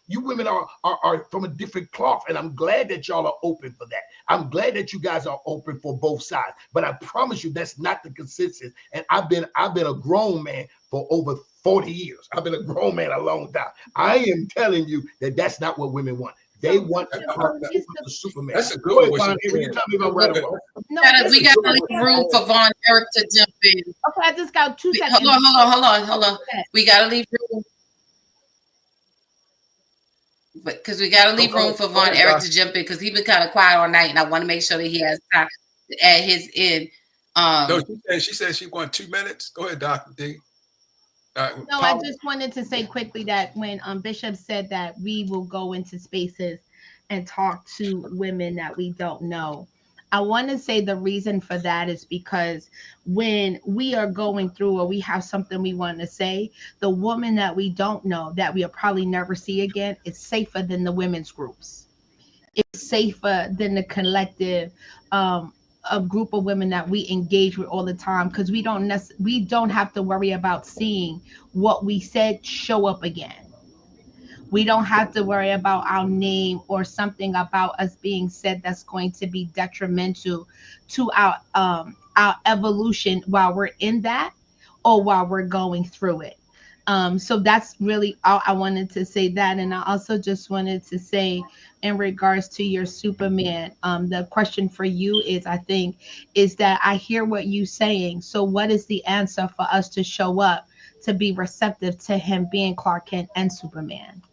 from a different cloth, and I'm glad that y'all are open for that. I'm glad that you guys are open for both sides. But I promise you, that's not the consensus. And I've been a grown man for over 40 years. I've been a grown man a long time. I am telling you that that's not what women want. They want a Superman. That's a good one. You tell me about right or wrong. No, We got to leave room for Von Erich to jump in. okay, I just got 2 seconds. Hold on. We got to leave room. But because we got to leave room for Von Erich to jump in, because he's been kind of quiet all night, and I want to make sure that he has time at his end. No, she said she wanted 2 minutes. Go ahead, Dr. D. No, I just wanted to say quickly that when Bishop said that we will go into spaces and talk to women that we don't know, I want to say the reason for that is because when we are going through or we have something we want to say, the woman that we don't know, that we'll probably never see again, is safer than the women's groups. It's safer than the collective a group of women that we engage with all the time, because we don't have to worry about seeing what we said show up again. We don't have to worry about our name or something about us being said that's going to be detrimental to our evolution while we're in that or while we're going through it. So that's really all I wanted to say that. And I also just wanted to say in regards to your Superman, the question for you is that I hear what you're saying. So what is the answer for us to show up to be receptive to him being Clark Kent and Superman?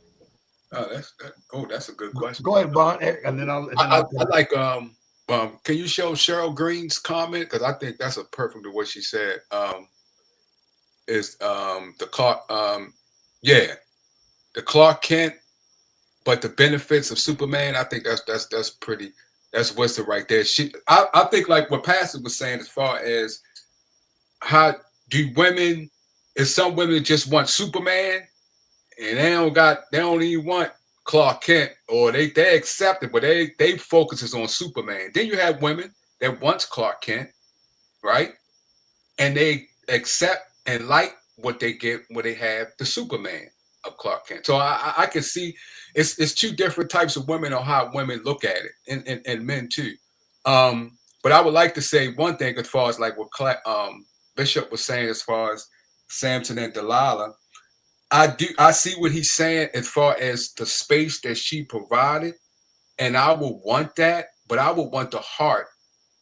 That's a good question. Go ahead, Von, and then I'll. I like can you show Cheryl Green's comment, because I think that's a perfect what she said. Is the Clark the Clark Kent, but the benefits of Superman. I think that's pretty. That's wisdom right there. I think like what Pastor was saying, as far as how do women, is some women just want Superman and they don't even want Clark Kent, or they accept it, but they focuses on Superman. Then you have women that wants Clark Kent, right? And they accept and like what they get when they have the Superman of Clark Kent. So I can see it's two different types of women on how women look at it, and men too. But I would like to say one thing as far as like what Bishop was saying as far as Samson and Delilah. I see what he's saying as far as the space that she provided, and I would want that, but I would want the heart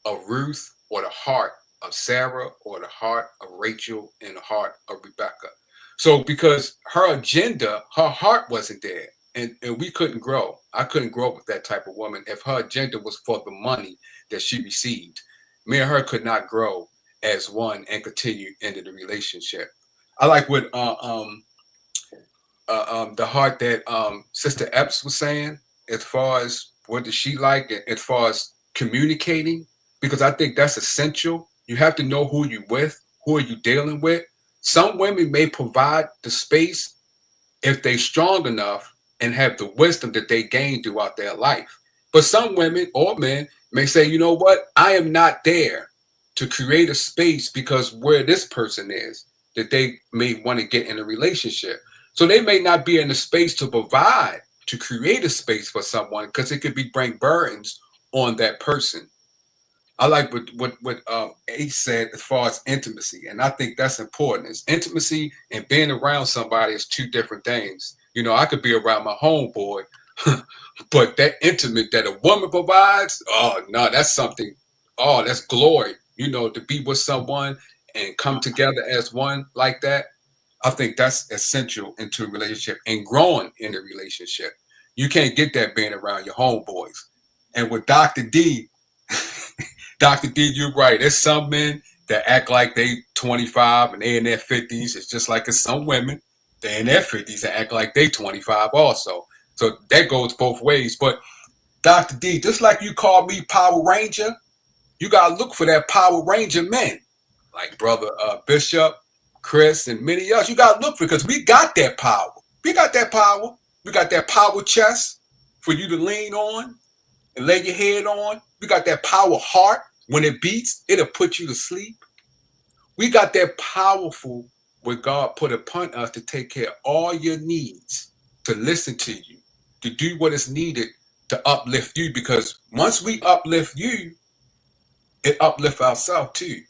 of Ruth, or the heart of Sarah, or the heart of Rachel, and the heart of Rebecca. So because her agenda, her heart wasn't there, and we couldn't grow. I couldn't grow with that type of woman if her agenda was for the money that she received. Me and her could not grow as one and continue into the relationship. I like what the heart that Sister Epps was saying, as far as what does she like, as far as communicating, because I think that's essential. You have to know who you're with, who are you dealing with. Some women may provide the space if they're strong enough and have the wisdom that they gain throughout their life. But some women or men may say, you know what, I am not there to create a space because where this person is, that they may want to get in a relationship. So they may not be in the space to provide, to create a space for someone, because it could bring burdens on that person. I like what Ace said as far as intimacy, and I think that's important. Is intimacy and being around somebody is two different things. You know, I could be around my homeboy, but that intimate that a woman provides, oh no, that's something. Oh, that's glory. You know, to be with someone and come together as one like that. I think that's essential into a relationship and growing in a relationship. You can't get that being around your homeboys. And with Dr. D, Dr. D, you're right. There's some men that act like they 25 and they in their 50s. It's just like it's some women, they in their 50s that act like they 25 also. So that goes both ways. But Dr. D, just like you called me Power Ranger, you gotta look for that Power Ranger men, like Brother Bishop, Chris, and many others. You gotta look for, because we got that power. We got that power. We got that power chest for you to lean on and lay your head on. We got that power heart. When it beats, it'll put you to sleep. We got that powerful what God put upon us to take care of all your needs, to listen to you, to do what is needed to uplift you. Because once we uplift you, it uplifts ourselves too.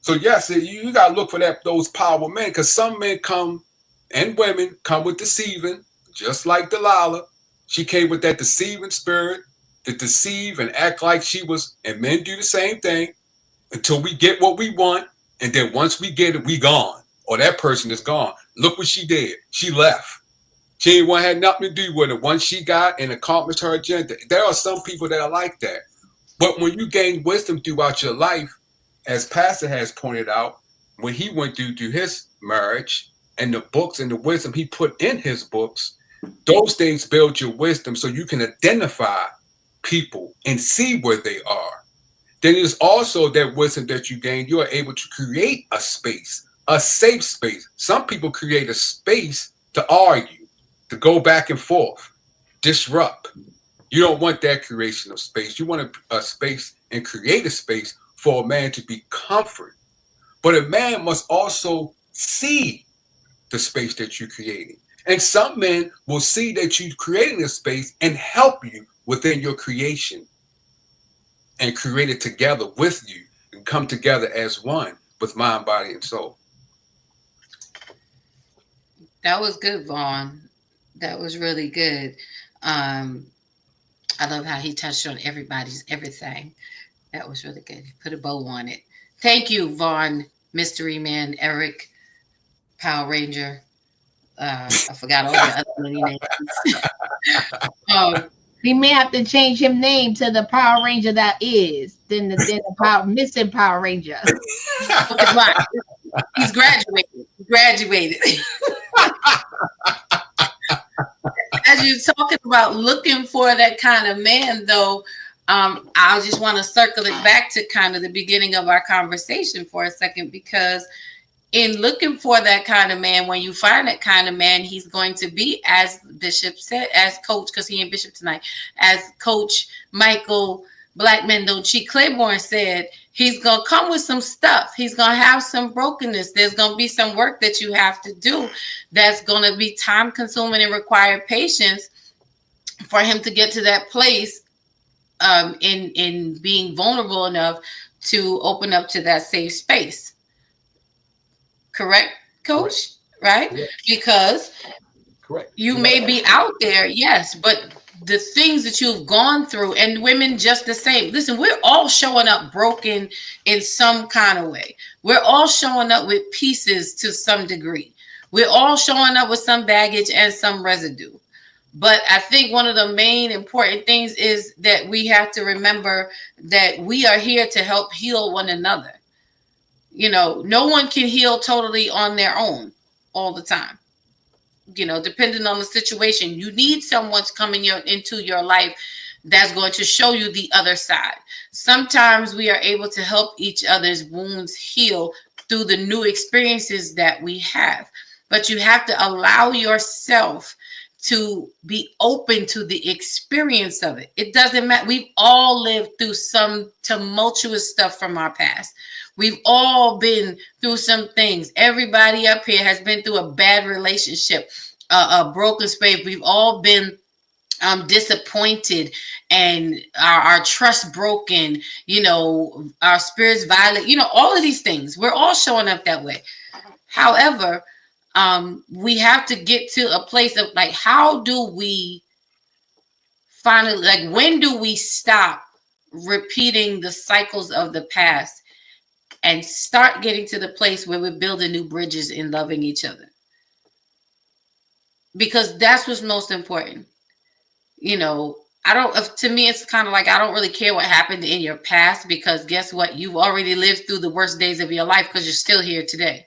So yes, you got to look for those power men, because some men come and women come with deceiving, just like Delilah. She came with that deceiving spirit to deceive and act like she was, and men do the same thing until we get what we want. And then once we get it, we gone, or that person is gone. Look what she did. She left. She ain't want to have nothing to do with it. Once she got and accomplished her agenda, there are some people that are like that. But when you gain wisdom throughout your life, as Pastor has pointed out, when he went through his marriage and the books and the wisdom he put in his books, those things build your wisdom so you can identify people and see where they are. Then there's also that wisdom that you gain. You are able to create a space, a safe space. Some people create a space to argue, to go back and forth, disrupt. You don't want that creation of space. You want a space and create a space for a man to be comfort. But a man must also see the space that you're creating. And some men will see that you're creating a space and help you within your creation and create it together with you and come together as one with mind, body, and soul. That was good, Vaughn. That was really good. I love how he touched on everybody's everything. That was really good. He put a bow on it. Thank you, Vaughn, Mystery Man, Eric, Power Ranger. I forgot all the other many names. He may have to change his name to the Power Ranger that is, then the missing Power Ranger. He's graduated. As you're talking about looking for that kind of man, though, I just want to circle it back to kind of the beginning of our conversation for a second, because in looking for that kind of man, when you find that kind of man, he's going to be, as Bishop said, as Coach, because he ain't Bishop tonight, as Coach Michael Blackman Don't Cheat Claiborne said, he's going to come with some stuff. He's going to have some brokenness. There's going to be some work that you have to do that's going to be time consuming and require patience for him to get to that place in being vulnerable enough to open up to that safe space. Correct, Coach? Right? Correct. Because Correct. You may be out there, yes, but the things that you've gone through, and women just the same. Listen, we're all showing up broken in some kind of way. We're all showing up with pieces to some degree. We're all showing up with some baggage and some residue. But I think one of the main important things is that we have to remember that we are here to help heal one another. You know, no one can heal totally on their own all the time. You know, depending on the situation, you need someone coming into your life that's going to show you the other side. Sometimes we are able to help each other's wounds heal through the new experiences that we have. But you have to allow yourself to be open to the experience of it. It doesn't matter. We've all lived through some tumultuous stuff from our past. We've all been through some things. Everybody up here has been through a bad relationship, a broken space. We've all been disappointed and our trust broken, you know, our spirits violent, you know, all of these things. We're all showing up that way. However, we have to get to a place of like, how do we finally, like, when do we stop repeating the cycles of the past and start getting to the place where we're building new bridges and loving each other? Because that's what's most important. You know, I don't, to me, it's kind of like, I don't really care what happened in your past, because guess what? You've already lived through the worst days of your life because you're still here today.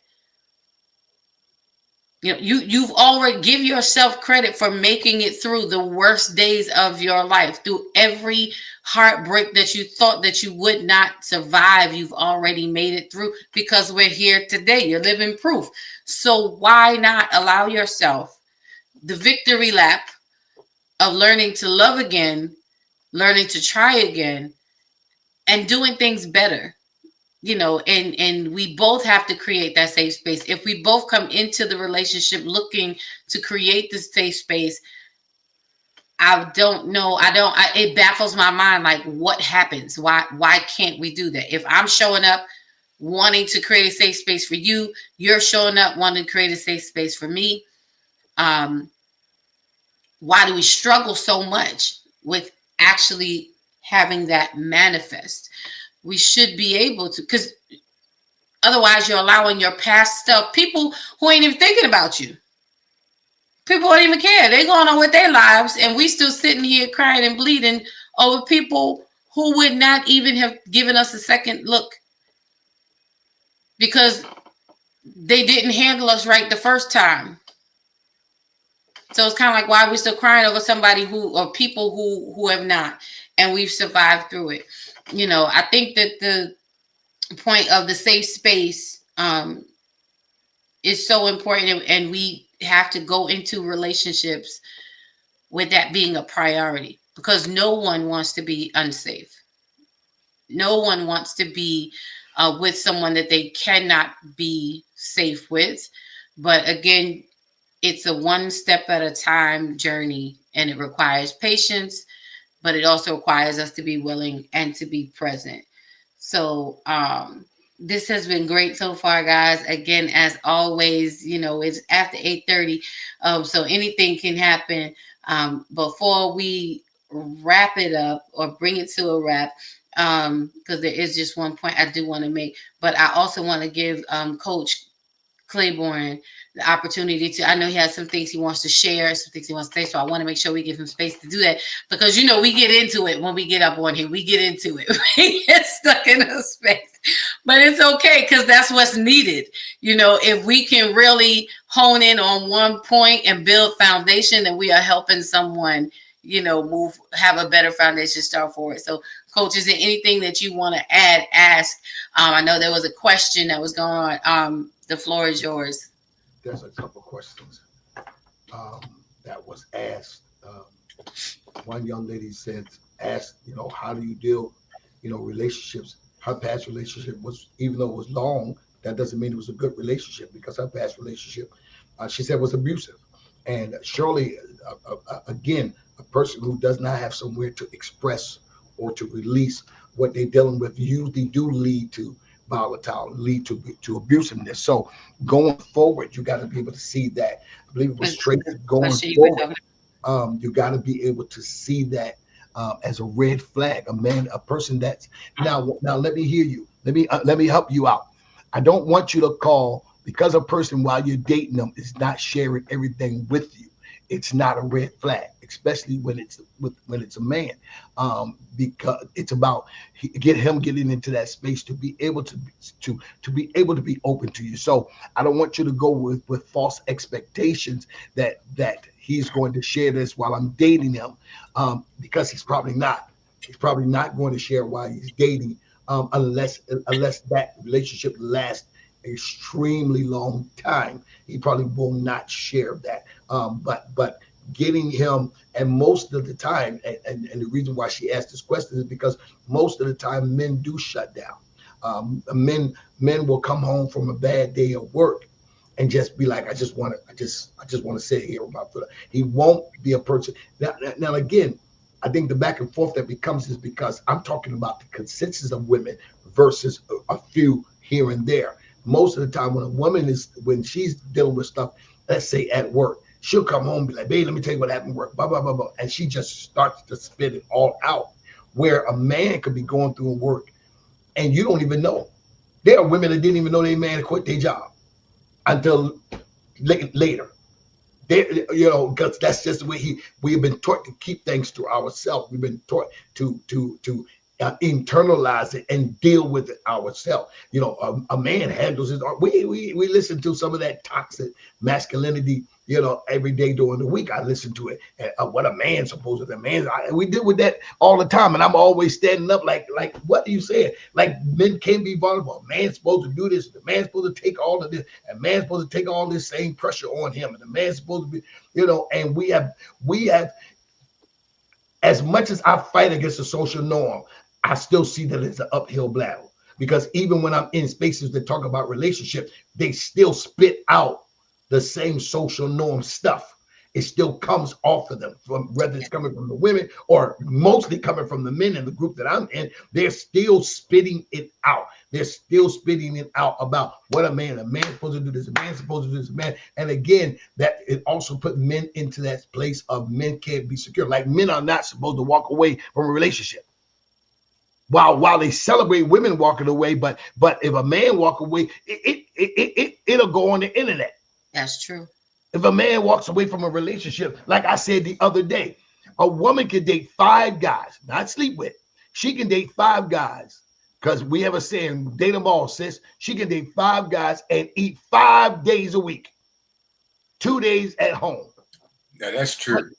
You know, you've already, give yourself credit for making it through the worst days of your life, through every heartbreak that you thought that you would not survive. You've already made it through, because we're here today. You're living proof. So why not allow yourself the victory lap of learning to love again, learning to try again, and doing things better? You know, and we both have to create that safe space. If we both come into the relationship looking to create this safe space, I don't know. It baffles my mind. Like, what happens? Why can't we do that? If I'm showing up wanting to create a safe space for you, you're showing up wanting to create a safe space for me. Why do we struggle so much with actually having that manifest? We should be able to, because otherwise you're allowing your past stuff, people who ain't even thinking about you. People don't even care. They're going on with their lives, and we still sitting here crying and bleeding over people who would not even have given us a second look, because they didn't handle us right the first time. So it's kind of like, why are we still crying over somebody who, or people who have not, and we've survived through it? You know, I think that the point of the safe space is so important, and we have to go into relationships with that being a priority, because no one wants to be unsafe. No one wants to be with someone that they cannot be safe with. But again, it's a one step at a time journey, and it requires patience, but it also requires us to be willing and to be present. So this has been great so far, guys. Again, as always, you know, it's after 8:30, so anything can happen. Before we wrap it up or bring it to a wrap, because there is just one point I do want to make, but I also want to give Coach Claiborne the opportunity to, I know he has some things he wants to share, some things he wants to say, so I want to make sure we give him space to do that, because, you know, we get into it when we get up on here. We get into it. We get stuck in a space. But it's okay, because that's what's needed. You know, if we can really hone in on one point and build foundation, then we are helping someone, you know, have a better foundation, start forward. So, Coach, is there anything that you want to add, ask? I know there was a question that was going on. The floor is yours. There's a couple questions that was asked. One young lady asked, you know, how do you deal, you know, relationships? Her past relationship was, even though it was long, that doesn't mean it was a good relationship, because her past relationship, she said, was abusive. And surely, again, a person who does not have somewhere to express or to release what they're dealing with usually do lead to volatile, lead to abusiveness. So going forward, you got to be able to see that. I believe it was Tracy. Going forward, you got to be able to see that as a red flag. A person that's now. Let me hear you. Let me help you out. I don't want you to call because a person while you're dating them is not sharing everything with you. It's not a red flag, especially when it's a man, because it's about getting into that space to be able to be able to be open to you. So I don't want you to go with false expectations that he's going to share this while I'm dating him, because he's probably not. He's probably not going to share while he's dating, unless that relationship lasts extremely long time. He probably will not share that. But getting him, and most of the time, and the reason why she asked this question is because most of the time men do shut down. Men will come home from a bad day of work and just be like, I just want to sit here with my foot. He won't be a person. Now again, I think the back and forth that becomes is because I'm talking about the consensus of women versus a few here and there. Most of the time when she's dealing with stuff, let's say at work, she'll come home and be like, babe, let me tell you what happened at work, blah, blah, blah, blah. And she just starts to spit it all out, where a man could be going through work and you don't even know. There are women that didn't even know their man quit their job until later. They, you know, because that's just the way we've been taught to keep things to ourselves. We've been taught to internalize it and deal with it ourselves. You know, a man handles his. We listen to some of that toxic masculinity. You know, every day during the week I listen to it. And, what a man's supposed to be. We deal with that all the time, and I'm always standing up like what are you saying? Like men can't be vulnerable. A man's supposed to do this. The man's supposed to take all of this. A man's supposed to take all this same pressure on him. And the man's supposed to be, you know. And we have. As much as I fight against the social norm, I still see that it's an uphill battle, because even when I'm in spaces that talk about relationships, they still spit out the same social norm stuff. It still comes off of them, from whether it's coming from the women or mostly coming from the men in the group that I'm in. They're still spitting it out. They're still spitting it out about what a man's supposed to do this, a man's supposed to do this, man. And again, that it also put men into that place of men can't be secure. Like men are not supposed to walk away from a relationship. While they celebrate women walking away, but if a man walk away, it'll go on the internet. That's true. If a man walks away from a relationship, like I said the other day, a woman can date 5 guys, not sleep with. She can date 5 guys, because we have a saying, date them all, sis. She can date 5 guys and eat 5 days a week, 2 days at home. Yeah, that's true.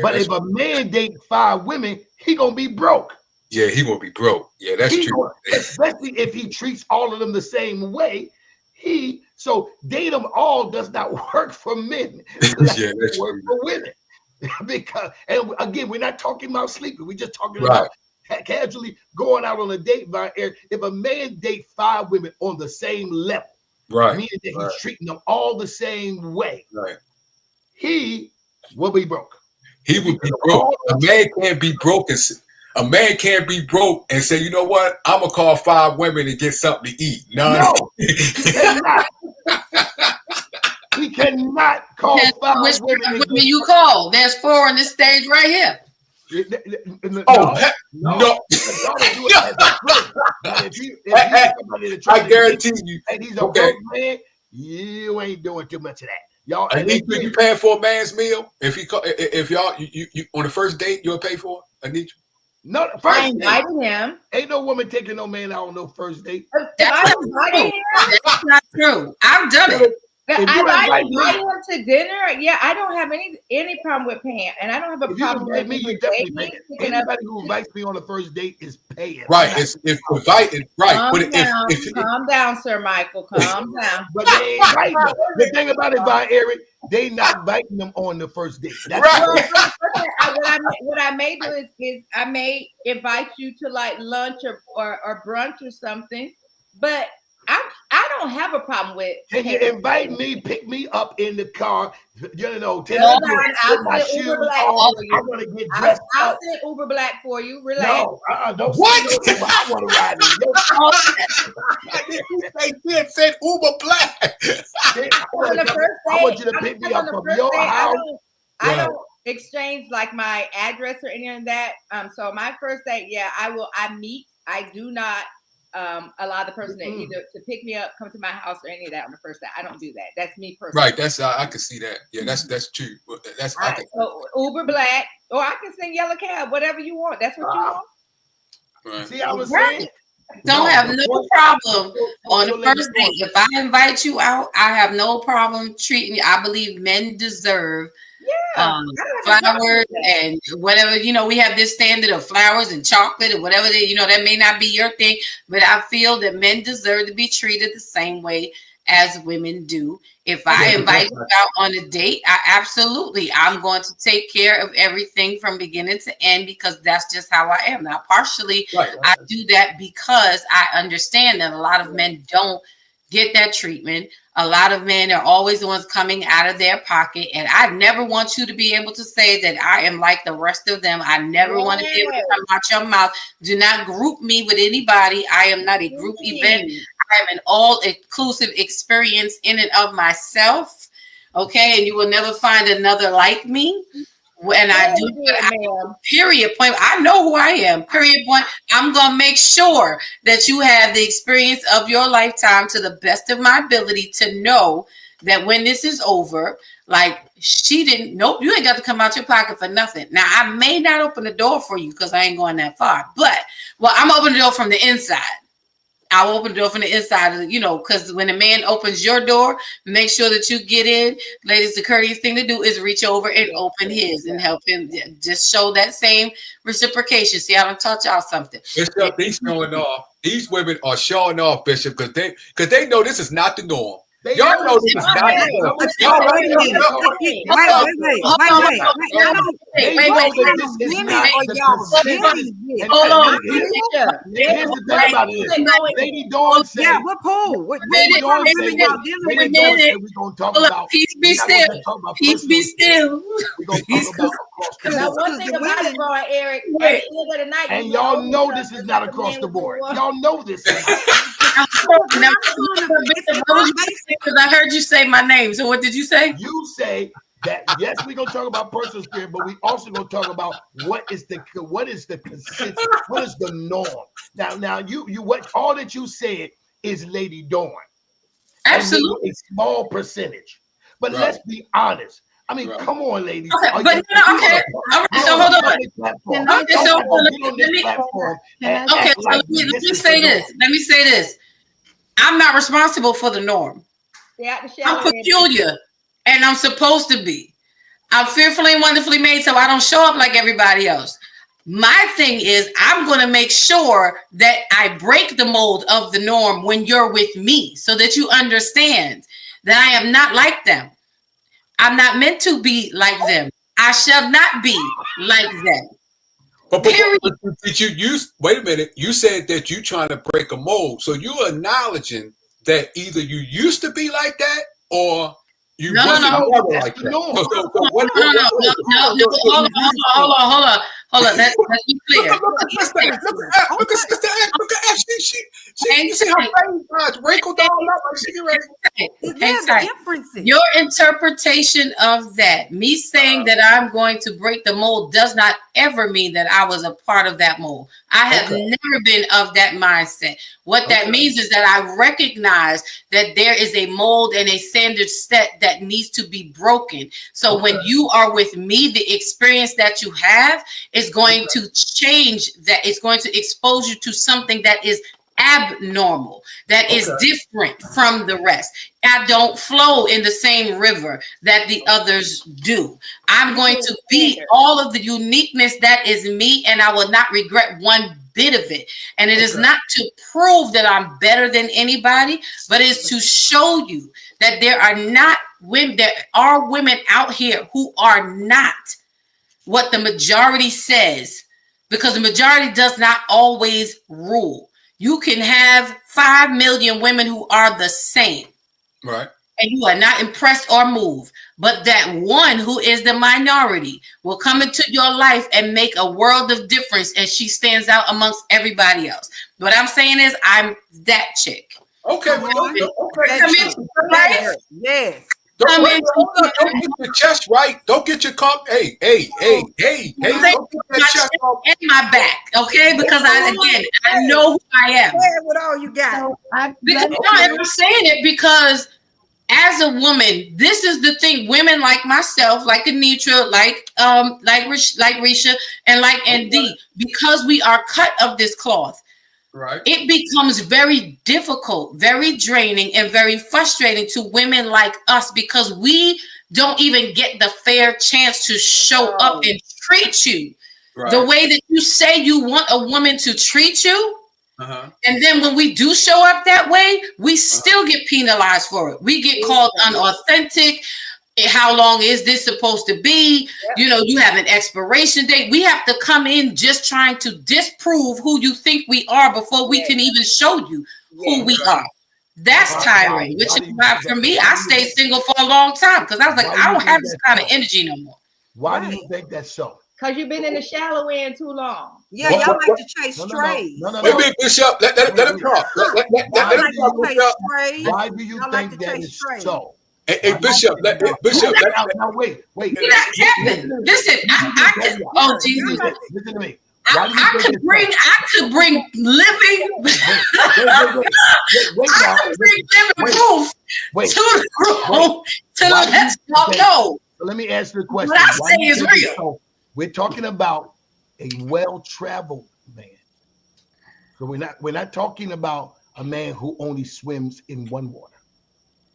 But if a man date 5 women, he gonna be broke. Yeah, he gonna be broke. Yeah, that's true. Especially if he treats all of them the same way. So date them all does not work for men. Yeah, that's work true. for women. Because, and again, we're not talking about sleeping. We're just talking Right. about casually going out on a date. If a man date 5 women on the same level, Right. meaning that he's treating them all the same way, Right. he will be broke. He would be broke. A man can't be broke. A man can't be broke and say, you know what? I'm gonna call 5 women and get something to eat. No. He cannot. He cannot call 5 Which women. women you call? There's 4 on this stage right here. Oh, no. I guarantee you. And he's a broke man, you ain't doing too much of that. Y'all, Anitra, you paying for a man's meal? If y'all you on the first date, you'll pay for it, Anitra? No, I first date. invited him. Ain't no woman taking no man out on no first date. That's not true. I've done it. If you I invite me- invite him to dinner. Yeah, I don't have any problem with paying, and I don't have a If you problem invite with me, you definitely dating, pay. picking up. Anybody who invites me on the first date is paying. Right. It's invited. Right. Calm But down, if calm down, Sir Michael. Calm down. But they ain't inviting them. The thing about it, Von Eric, they not inviting them on the first date. That's Right. What I may do is I may invite you to like lunch or brunch or something, but I don't have a problem with. Can you invite me, pick me up in the car, you know, tell Hold me on, to I'll put my send shoes Uber Black on, for you. I'm gonna get dressed I'll up. send Uber Black for you. Relax. No, don't What? say no Uber. I want to ride in your car. they said Uber Black. On the first I want you date, to pick me on up the from first your date, house. I don't exchange like my address or any of that. So my first date, yeah, I meet. I do not allow the person to either to pick me up, come to my house, or any of that on the first date. I don't do that. That's me personally. Right. That's I can see that. Yeah. That's true. That's I can, So Uber Black, or I can send Yellow Cab, whatever you want. That's what you want. right. See, I was Right. saying. Don't have no problem on the first date. If I invite you out, I have no problem treating you. I believe men deserve flowers and whatever. You know, we have this standard of flowers and chocolate and whatever. That may not be your thing, but I feel that men deserve to be treated the same way as women do. If I invite you out on a date, I'm going to take care of everything from beginning to end, because that's just how I am. Now, partially, I do that because I understand that a lot of men don't get that treatment. A lot of men are always the ones coming out of their pocket. And I never want you to be able to say that I am like the rest of them. I never want to be able to come out your mouth. Do not group me with anybody. I am not a group event. I am an all-inclusive experience in and of myself. Okay. And you will never find another like me. When I do, period point. I know who I am. Period point. I'm gonna make sure that you have the experience of your lifetime to the best of my ability to know that when this is over, like she didn't. Nope, you ain't got to come out your pocket for nothing. Now I may not open the door for you because I ain't going that far, but I'm opening the door from the inside. I'll open the door from the inside, because when a man opens your door, make sure that you get in. Ladies, the courteous thing to do is reach over and open his and help him. Just show that same reciprocation. See, I done taught y'all something. Bishop, these showing off. These women are showing off, Bishop, because they know this is not the norm. Y'all know this is not the norm. Hold on. Lady Dawn said, yeah, what pool? Lady Dawn said, we're going to talk about. Peace be still. Peace be still. We're going to talk about Now, one thing about it, boy, Eric, at the end of the night, and y'all know this is not across the board. Y'all know this. Because I heard you say my name. So what did you say? You say that yes, we're gonna talk about personal spirit, but we also gonna talk about what is the consistency, what is the norm. Now you what all that you said is Lady Dawn. Absolutely, a small percentage. But let's be honest. I mean, come on, ladies. Okay, but okay. All right, so hold on. Okay, so let me say this. Let me say this. I'm not responsible for the norm. I'm peculiar, and I'm supposed to be. I'm fearfully and wonderfully made, so I don't show up like everybody else. My thing is, I'm going to make sure that I break the mold of the norm when you're with me, so that you understand that I am not like them. I'm not meant to be like them. I shall not be like them. But did you use? Wait a minute. You said that you trying to break a mold, so you're acknowledging that either you used to be like that or you wasn't like that. No. Hold on. Let's be clear. Look at Sister F. She see her face wrinkled all up like she ready. Your interpretation of that, me saying that I'm going to break the mold, does not ever mean that I was a part of that mold. I have never been of that mindset. What that means is that I recognize that there is a mold and a standard set that needs to be broken. So when you are with me, the experience that you have is going to change that. It's going to expose you to something that is abnormal, that is different from the rest. I don't flow in the same river that the others do. I'm going to be all of the uniqueness that is me, and I will not regret one bit of it. And it is not to prove that I'm better than anybody, but it's to show you that there are women out here who are not what the majority says, because the majority does not always rule. You can have 5 million women who are the same. Right. And you are not impressed or moved. But that one who is the minority will come into your life and make a world of difference, and she stands out amongst everybody else. What I'm saying is, I'm that chick. Okay. Come into your life. Yes. Don't get your chest right. Don't get your cock. Hey. Don't get your chest off. In my back, okay? Because I know who I am. Say it with all you got. I'm saying it because as a woman, this is the thing. Women like myself, like Anitra, like Risha, and like ND, because we are cut of this cloth. Right. It becomes very difficult, very draining, and very frustrating to women like us, because we don't even get the fair chance to show up and treat you the way that you say you want a woman to treat you. And then when we do show up that way, we still get penalized for it. We get called unauthentic. How long is this supposed to be? You have an expiration date. We have to come in just trying to disprove who you think we are before we can even show you who we are. That's tiring, which is why for me, I stayed single for a long time, because I was like, I don't have this kind of energy no more. Why do you think that's so? Because you've been in the shallow end too long. Yeah, y'all like to chase strays. Wait, Bishop, let him talk. Let him talk, Bishop. Why do you think that is so? Hey, Bishop, Bishop. Now, wait. You're not capping. Listen, I can. Oh, Jesus. Listen to me. I could bring living proof to the Let's Talk. No, let me answer the question. What I Why say you is think it's real. so? We're talking about a well-traveled man. So we're not talking about a man who only swims in one water.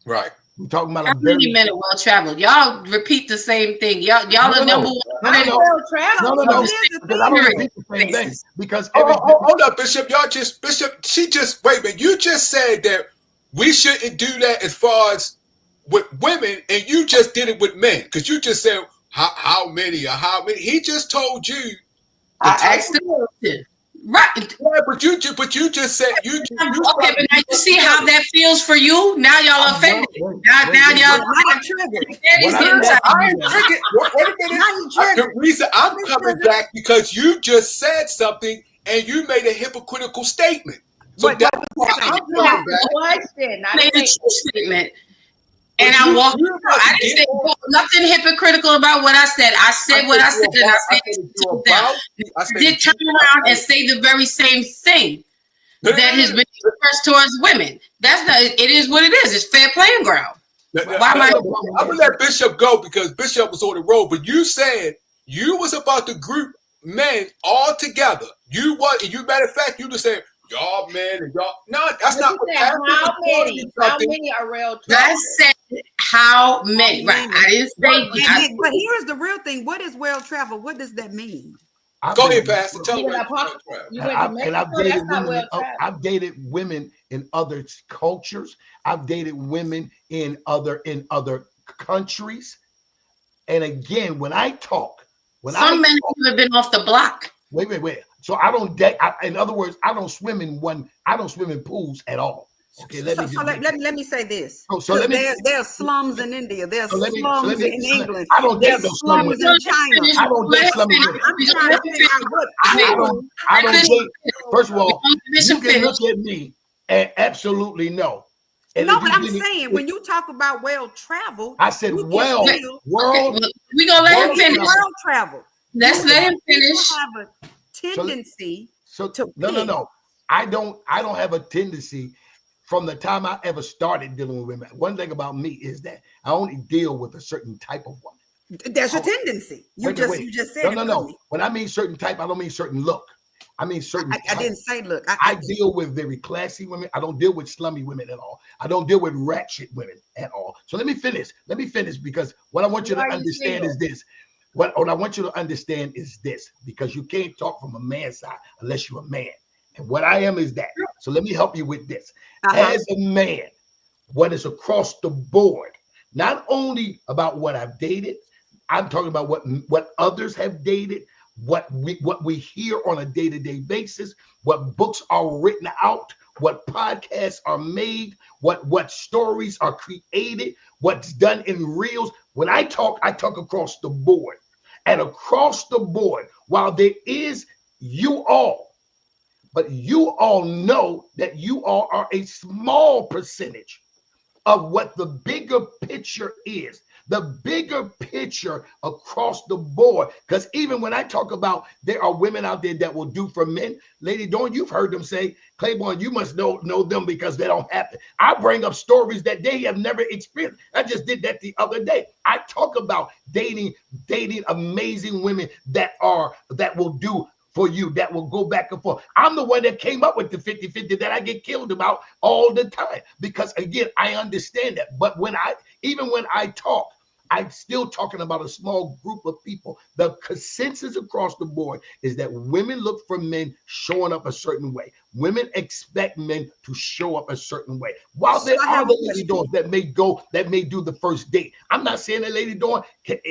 Right. We're talking about How a very many men are well traveled? Y'all repeat the same thing. Y'all No, the no, number no. one. I'm no. well traveled. No, So no. here's the Because I don't thing. repeat the same thing. Because Hold up, Bishop. Wait a minute. You just said that we shouldn't do that as far as with women, and you just did it with men. Because you just said how many. He just told you the I type asked the question. Right. Yeah, but you just said you Okay, but now you see how that feels for you. Now y'all offended. Now y'all. Now you triggered. Daddy's What I inside. I ain't triggered. Wait a minute. Now you The triggered. reason I'm coming back because you just said something and you made a hypocritical statement. So What- that's what why was I'm the coming back. Question, not Made a a true statement. And But I you- walked. you're about I to didn't get say on- nothing hypocritical about what I said. I said what I said, and I said it to them. I did turn around and say the very same thing that has been expressed towards women. That's not. It is what it is. It's fair playing ground. Why am I? I'm gonna let Bishop go because Bishop was on the road. But you said you was about to group men all together. You matter of fact, you just said y'all men and y'all. No, that's not what How happened. many are real I travelers? said how many? Right. I didn't say. But here's the real thing. What is well traveled? What does that mean? Go ahead, Pastor. Tell You me. went to And Mexico, I've dated that's not women. well traveled. I've dated women in other cultures. I've dated women in other countries. And again, when I talk, Some men have been off the block. wait. So I don't date. In other words, I don't swim in pools at all. Okay, let me say this. So let me- There's slums in India. There's So let me- slums so let me- in so let- England. I don't date There's no slum slums women. in China. I don't date slum women. I'm trying to figure out what I don't date. First of all, you Bishop can look at me and absolutely no. And No, if but you I'm give me- saying when you talk about well traveled, I said you can well, still- world. We gonna let him World finish. well traveled. Let's let him finish. People have a tendency. So to no. pick. I don't have a tendency from the time I ever started dealing with women. One thing about me is that I only deal with a certain type of woman. That's your tendency. You Wait. just said it. No. When I mean certain type, I don't mean certain look. I mean certain. I didn't say look. I deal with very classy women. I don't deal with slummy women at all. I don't deal with ratchet women at all. So let me finish. because what I want you to understand is this. What I want you to understand is this, because you can't talk from a man's side unless you're a man. And what I am is that. So let me help you with this. As a man, what is across the board, not only about what I've dated, I'm talking about what others have dated, what we hear on a day-to-day basis, what books are written out, what podcasts are made, what stories are created, what's done in reels. When I talk across the board. And across the board, while there is you all, but you all know that you all are a small percentage of what the bigger picture is. The bigger picture across the board. Because even when I talk about there are women out there that will do for men, Lady Dawn, you've heard them say, Claiborne, you must know them because they don't happen. I bring up stories that they have never experienced. I just did that the other day. I talk about dating amazing women that will do for you, that will go back and forth. I'm the one that came up with the 50-50 that I get killed about all the time. Because again, I understand that. But when I talk, I'm still talking about a small group of people. The consensus across the board is that women look for men showing up a certain way. Women expect men to show up a certain way. While there are the Lady Dawns that may do the first date. I'm not saying that Lady Dawn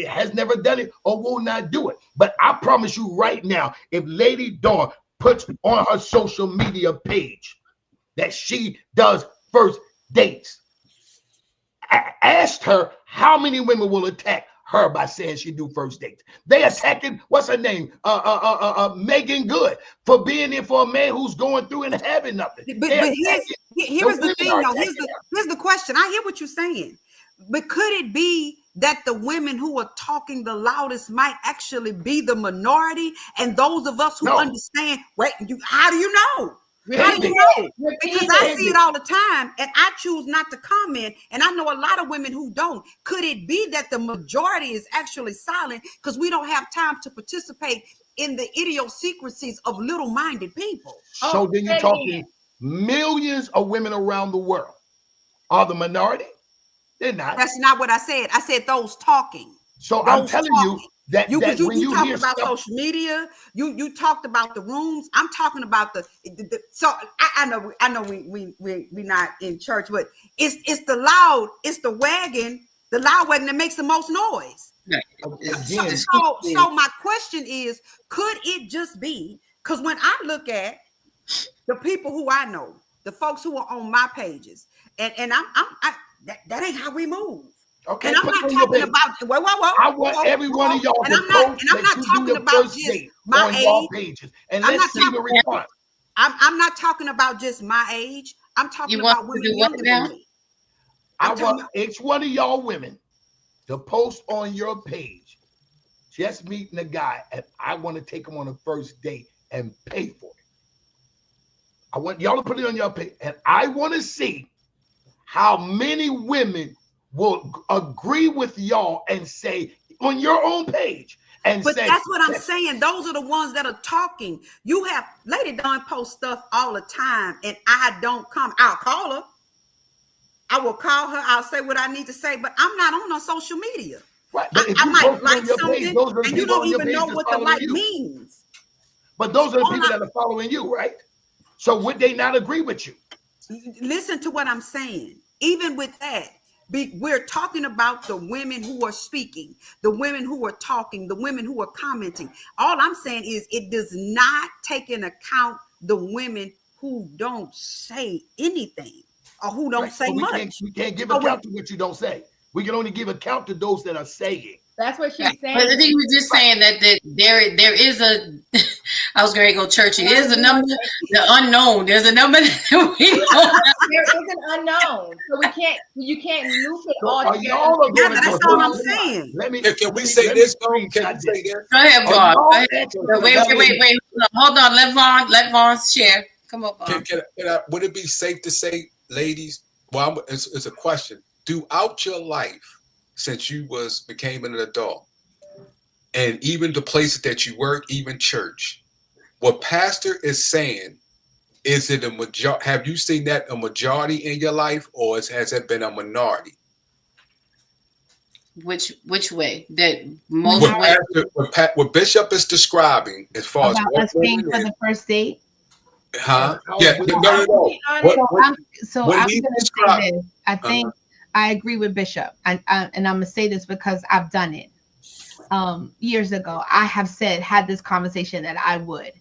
has never done it or will not do it. But I promise you right now, if Lady Dawn puts on her social media page that she does first dates, asked her how many women will attack her by saying she do first dates. They attacking, what's her name? Megan Good for being there for a man who's going through and having nothing. But here's the thing, though. Here's the question. I hear what you're saying, but could it be that the women who are talking the loudest might actually be the minority, and those of us who understand? Wait, how do you know? How do you know? Repeat Because I it. see it all the time, and I choose not to comment. And I know a lot of women who don't. Could it be that the majority is actually silent because we don't have time to participate in the idiosyncrasies of little-minded people? So then you're say it talking again. millions of women around the world are the minority? They're not. That's not what I said. I said those talking. So I'm Those telling talking. you that, You that when you talked hear about stuff, social media. You talked about the rooms. I'm talking about the so I know we not in church, but it's the loud wagon that makes the most noise. again, So my question is, could it just be because when I look at the people who I know, the folks who are on my pages, and that ain't how we move. okay, And I'm put not it on your talking page. about I want every one of y'all and to I'm not post and I'm that not you talking do your about first just date my on your age. pages, and I'm let's not see the talking- response. I'm not talking about just my age. I'm talking You want about to women do what younger now? than me. I I'm talking want about- each one of y'all women to post on your page, just meeting a guy, and I want to take him on a first date and pay for it. I want y'all to put it on your page, and I want to see how many women will agree with y'all and say on your own page and But say, that's what I'm saying. Those are the ones that are talking. You have Lady Dawn post stuff all the time, and I don't come. I'll call her. I will call her. I'll say what I need to say, but I'm not on social media. right, but if I you might post it like on your something, page, those are the and you people don't on your even page know that's what the following like you. means. But those are the All people I- that are following you, right? So would they not agree with you? Listen to what I'm saying. Even with that, we're talking about the women who are speaking, the women who are talking, the women who are commenting. All I'm saying is it does not take into account the women who don't say anything or who don't Right. say So much. we can't give So account to what you don't say. We can only give account to those that are saying. That's what she's saying. But I think we're just saying that there is a. I was going to go churchy. There's a number, the unknown. There's a number that we don't. There is an unknown, so you can't loop it So all are together. y'all Yeah, going that's to all I'm saying. Let me. Can we say let this, me though? Can screenshot we say this. this? Go ahead, Are Vaughn. y'all Go ahead. asking No, for wait. validation? Hold on. Let Vaughn share. Come on, Vaughn. Can would it be safe to say, ladies? Well, it's a question. Throughout your life, since you became an adult, and even the places that you work, even church, what pastor is saying, is it a majority? Have you seen that a majority in your life, or has it been a minority? Which way? That most women. What Bishop is describing, as far as About what us paying women for is, the first date. huh? How Yeah, women- no. So when I'm we going to describe- say this. I think I agree with Bishop, and I'm going to say this because I've done it years ago. I have had this conversation that I would,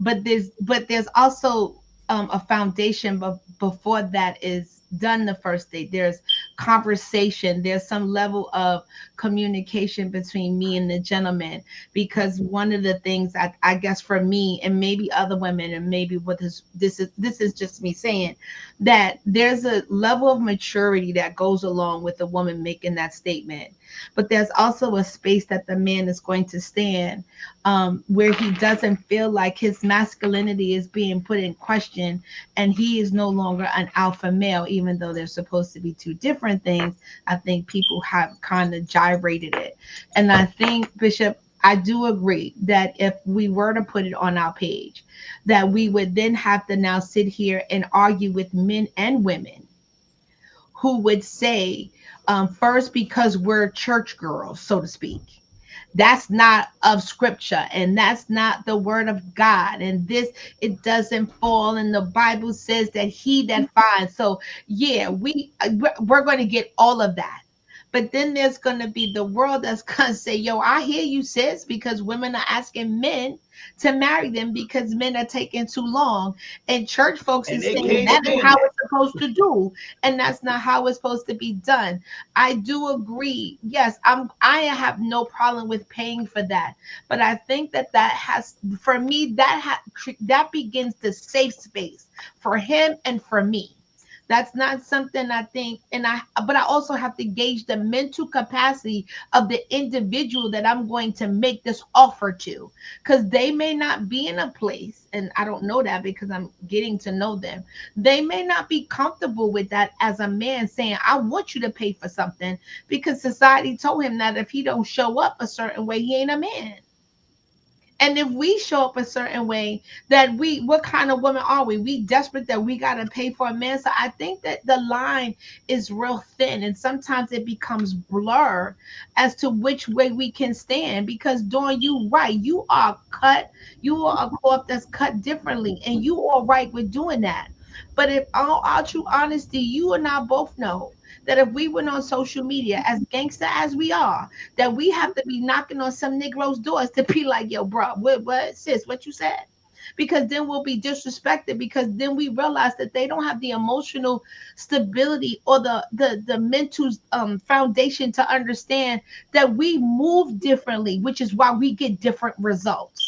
but there's also a foundation, but before that is done the first date, there's conversation, there's some level of communication between me and the gentleman, because one of the things I guess for me and maybe other women, and maybe what this is just me saying, that there's a level of maturity that goes along with a woman making that statement, but there's also a space that the man is going to stand where he doesn't feel like his masculinity is being put in question, and he is no longer an alpha male, even though they're supposed to be two different things. I think people have kind of gyrated it. And I think, Bishop, I do agree that if we were to put it on our page, that we would then have to now sit here and argue with men and women who would say, first, because we're church girls, so to speak, that's not of scripture, and that's not the word of God, and this, it doesn't fall, and the Bible says that he that finds. So yeah, we're going to get all of that, but then there's going to be the world that's going to say, yo, I hear you, sis, because women are asking men to marry them because men are taking too long, and church folks And is they saying can't that ain't stand how that. it's supposed to do, and that's not how it's supposed to be done. I do agree. Yes, I have no problem with paying for that, but I think that has, for me, that begins the safe space for him and for me. That's not something I think, but I also have to gauge the mental capacity of the individual that I'm going to make this offer to, because they may not be in a place, and I don't know that because I'm getting to know them. They may not be comfortable with that as a man saying, I want you to pay for something, because society told him that if he don't show up a certain way, he ain't a man. And if we show up a certain way, that what kind of women are we? We desperate that we got to pay for a man. So I think that the line is real thin, and sometimes it becomes blur as to which way we can stand. Because Dawn, you right, you are a cloth that's cut differently, and you are right with doing that. But if all true honesty, you and I both know that if we went on social media, as gangster as we are, that we have to be knocking on some Negroes' doors to be like, yo, bro, what sis, what you said? Because then we'll be disrespected, because then we realize that they don't have the emotional stability or the mental foundation to understand that we move differently, which is why we get different results.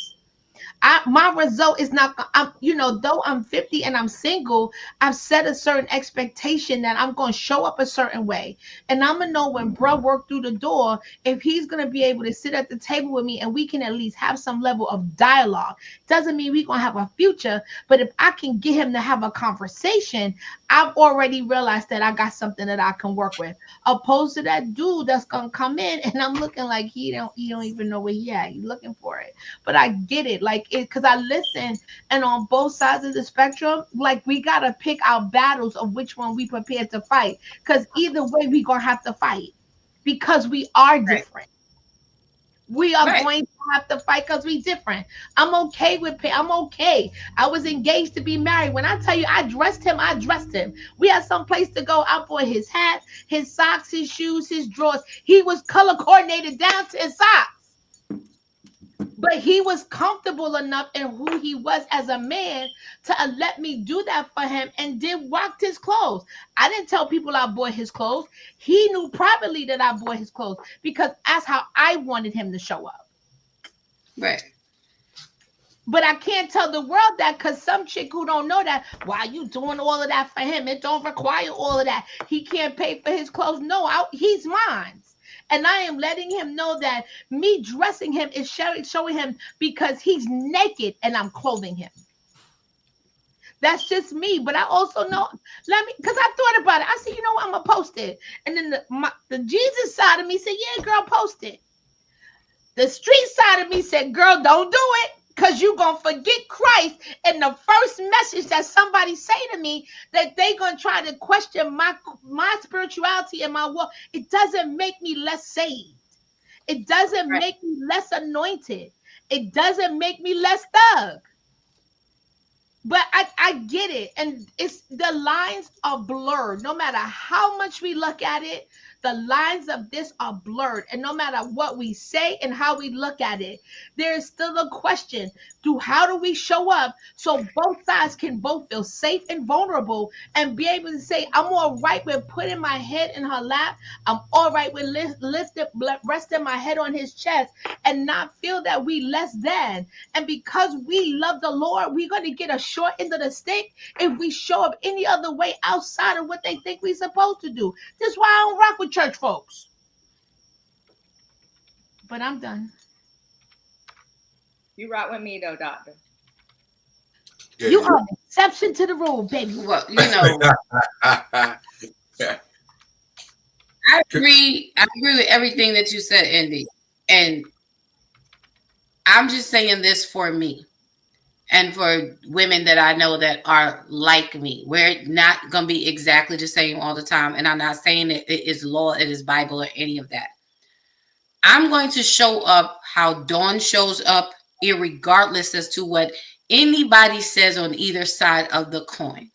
My result is not, though I'm 50 and I'm single, I've set a certain expectation that I'm going to show up a certain way. And I'm going to know when bro work through the door, if he's going to be able to sit at the table with me and we can at least have some level of dialogue. Doesn't mean we're going to have a future, but if I can get him to have a conversation, I've already realized that I got something that I can work with. Opposed to that dude that's going to come in and I'm looking like he don't even know where he at. He's looking for it. But I get it, like it, because I listen, and on both sides of the spectrum, like we gotta pick our battles of which one we prepared to fight. Because either way, we gonna have to fight because we are different. We are going to have to fight because we different. I'm okay with pay. I'm okay. I was engaged to be married. When I tell you I dressed him, I dressed him. We had some place to go. I bought his hat, his socks, his shoes, his drawers. He was color coordinated down to his socks. But he was comfortable enough in who he was as a man to let me do that for him, and then rocked his clothes. I didn't tell people I bought his clothes. He knew privately that I bought his clothes because that's how I wanted him to show up. Right. But I can't tell the world that, because some chick who don't know that, why are you doing all of that for him? It don't require all of that. He can't pay for his clothes. No, he's mine. And I am letting him know that me dressing him is showing him because he's naked and I'm clothing him. That's just me. But I also know, because I thought about it. I said, you know what, I'm going to post it. And then the Jesus side of me said, yeah, girl, post it. The street side of me said, girl, don't do it, because you're going to forget Christ. And the first message that somebody say to me, that they going to try to question my spirituality and my walk, it doesn't make me less saved. It doesn't make me less anointed. It doesn't make me less thug. But I get it. And it's the lines are blurred. No matter how much we look at it, the lines of this are blurred. And no matter what we say and how we look at it, there is still a question. How do we show up so both sides can both feel safe and vulnerable and be able to say, I'm all right with putting my head in her lap. I'm all right with resting my head on his chest and not feel that we less than. And because we love the Lord, we're going to get a short end of the stick if we show up any other way outside of what they think we're supposed to do. This is why I don't rock with church folks. But I'm done. You rock with me though, doctor. Yeah, you are an exception to the rule, baby. Well, you know, I agree with everything that you said, Indy. And I'm just saying this for me and for women that I know that are like me. We're not going to be exactly the same all the time. And I'm not saying it is law, it is Bible, or any of that. I'm going to show up how Dawn shows up, irregardless as to what anybody says on either side of the coin.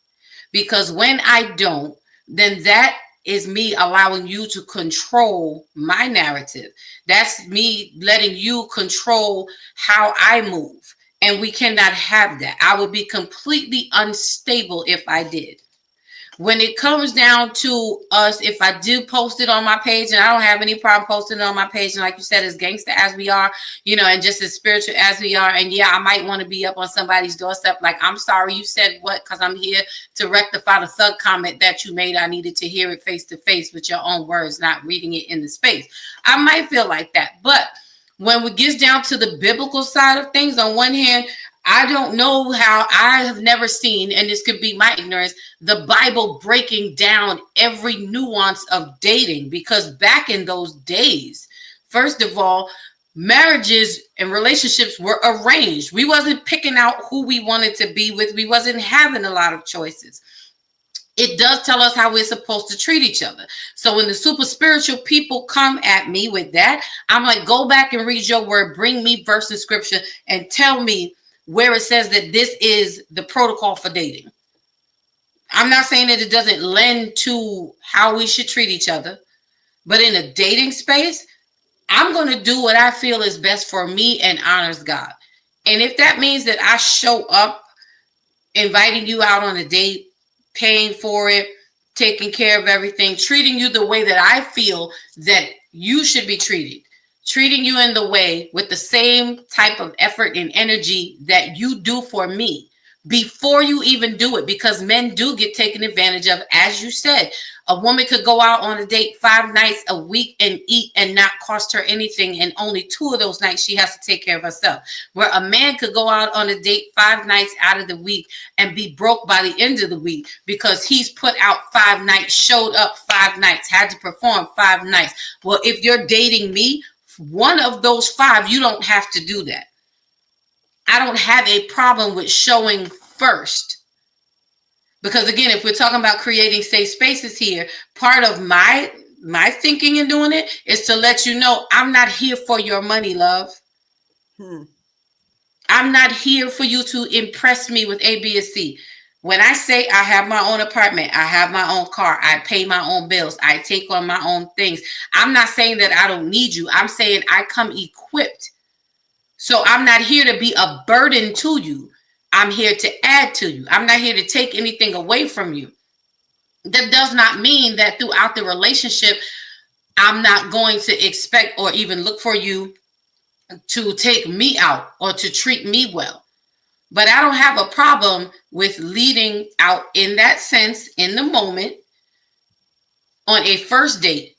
Because when I don't, then that is me allowing you to control my narrative. That's me letting you control how I move. And we cannot have that. I would be completely unstable if I did. When it comes down to us, if I do post it on my page, and I don't have any problem posting it on my page, and like you said, as gangster as we are, you know, and just as spiritual as we are, and yeah, I might want to be up on somebody's doorstep like, I'm sorry you said what, because I'm here to rectify the thug comment that you made. I needed to hear it face to face with your own words, not reading it in the space. I might feel like that, but when it gets down to the biblical side of things, on one hand, I don't know how, I have never seen, and this could be my ignorance, the Bible breaking down every nuance of dating, because back in those days, first of all, marriages and relationships were arranged. We wasn't picking out who we wanted to be with. We wasn't having a lot of choices. It does tell us how we're supposed to treat each other. So when the super spiritual people come at me with that, I'm like, go back and read your word, bring me verse and scripture, and tell me where it says that this is the protocol for dating. I'm not saying that it doesn't lend to how we should treat each other, but in a dating space, I'm going to do what I feel is best for me and honors God. And if that means that I show up, inviting you out on a date, paying for it, taking care of everything, treating you the way that I feel that you should be treated, treating you in the way with the same type of effort and energy that you do for me before you even do it, because men do get taken advantage of. As you said, a woman could go out on a date 5 nights a week and eat and not cost her anything, and only 2 of those nights she has to take care of herself. Where a man could go out on a date 5 nights out of the week and be broke by the end of the week because he's put out 5 nights, showed up 5 nights, had to perform 5 nights. Well, if you're dating me, one of those 5, you don't have to do that. I don't have a problem with showing first. Because again, if we're talking about creating safe spaces here, part of my thinking in doing it is to let you know I'm not here for your money, love. I'm not here for you to impress me with A, B, or C. When I say I have my own apartment, I have my own car, I pay my own bills, I take on my own things, I'm not saying that I don't need you. I'm saying I come equipped. So I'm not here to be a burden to you. I'm here to add to you. I'm not here to take anything away from you. That does not mean that throughout the relationship, I'm not going to expect or even look for you to take me out or to treat me well. But I don't have a problem with leading out in that sense in the moment on a first date.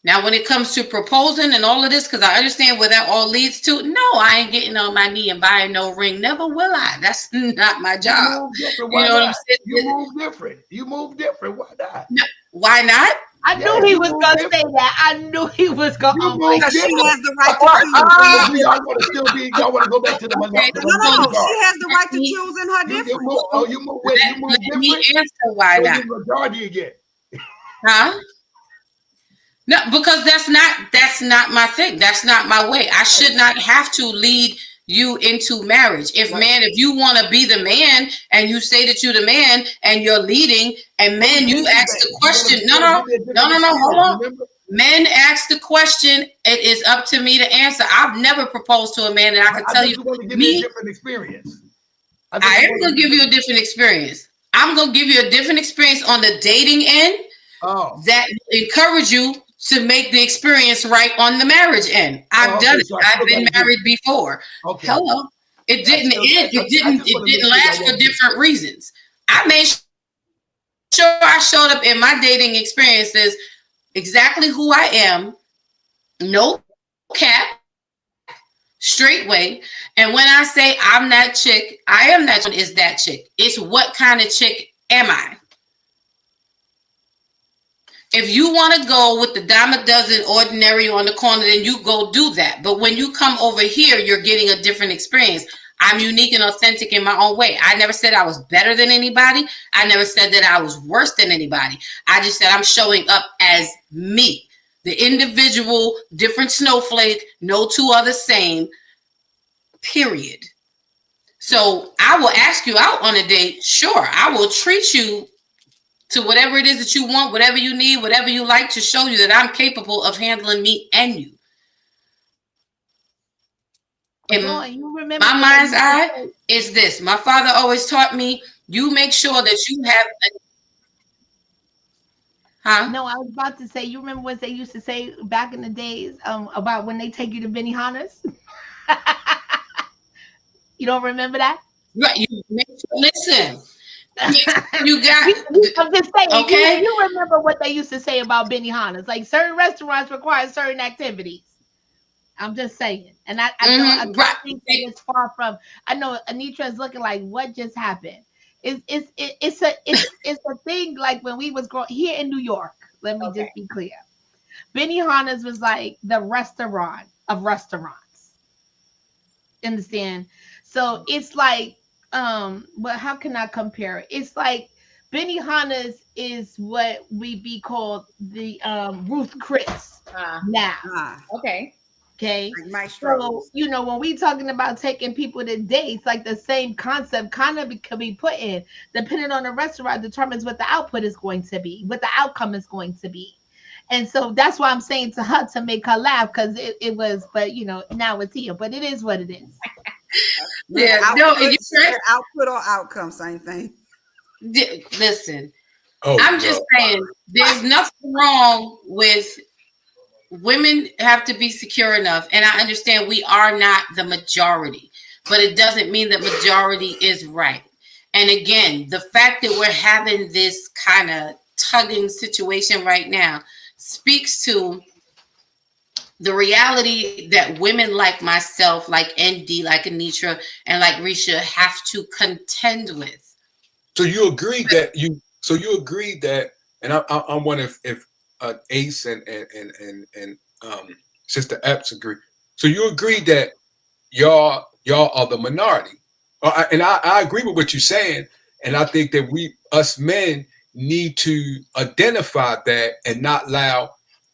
Now, when it comes to proposing and all of this, because I understand where that all leads to, no, I ain't getting on my knee and buying no ring. Never will I. That's not my job. You know what I'm saying? You move different. You move different. Why not? No, why not? I knew he was going to say that. I knew he was going to. Because she has the right to choose. Y'all want to still be? Y'all want to go back to the No, she has the right to choose in her difference. You move different. Let me answer why not. Majority again. Huh? No, because that's not my thing. That's not my way. I should not have to lead you into marriage. If you want to be the man and you say that you're the man and you're leading, and men, you ask the question. No, hold on. Men ask the question. It is up to me to answer. I've never proposed to a man, and I can tell you, me a different experience. I am going to give you a different experience. I'm going to give you a different experience on the dating end that encourage you to make the experience right on the marriage end. I've done it. I've been married before. Okay. Hello. It didn't end. It didn't last for different reasons. I made sure I showed up in my dating experiences exactly who I am. No cap. Straight way. And when I say I'm that chick, I am that one is that chick. It's what kind of chick am I? If you want to go with the dime a dozen ordinary on the corner, then you go do that. But when you come over here, you're getting a different experience. I'm unique and authentic in my own way. I never said I was better than anybody. I never said that I was worse than anybody. I just said I'm showing up as me, the individual, different snowflake, no 2 are the same, period. So I will ask you out on a date. Sure, I will treat you to whatever it is that you want, whatever you need, whatever you like, to show you that I'm capable of handling me and you. In my mind's eye is this. My father always taught me, you make sure that you have Huh? No, I was about to say, you remember what they used to say back in the days about when they take you to Benihana's? You don't remember that? Right. Listen. You got. I'm just saying. Okay. You remember what they used to say about Benihana's? Like certain restaurants require certain activities. I'm just saying, and I don't think that it's far from. I know Anitra is looking like, what just happened? It's a thing like when we was growing here in New York. Let me just be clear. Benihana's was like the restaurant of restaurants. Understand? So it's like, but how can I compare it? It's like Benihana's is what we be called the Ruth Chris now. Okay. Okay. Like Maestro. So, when we talking about taking people to dates, like the same concept kind of could be put in, depending on the restaurant determines what the output is going to be, what the outcome is going to be. And so that's why I'm saying to her to make her laugh, because it was, but now it's here, but it is what it is. Yeah, output or outcome, same thing. Listen, Oh, I'm just saying there's nothing wrong with women have to be secure enough. And I understand we are not the majority, but it doesn't mean that majority is right. And again, the fact that we're having this kind of tugging situation right now speaks to the reality that women like myself, like ND, like Anitra, and like Risha have to contend with. So you agree that and I'm wondering if Ace and Sister Epps agree. So you agree that y'all are the minority, and I agree with what you're saying, and I think that us men need to identify that and not allow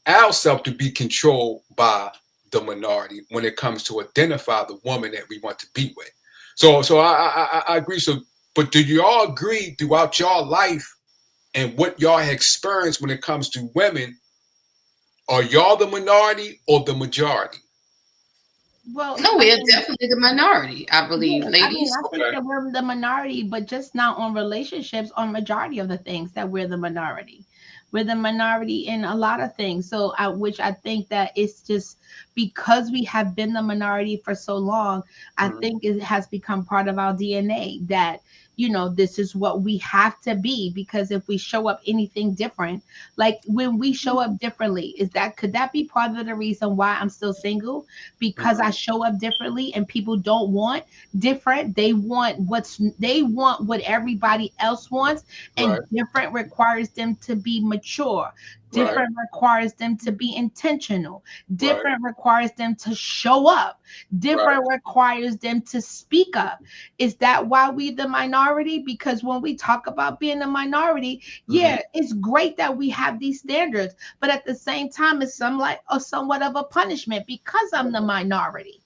ourselves to be controlled by the minority when it comes to identify the woman that we want to be with. So I agree. So, but do you all agree throughout y'all life and what y'all have experienced when it comes to women? Are y'all the minority or the majority? Well, no, we are definitely the minority, I believe, ladies. I think that we're the minority, but just not on relationships. On majority of the things that we're the minority. We're the minority in a lot of things. So, which I think that it's just because we have been the minority for so long, I think it has become part of our DNA that, this is what we have to be, because if we show up anything different, like when we show up differently, could that be part of the reason why I'm still single? Because I show up differently and people don't want different. They want what everybody else wants, and different requires them to be mature. Different requires them to be intentional. Different requires them to show up. Different requires them to speak up. Is that why we the minority? Because when we talk about being a minority, it's great that we have these standards, but at the same time, it's somewhat of a punishment because I'm the minority.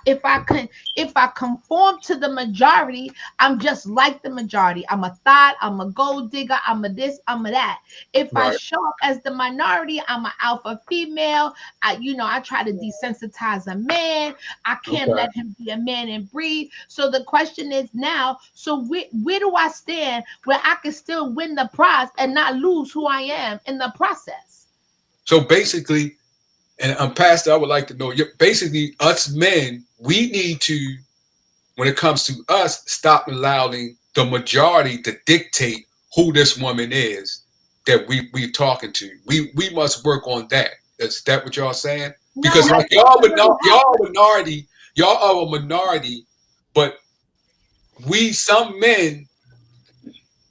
If I conform to the majority, I'm just like the majority. I'm a thought. I'm a gold digger. I'm a this. I'm a that. If I show up as the minority, I'm an alpha female. I try to desensitize a man. I can't let him be a man and breed. So the question is now, so where do I stand where I can still win the prize and not lose who I am in the process? So basically, and Pastor, I would like to know, basically us men, we need to, when it comes to us, stop allowing the majority to dictate who this woman is that we talking to. We must work on that. Is that what y'all saying? Because like y'all are a minority, but some men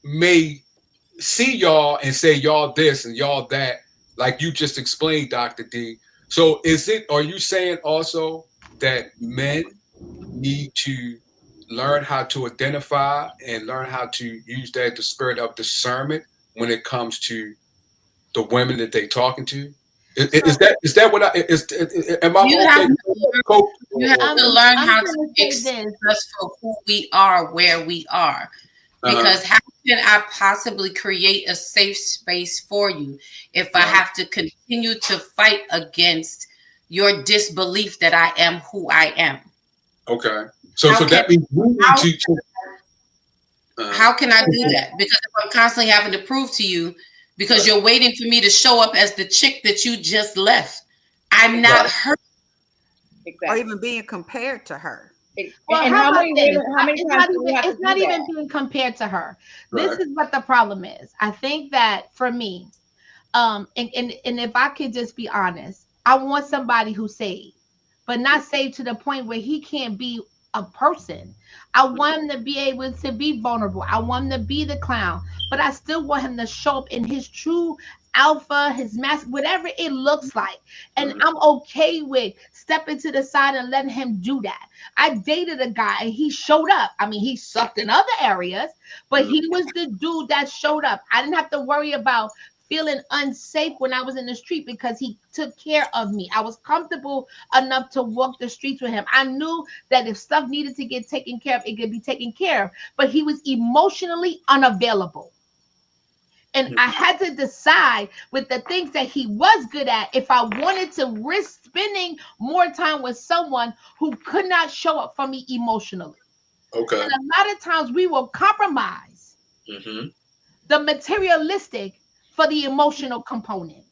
may see y'all and say y'all this and y'all that, like you just explained, Dr. D. So are you saying also that men need to learn how to identify and learn how to use the spirit of discernment when it comes to the women that they talking to? Is that what am I okay? You have to learn how to accept us for who we are, where we are. Because how can I possibly create a safe space for you if I have to continue to fight against your disbelief that I am who I am? Okay. So that means we need to. How can I do that? Because if I'm constantly having to prove to you because you're waiting for me to show up as the chick that you just left. I'm not her. Or even being compared to her. Well, And how how about many this? women, how many It's times not do we even, have to it's do not even that? being compared to her. Right. This is what the problem is. I think that for me, and if I could just be honest, I want somebody who's saved, but not saved to the point where he can't be a person. I want him to be able to be vulnerable. I want him to be the clown, but I still want him to show up in his true alpha, his mask, whatever it looks like. And I'm okay with stepping to the side and letting him do that. I dated a guy and he showed up. I mean, he sucked in other areas, but he was the dude that showed up. I didn't have to worry about feeling unsafe when I was in the street because he took care of me. I was comfortable enough to walk the streets with him. I knew that if stuff needed to get taken care of, it could be taken care of, but he was emotionally unavailable. And I had to decide with the things that he was good at if I wanted to risk spending more time with someone who could not show up for me emotionally. Okay. And a lot of times we will compromise the materialistic for the emotional component.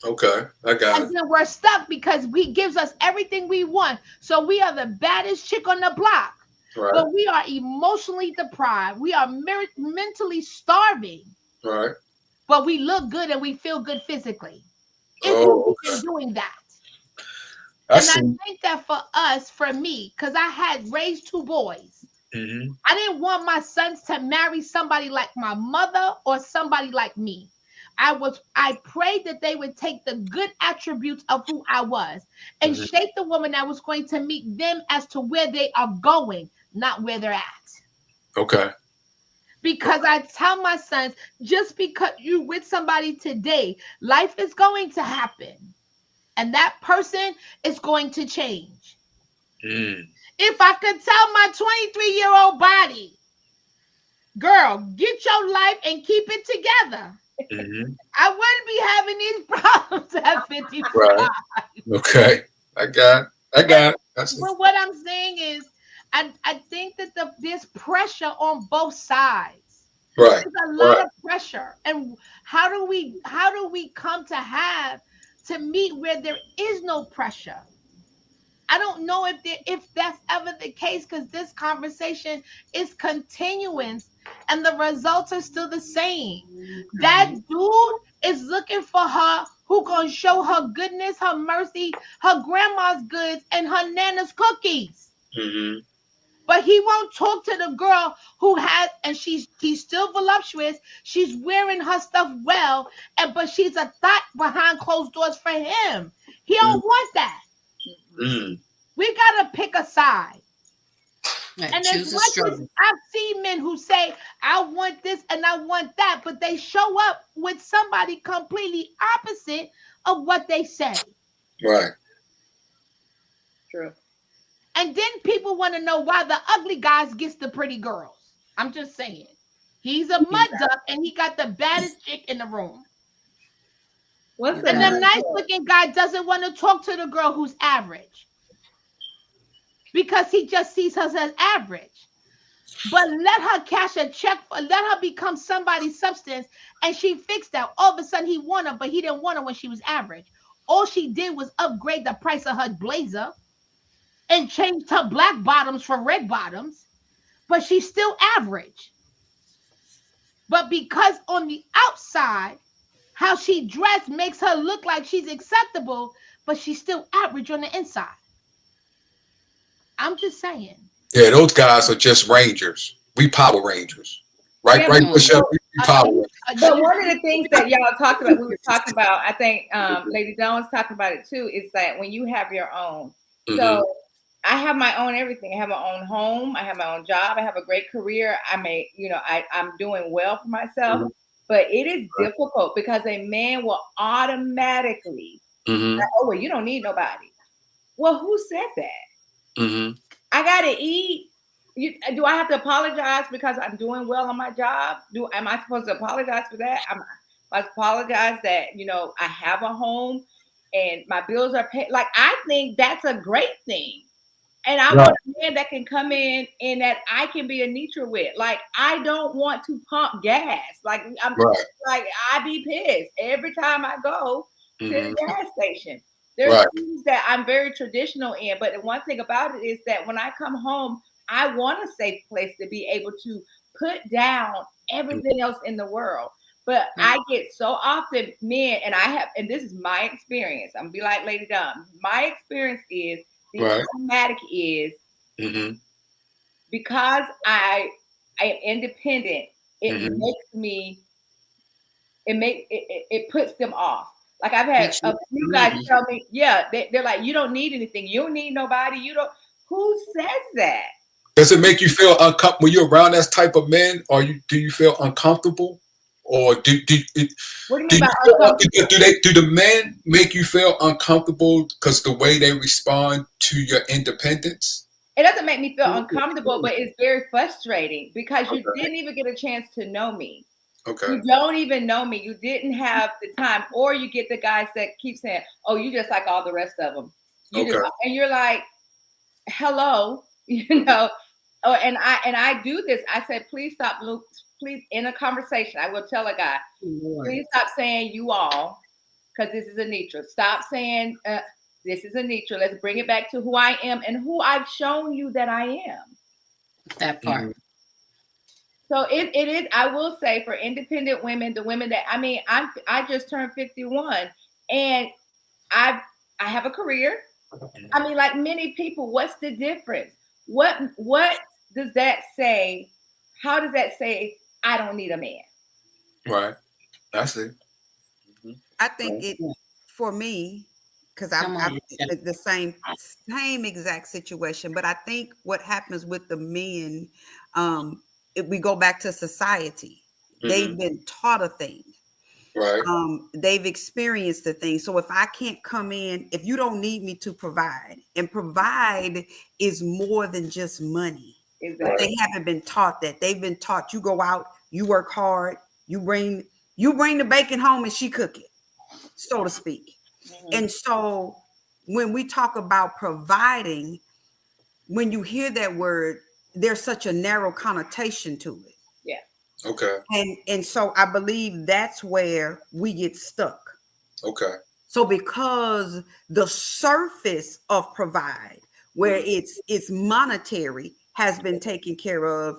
Okay. I got And then we're stuck because he gives us everything we want. So we are the baddest chick on the block. Right. But we are emotionally deprived. We are mentally starving. Right. But we look good and we feel good physically. Oh, It's doing that. I And see. I think that for us, for me, because I had raised two boys, I didn't want my sons to marry somebody like my mother or somebody like me. I prayed that they would take the good attributes of who I was and shape the woman that was going to meet them as to where they are going, not where they're at. Okay. Because I tell my sons, just because you're with somebody today, life is going to happen. And that person is going to change. If I could tell my 23-year-old body, girl, get your life and keep it together, I wouldn't be having these problems at 55. Right. Okay. I got it. But what I'm saying is, I think that there's pressure on both sides. Right. There's a lot of pressure. And how do we come to meet where there is no pressure? I don't know if that's ever the case, because this conversation is continuous and the results are still the same. That dude is looking for her who gonna show her goodness, her mercy, her grandma's goods, and her nana's cookies. But he won't talk to the girl who has, and she's still voluptuous. She's wearing her stuff well, but she's a thought behind closed doors for him. He don't want that. We gotta pick a side. And choose a as struggle. much as I've seen men who say, I want this and I want that, but they show up with somebody completely opposite of what they say. Right. True. And then people want to know why the ugly guys gets the pretty girls. I'm just saying. He's a mud duck and he got the baddest chick in the room. What's And the nice looking guy doesn't want to talk to the girl who's average, because he just sees her as average. But let her cash a check, let her become somebody's substance, and she fixed that. All of a sudden he won her, but he didn't want her when she was average. All she did was upgrade the price of her blazer and changed her black bottoms for red bottoms, but she's still average. But because on the outside, how she dressed makes her look like she's acceptable, but she's still average on the inside. I'm just saying. Yeah, those guys are just Rangers. We Power Rangers. Right, Yeah, right, Michelle? We Power Rangers. But one of the things that y'all talked about, we were talking about, I think Lady Dawn was talking about it too, is that when you have your own. So I have my own everything. I have my own home. I have my own job. I have a great career. I'm doing well for myself. But it is difficult because a man will automatically say, oh, well, you don't need nobody. Well, who said that? I gotta eat. Do I have to apologize because I'm doing well on my job? Am I supposed to apologize for that? I apologize that I have a home and my bills are paid. Like, I think that's a great thing. And I Right. want a man that can come in and that I can be a neutral with. Like, I don't want to pump gas. Like, Right. like I be pissed every time I go to Mhm. the gas station. There's Right. things that I'm very traditional in, but the one thing about it is that when I come home, I want a safe place to be able to put down everything else in the world. But I get so often men, and this is my experience. I'm gonna be like Lady Dumb. My experience is the Right. automatic is Mhm. because I am independent, it Mhm. makes me it puts them off. Like I've had Makes you a few guys needy. tell me, yeah, they're like, you don't need anything, you don't need nobody, you don't. Who says that? Does it make you feel uncomfortable when you're around that type of men, or do you feel uncomfortable, or What do you do mean you by feel, uncomfortable? do the men make you feel uncomfortable because the way they respond to your independence? It doesn't make me feel uncomfortable, but it's very frustrating because you Okay. didn't even get a chance to know me. Okay. You don't even know me. You didn't have the time, or you get the guys that keep saying, "Oh, you just like all the rest of them." Okay. And you're like, "Hello," you know. Oh, and I do this. I said, "Please stop, Luke. Please, in a conversation, I will tell a guy, Lord. please stop saying you all, because this is Anitra. Stop saying this is Anitra. Let's bring it back to who I am and who I've shown you that I am." That part. So it is, I will say, for independent women, the women that I just turned 51 and I have a career. I mean, like many people, what's the difference? What does that say? How does that say I don't need a man? Right. I see. I think it for me, because Come I'm on. the same exact situation. But I think what happens with the men, if we go back to society, they've been taught a thing. Right. They've experienced the thing. So if I can't come in, if you don't need me to provide, and provide is more than just money. Exactly. They haven't been taught that. They've been taught you go out, you work hard, you bring the bacon home and she cook it, so to speak. And so when we talk about providing, when you hear that word, there's such a narrow connotation to it. Yeah. Okay. And so I believe that's where we get stuck. Okay. So because the surface of provide, where it's monetary, has been taken care of,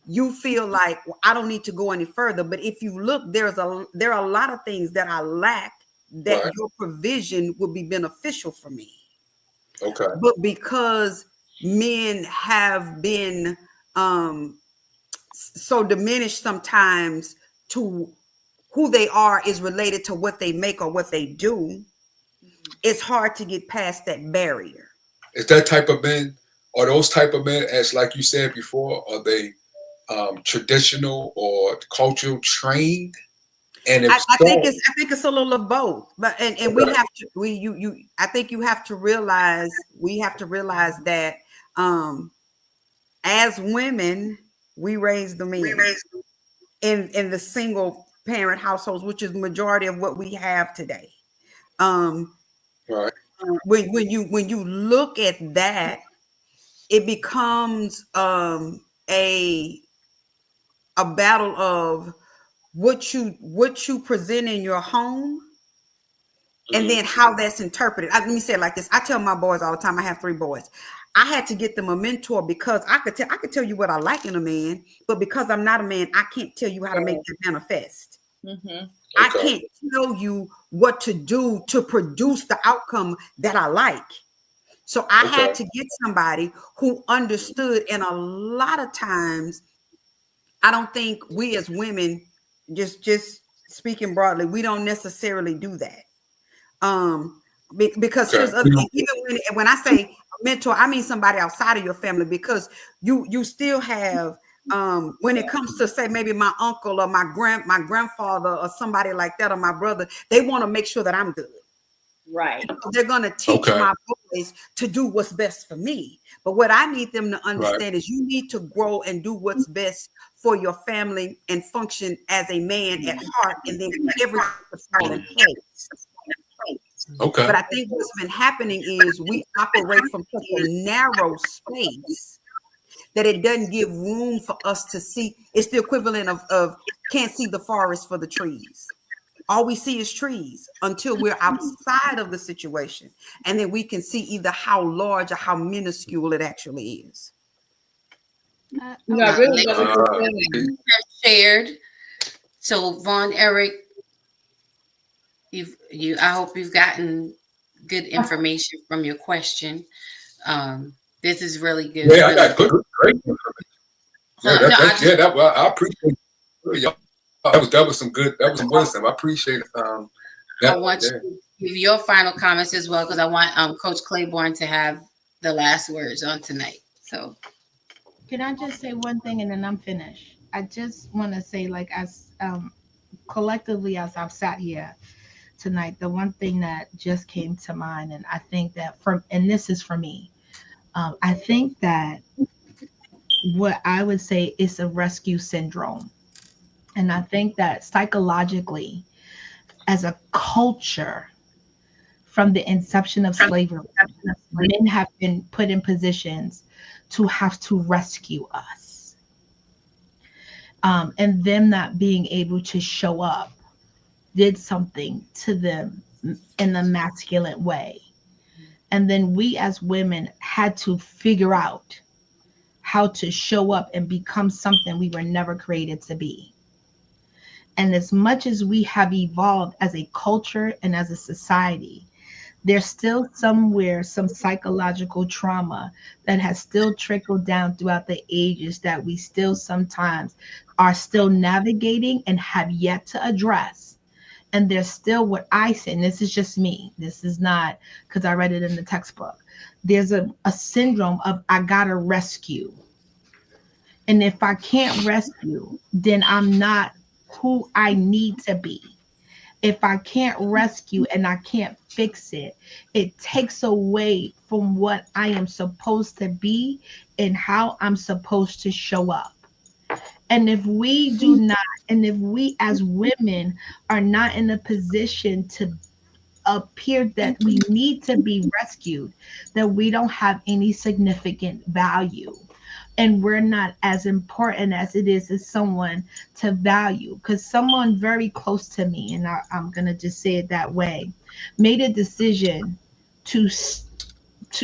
you feel like, well, I don't need to go any further. But if you look, there are a lot of things that I lack that Right. your provision would be beneficial for me. Okay. But because men have been so diminished sometimes to who they are is related to what they make or what they do, it's hard to get past that barrier. Is that type of men, are those type of men, as like you said before, are they traditional or cultural trained? And if I so, think it's a little of both, but and we have to I think you have to realize that as women we raise the men in the single parent households, which is the majority of what we have today. right. When you look at that, it becomes a battle of what you present in your home and then how that's interpreted. Let me say it like this. I tell my boys all the time, I have 3 boys. I had to get them a mentor because I could tell you what I like in a man, but because I'm not a man, I can't tell you how to make that manifest. I can't tell you what to do to produce the outcome that I like. So I had to get somebody who understood. And a lot of times, I don't think we as women, just speaking broadly, we don't necessarily do that. Because here's other thing, even when I say a mentor, I mean somebody outside of your family, because you still have when it comes to, say, maybe my uncle or my grandfather or somebody like that, or my brother, they want to make sure that I'm good. Right. So they're going to teach my boys to do what's best for me. But what I need them to understand is you need to grow and do what's best for your family and function as a man at heart, and then everything will fall in place. Okay. But I think what's been happening is we operate from such a narrow space that it doesn't give room for us to see. It's the equivalent of can't see the forest for the trees. All we see is trees until we're outside of the situation. And then we can see either how large or how minuscule it actually is. No, I really love what you're Uh, saying. Shared. So Von Eric, I hope you've gotten good information from your question. This is really good. yeah, I Really got good. great information. Yeah, No, I just, well, I appreciate y'all. That was some some wisdom. I appreciate I that. want you to give your final comments as well, because I want Coach Claiborne to have the last words on tonight. So Can I just say one thing and then I'm finished? I just want to say, like, as collectively as I've sat here tonight, the one thing that just came to mind, and I think that and this is for me, I think that what I would say is a rescue syndrome. And I think that psychologically, as a culture, from the inception of slavery, men have been put in positions to have to rescue us. And them not being able to show up did something to them in a masculine way. And then we as women had to figure out how to show up and become something we were never created to be. And as much as we have evolved as a culture and as a society, there's still somewhere some psychological trauma that has still trickled down throughout the ages that we still sometimes are still navigating and have yet to address. And there's still what I say, and this is just me, this is not because I read it in the textbook. There's a syndrome of I gotta rescue. And if I can't rescue, then I'm not who I need to be. If I can't rescue and I can't fix it, it takes away from what I am supposed to be and how I'm supposed to show up. And if we do not, and if we as women are not in a position to appear that we need to be rescued, that we don't have any significant value. And we're not as important as it is as someone to value. Because someone very close to me, and I'm going to just say it that way, made a decision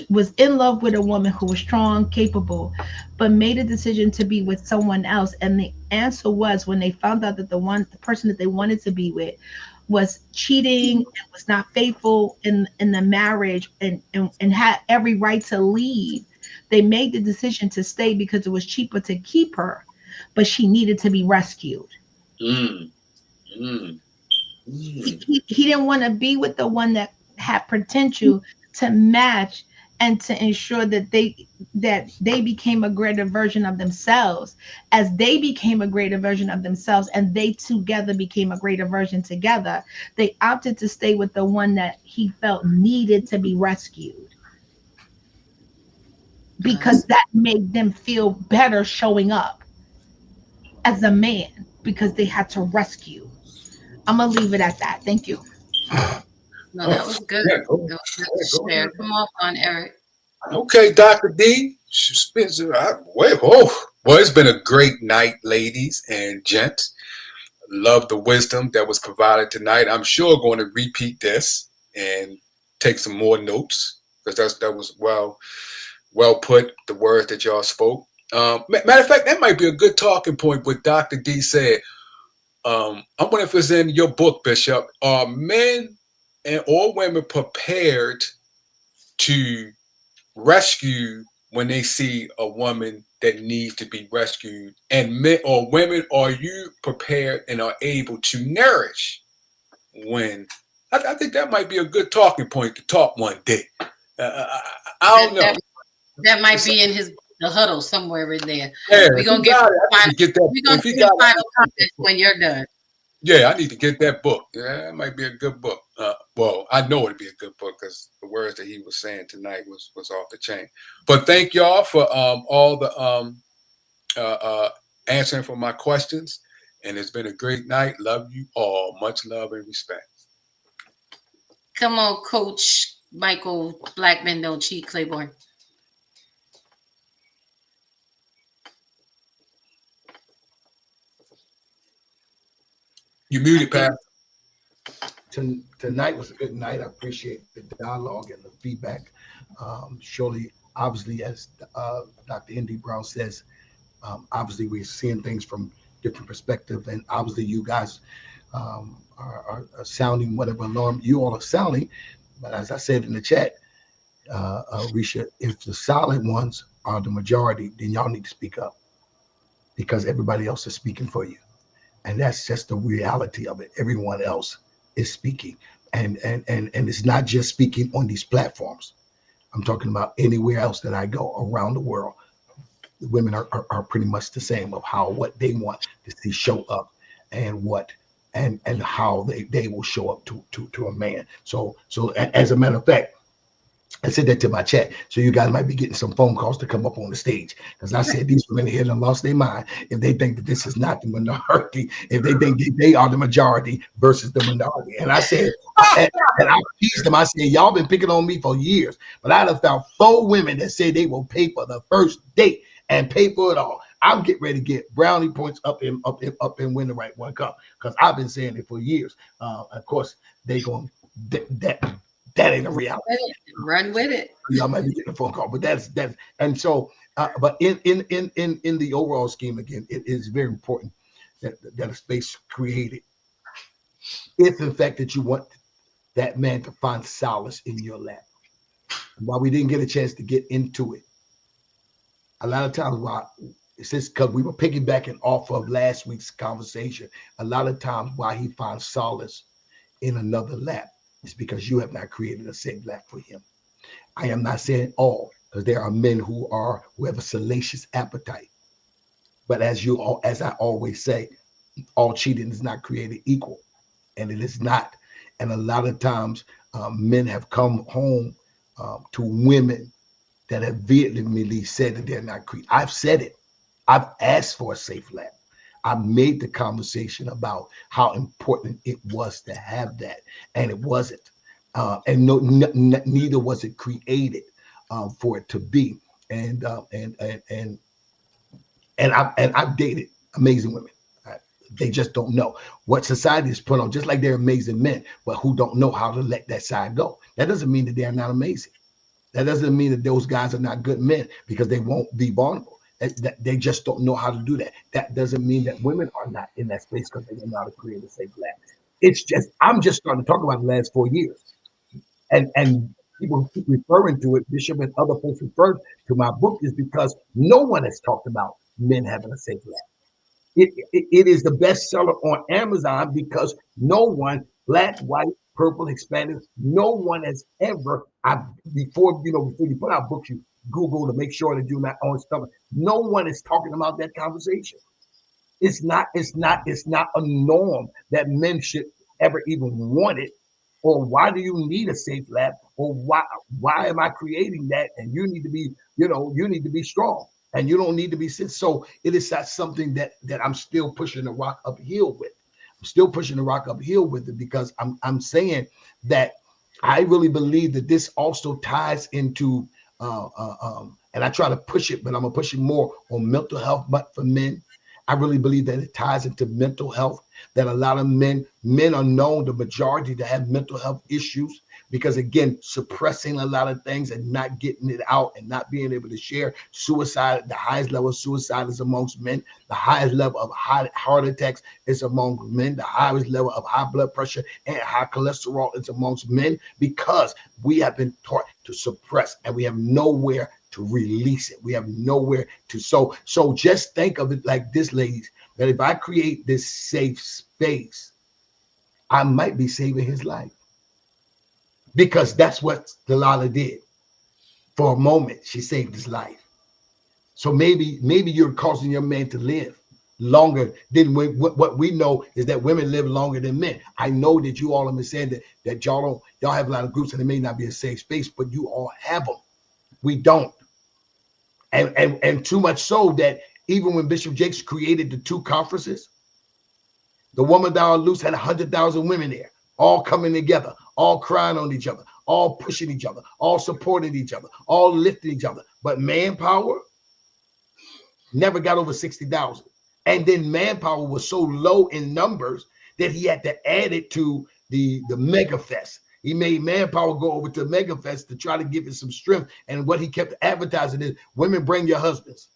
was in love with a woman who was strong, capable, but made a decision to be with someone else. And the answer was, when they found out that the person that they wanted to be with was cheating and was not faithful in the marriage and had every right to leave, they made the decision to stay because it was cheaper to keep her, but she needed to be rescued. He didn't want to be with the one that had potential to match and to ensure that they became a greater version of themselves. As they became a greater version of themselves and they together became a greater version together, they opted to stay with the one that he felt needed to be rescued, because that made them feel better showing up as a man, because they had to rescue. I'm gonna leave it at that. Thank you. no, that was good. Yeah, That was good to share. Come on, Von Eric. Okay, Dr. D. Wait, oh, well, it's been a great night, ladies and gents. Love the wisdom that was provided tonight. I'm sure going to repeat this and take some more notes, because that was well put, the words that y'all spoke. Matter of fact, that might be a good talking point, what Dr. D said. I wonder if it's in your book, Bishop. Are men or women prepared to rescue when they see a woman that needs to be rescued? And men or women, are you prepared and are able to nourish when? I think that might be a good talking point to talk one day. I don't know. That might be in the huddle somewhere in there. Yeah, We're gonna get that. final comments when you're done. Yeah, I need to get that book. Yeah, it might be a good book. Well, I know it'd be a good book because the words that he was saying tonight was off the chain. But thank y'all for all the answering for my questions. And it's been a great night. Love you all. Much love and respect. Come on, Coach Michael. Black men don't cheat, Claiborne. You muted, Pat. Tonight was a good night. I appreciate the dialogue and the feedback. Surely, obviously, as Dr. Indy Brown says, obviously we're seeing things from different perspectives, and obviously you guys are sounding whatever alarm you all are sounding. But as I said in the chat, Risha, if the silent ones are the majority, then y'all need to speak up because everybody else is speaking for you. And that's just the reality of it. Everyone else is speaking. And it's not just speaking on these platforms. I'm talking about anywhere else that I go around the world. The women are pretty much the same of what they want to see show up and how they will show up to a man. So as a matter of fact, I said that to my chat. So you guys might be getting some phone calls to come up on the stage. Because I said these women here done lost their mind if they think that this is not the minority, if they think they are the majority versus the minority. And I said, and I teased them, I said, y'all been picking on me for years, but I have found 4 women that say they will pay for the first date and pay for it all. I'm getting ready to get brownie points up and win the right one cup. Because I've been saying it for years. Of course, they going that ain't a reality. Run with it. Y'all might be getting a phone call, but that's and so. But in the overall scheme, again, it is very important that a space created, if in fact that you want that man to find solace in your lap. While we didn't get a chance to get into it, a lot of times why it's just because we were piggybacking off of last week's conversation. A lot of times why he finds solace in another lap. It's because you have not created a safe lap for him. I am not saying all, because there are men who have a salacious appetite. But as I always say, all cheating is not created equal, and it is not. And a lot of times, men have come home to women that have vehemently said that they're not created. I've said it. I've asked for a safe lap. I made the conversation about how important it was to have that, and it wasn't, and neither was it created for it to be. And I've dated amazing women. They just don't know what society is put on. Just like they're amazing men, but who don't know how to let that side go. That doesn't mean that they are not amazing. That doesn't mean that those guys are not good men because they won't be vulnerable. They just don't know how to do that. That doesn't mean that women are not in that space because they don't know how to create a safe lap. It's just, I'm just starting to talk about the last 4 years. And people keep referring to it, Bishop and other folks refer to my book, is because no one has talked about men having a safe lap. It is the bestseller on Amazon because no one, black, white, purple, Hispanic, no one has ever, before you put out books, you Google to make sure that you're not on stuff. No one is talking about that conversation. It's not a norm that men should ever even want it. Or why do you need a safe lap? Or why am I creating that? And you need to be, you need to be strong and you don't need to be sick. So it is not something that I'm still pushing the rock uphill with. I'm still pushing the rock uphill with it because I'm saying that I really believe that this also ties into and I try to push it, but I'm gonna push it more on mental health, but for men. I really believe that it ties into mental health, that a lot of men are known, the majority, to have mental health issues because, again, suppressing a lot of things and not getting it out and not being able to share. Suicide, the highest level of suicide is amongst men. The highest level of heart attacks is among men. The highest level of high blood pressure and high cholesterol is amongst men because we have been taught to suppress and we have nowhere to release it. We have nowhere to. So just think of it like this, ladies, that if I create this safe space, I might be saving his life. Because that's what Delilah did. For a moment, she saved his life. So maybe you're causing your man to live longer than what we know is that women live longer than men. I know that you all have been saying that y'all have a lot of groups and it may not be a safe space, but you all have them. We don't. And too much so that even when Bishop Jakes created the 2 conferences, the Woman Thou Art Loose had 100,000 women there, all coming together, all crying on each other, all pushing each other, all supporting each other, all lifting each other. But manpower never got over 60,000. And then manpower was so low in numbers that he had to add it to the Mega Fest. He made manpower go over to Mega Fest to try to give it some strength. And what he kept advertising is, women, bring your husbands.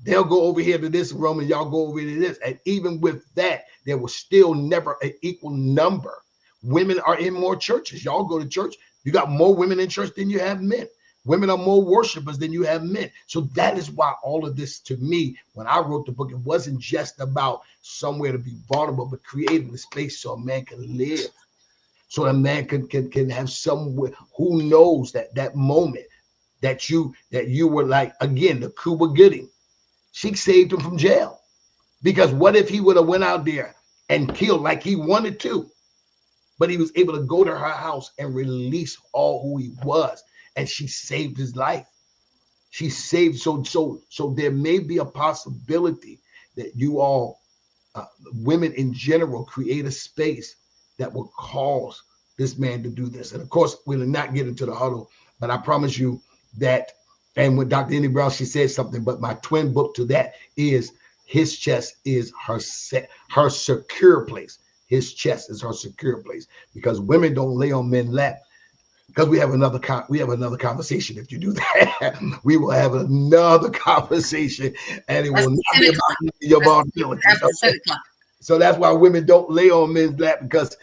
They'll go over here to this room and y'all go over to this. And even with that, there was still never an equal number. Women are in more churches. Y'all go to church. You got more women in church than you have men. Women are more worshipers than you have men. So that is why all of this, to me, when I wrote the book, it wasn't just about somewhere to be vulnerable, but creating a space so a man can live. So a man can have somewhere, who knows that moment that you were like, again, the Cuba Gooding. She saved him from jail. Because what if he would have went out there and killed like he wanted to? But he was able to go to her house and release all who he was. And she saved his life. She saved, so there may be a possibility that you all, women in general, create a space that will cause this man to do this. And of course, we'll not get into the huddle, but I promise you that, and with Dr. Indy Brown, she said something, but my twin book to that is his chest is her secure place. His chest is her secure place, because women don't lay on men's lap. Because we have another conversation. If you do that, we will have another conversation, and it will not be about your vulnerability. So that's why women don't lay on men's lap, because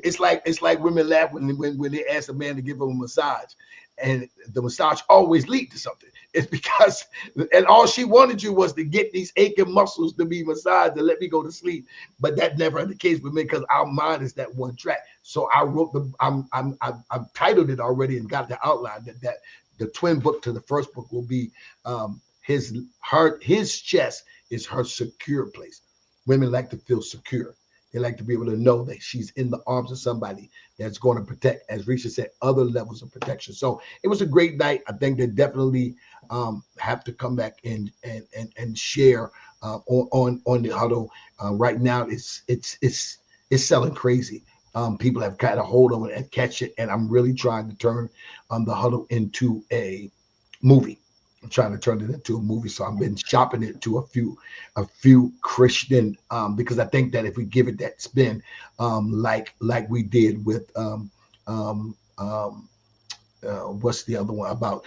it's like women laugh when they ask a man to give them a massage, and the massage always leads to something. It's because, and all she wanted you was to get these aching muscles to be massaged and let me go to sleep. But that never the case with me, because our mind is that one track. So I wrote I've titled it already and got the outline that the twin book to the first book will be his chest is her secure place. Women like to feel secure. They like to be able to know that she's in the arms of somebody that's going to protect, as Risha said, other levels of protection. So it was a great night. I think they definitely have to come back and share on the huddle. Right now, it's selling crazy. People have got a hold of it and catch it, and I'm really trying to turn the huddle into a movie. I'm trying to turn it into a movie, so I've been shopping it to a few Christian, because I think that if we give it that spin, like we did with what's the other one about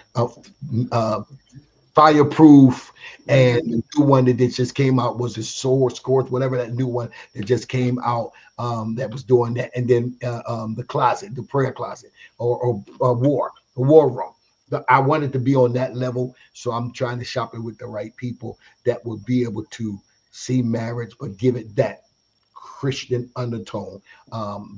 Fireproof, and the new one that just came out was the Scores, whatever that new one that just came out that was doing that, and then the closet, the prayer closet, or the war room. I wanted to be on that level, so I'm trying to shop it with the right people that will be able to see marriage, but give it that Christian undertone.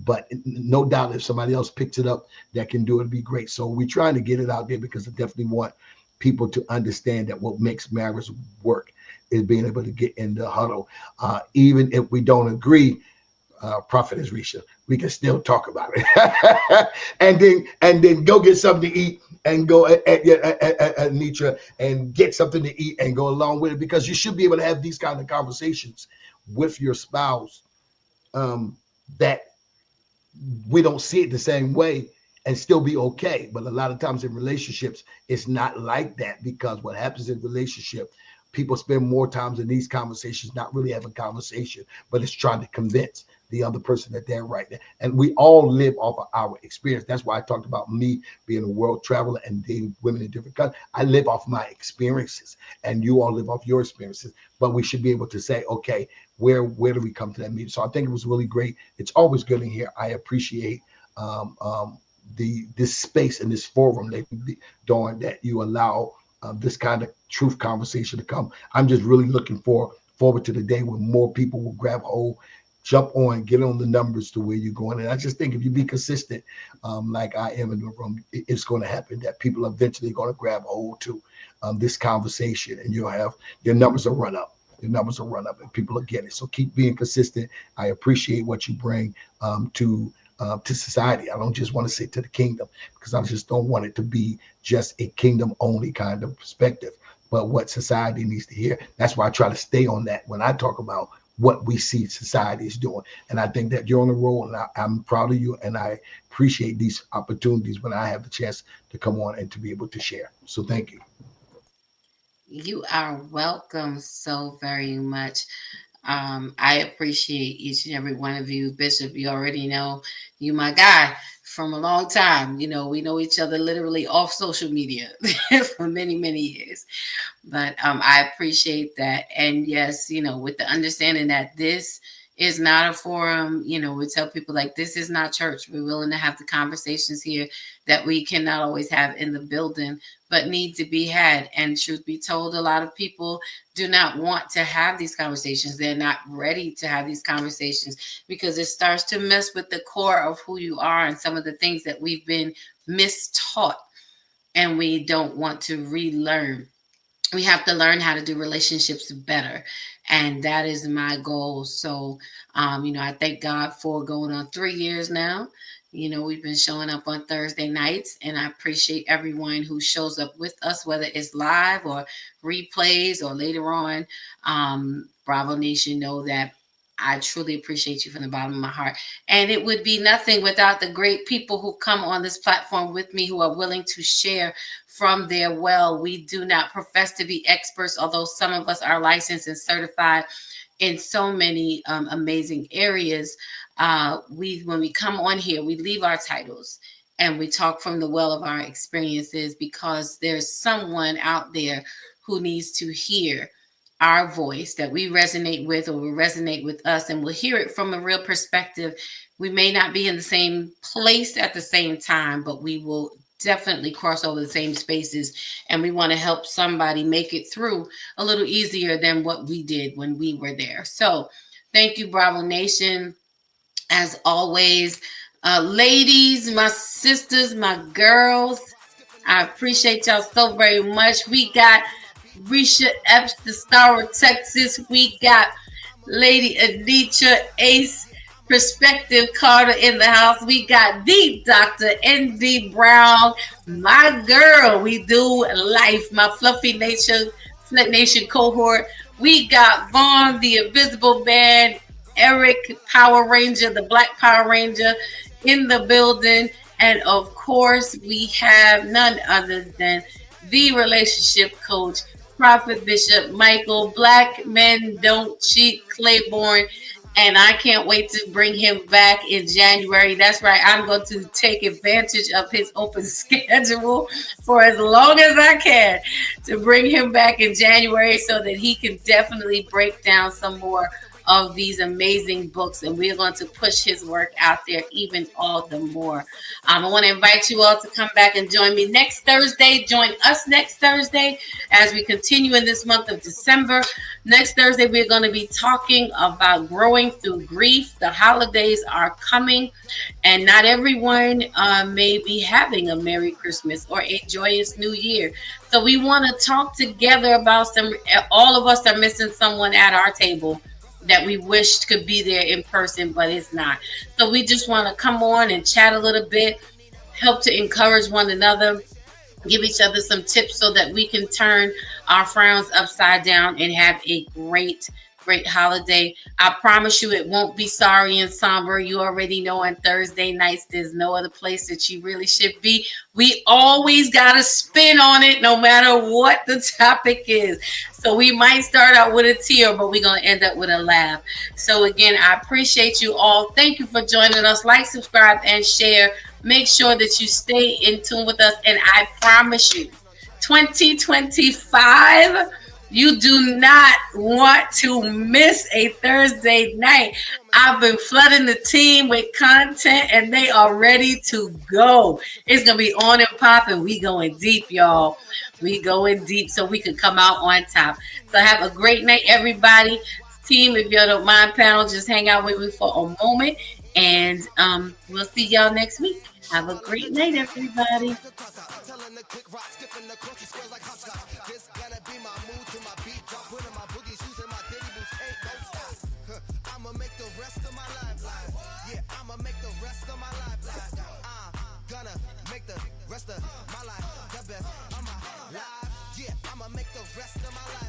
But no doubt, if somebody else picks it up that can do it, it'd be great. So we're trying to get it out there, because I definitely want people to understand that what makes marriage work is being able to get in the huddle. Even if we don't agree, Prophetess Risha, we can still talk about it. and then go get something to eat, and go at Nitra and get something to eat and go along with it, because you should be able to have these kind of conversations with your spouse, that we don't see it the same way and still be okay. But a lot of times in relationships, it's not like that, because what happens in relationship, people spend more times in these conversations not really having conversation, but it's trying to convince the other person that they're right there. And we all live off of our experience. That's why I talked about me being a world traveler and dating women in different countries. I live off my experiences, and you all live off your experiences. But we should be able to say, okay, where do we come to that meeting? So I think it was really great. It's always good in here. I appreciate this space and this forum that you allow this kind of truth conversation to come. I'm just really looking forward to the day when more people will grab hold, jump on, get on the numbers to where you're going. And I just think if you be consistent, like I am in the room, it's going to happen, that people are eventually going to grab hold to this conversation, and you'll have your numbers will run up. Your numbers will run up, and people will get it. So keep being consistent. I appreciate what you bring to society. I don't just want to say to the kingdom, because I just don't want it to be just a kingdom only kind of perspective, but what society needs to hear. That's why I try to stay on that when I talk about what we see society is doing. And I think that you're on the roll, and I'm proud of you, and I appreciate these opportunities when I have the chance to come on and to be able to share. So thank you. You are welcome so very much. I appreciate each and every one of you. Bishop, you already know you my guy from a long time. You know, we know each other literally off social media for many, many years. But I appreciate that. And yes, you know, with the understanding that this is not a forum, you know, we tell people like, this is not church. We're willing to have the conversations here that we cannot always have in the building, but need to be had. And truth be told, a lot of people do not want to have these conversations. They're not ready to have these conversations because it starts to mess with the core of who you are and some of the things that we've been mistaught, and we don't want to relearn. We have to learn how to do relationships better. And that is my goal. So, you know, I thank God for going on 3 years now. You know, we've been showing up on Thursday nights, and I appreciate everyone who shows up with us, whether it's live or replays or later on. Bravo Nation, know that I truly appreciate you from the bottom of my heart. And it would be nothing without the great people who come on this platform with me, who are willing to share from their well. We do not profess to be experts, although some of us are licensed and certified in so many amazing areas. When we come on here, we leave our titles and we talk from the well of our experiences, because there's someone out there who needs to hear our voice that we resonate with, or will resonate with us, and we'll hear it from a real perspective. We may not be in the same place at the same time, but we will definitely cross over the same spaces, and we want to help somebody make it through a little easier than what we did when we were there. So thank you, Bravo Nation. As always, ladies, my sisters, my girls, I appreciate y'all so very much. We got Risha Epps, the star of Texas. We got Lady Anitra Ace Perspective Carter in the house. We got the Dr. N.D. Brown, my girl. We do life, my Fluffy Nation cohort. We got Vaughn, the Invisible Man, Eric Power Ranger, the Black Power Ranger, in the building. And of course, we have none other than the relationship coach, Prophet Bishop Michael, Black Men Don't Cheat Claiborne. And I can't wait to bring him back in January. That's right. I'm going to take advantage of his open schedule for as long as I can to bring him back in January, so that he can definitely break down some more of these amazing books, and we're going to push his work out there even all the more. I want to invite you all to come back and join me next Thursday. Join us next Thursday as we continue in this month of December. Next Thursday, we're going to be talking about growing through grief. The holidays are coming, and not everyone may be having a Merry Christmas or a joyous New Year. So we want to talk together about all of us are missing someone at our table that we wished could be there in person, but it's not. So we just want to come on and chat a little bit, help to encourage one another, give each other some tips so that we can turn our frowns upside down and have a great holiday. I promise you it won't be sorry and somber. You already know on Thursday nights, there's no other place that you really should be. We always got a spin on it, no matter what the topic is. So we might start out with a tear, but we're going to end up with a laugh. So again, I appreciate you all. Thank you for joining us. Like, subscribe, and share. Make sure that you stay in tune with us. And I promise you, 2025, you do not want to miss a Thursday night. I've been flooding the team with content, and they are ready to go. It's going to be on and popping. We going deep, y'all. We going deep so we can come out on top. So have a great night, everybody. Team, if you don't mind, panel, just hang out with me for a moment, and we'll see y'all next week. Have a great night, everybody. Rest of my life the best of my life. Yeah, I'ma make the rest of my life.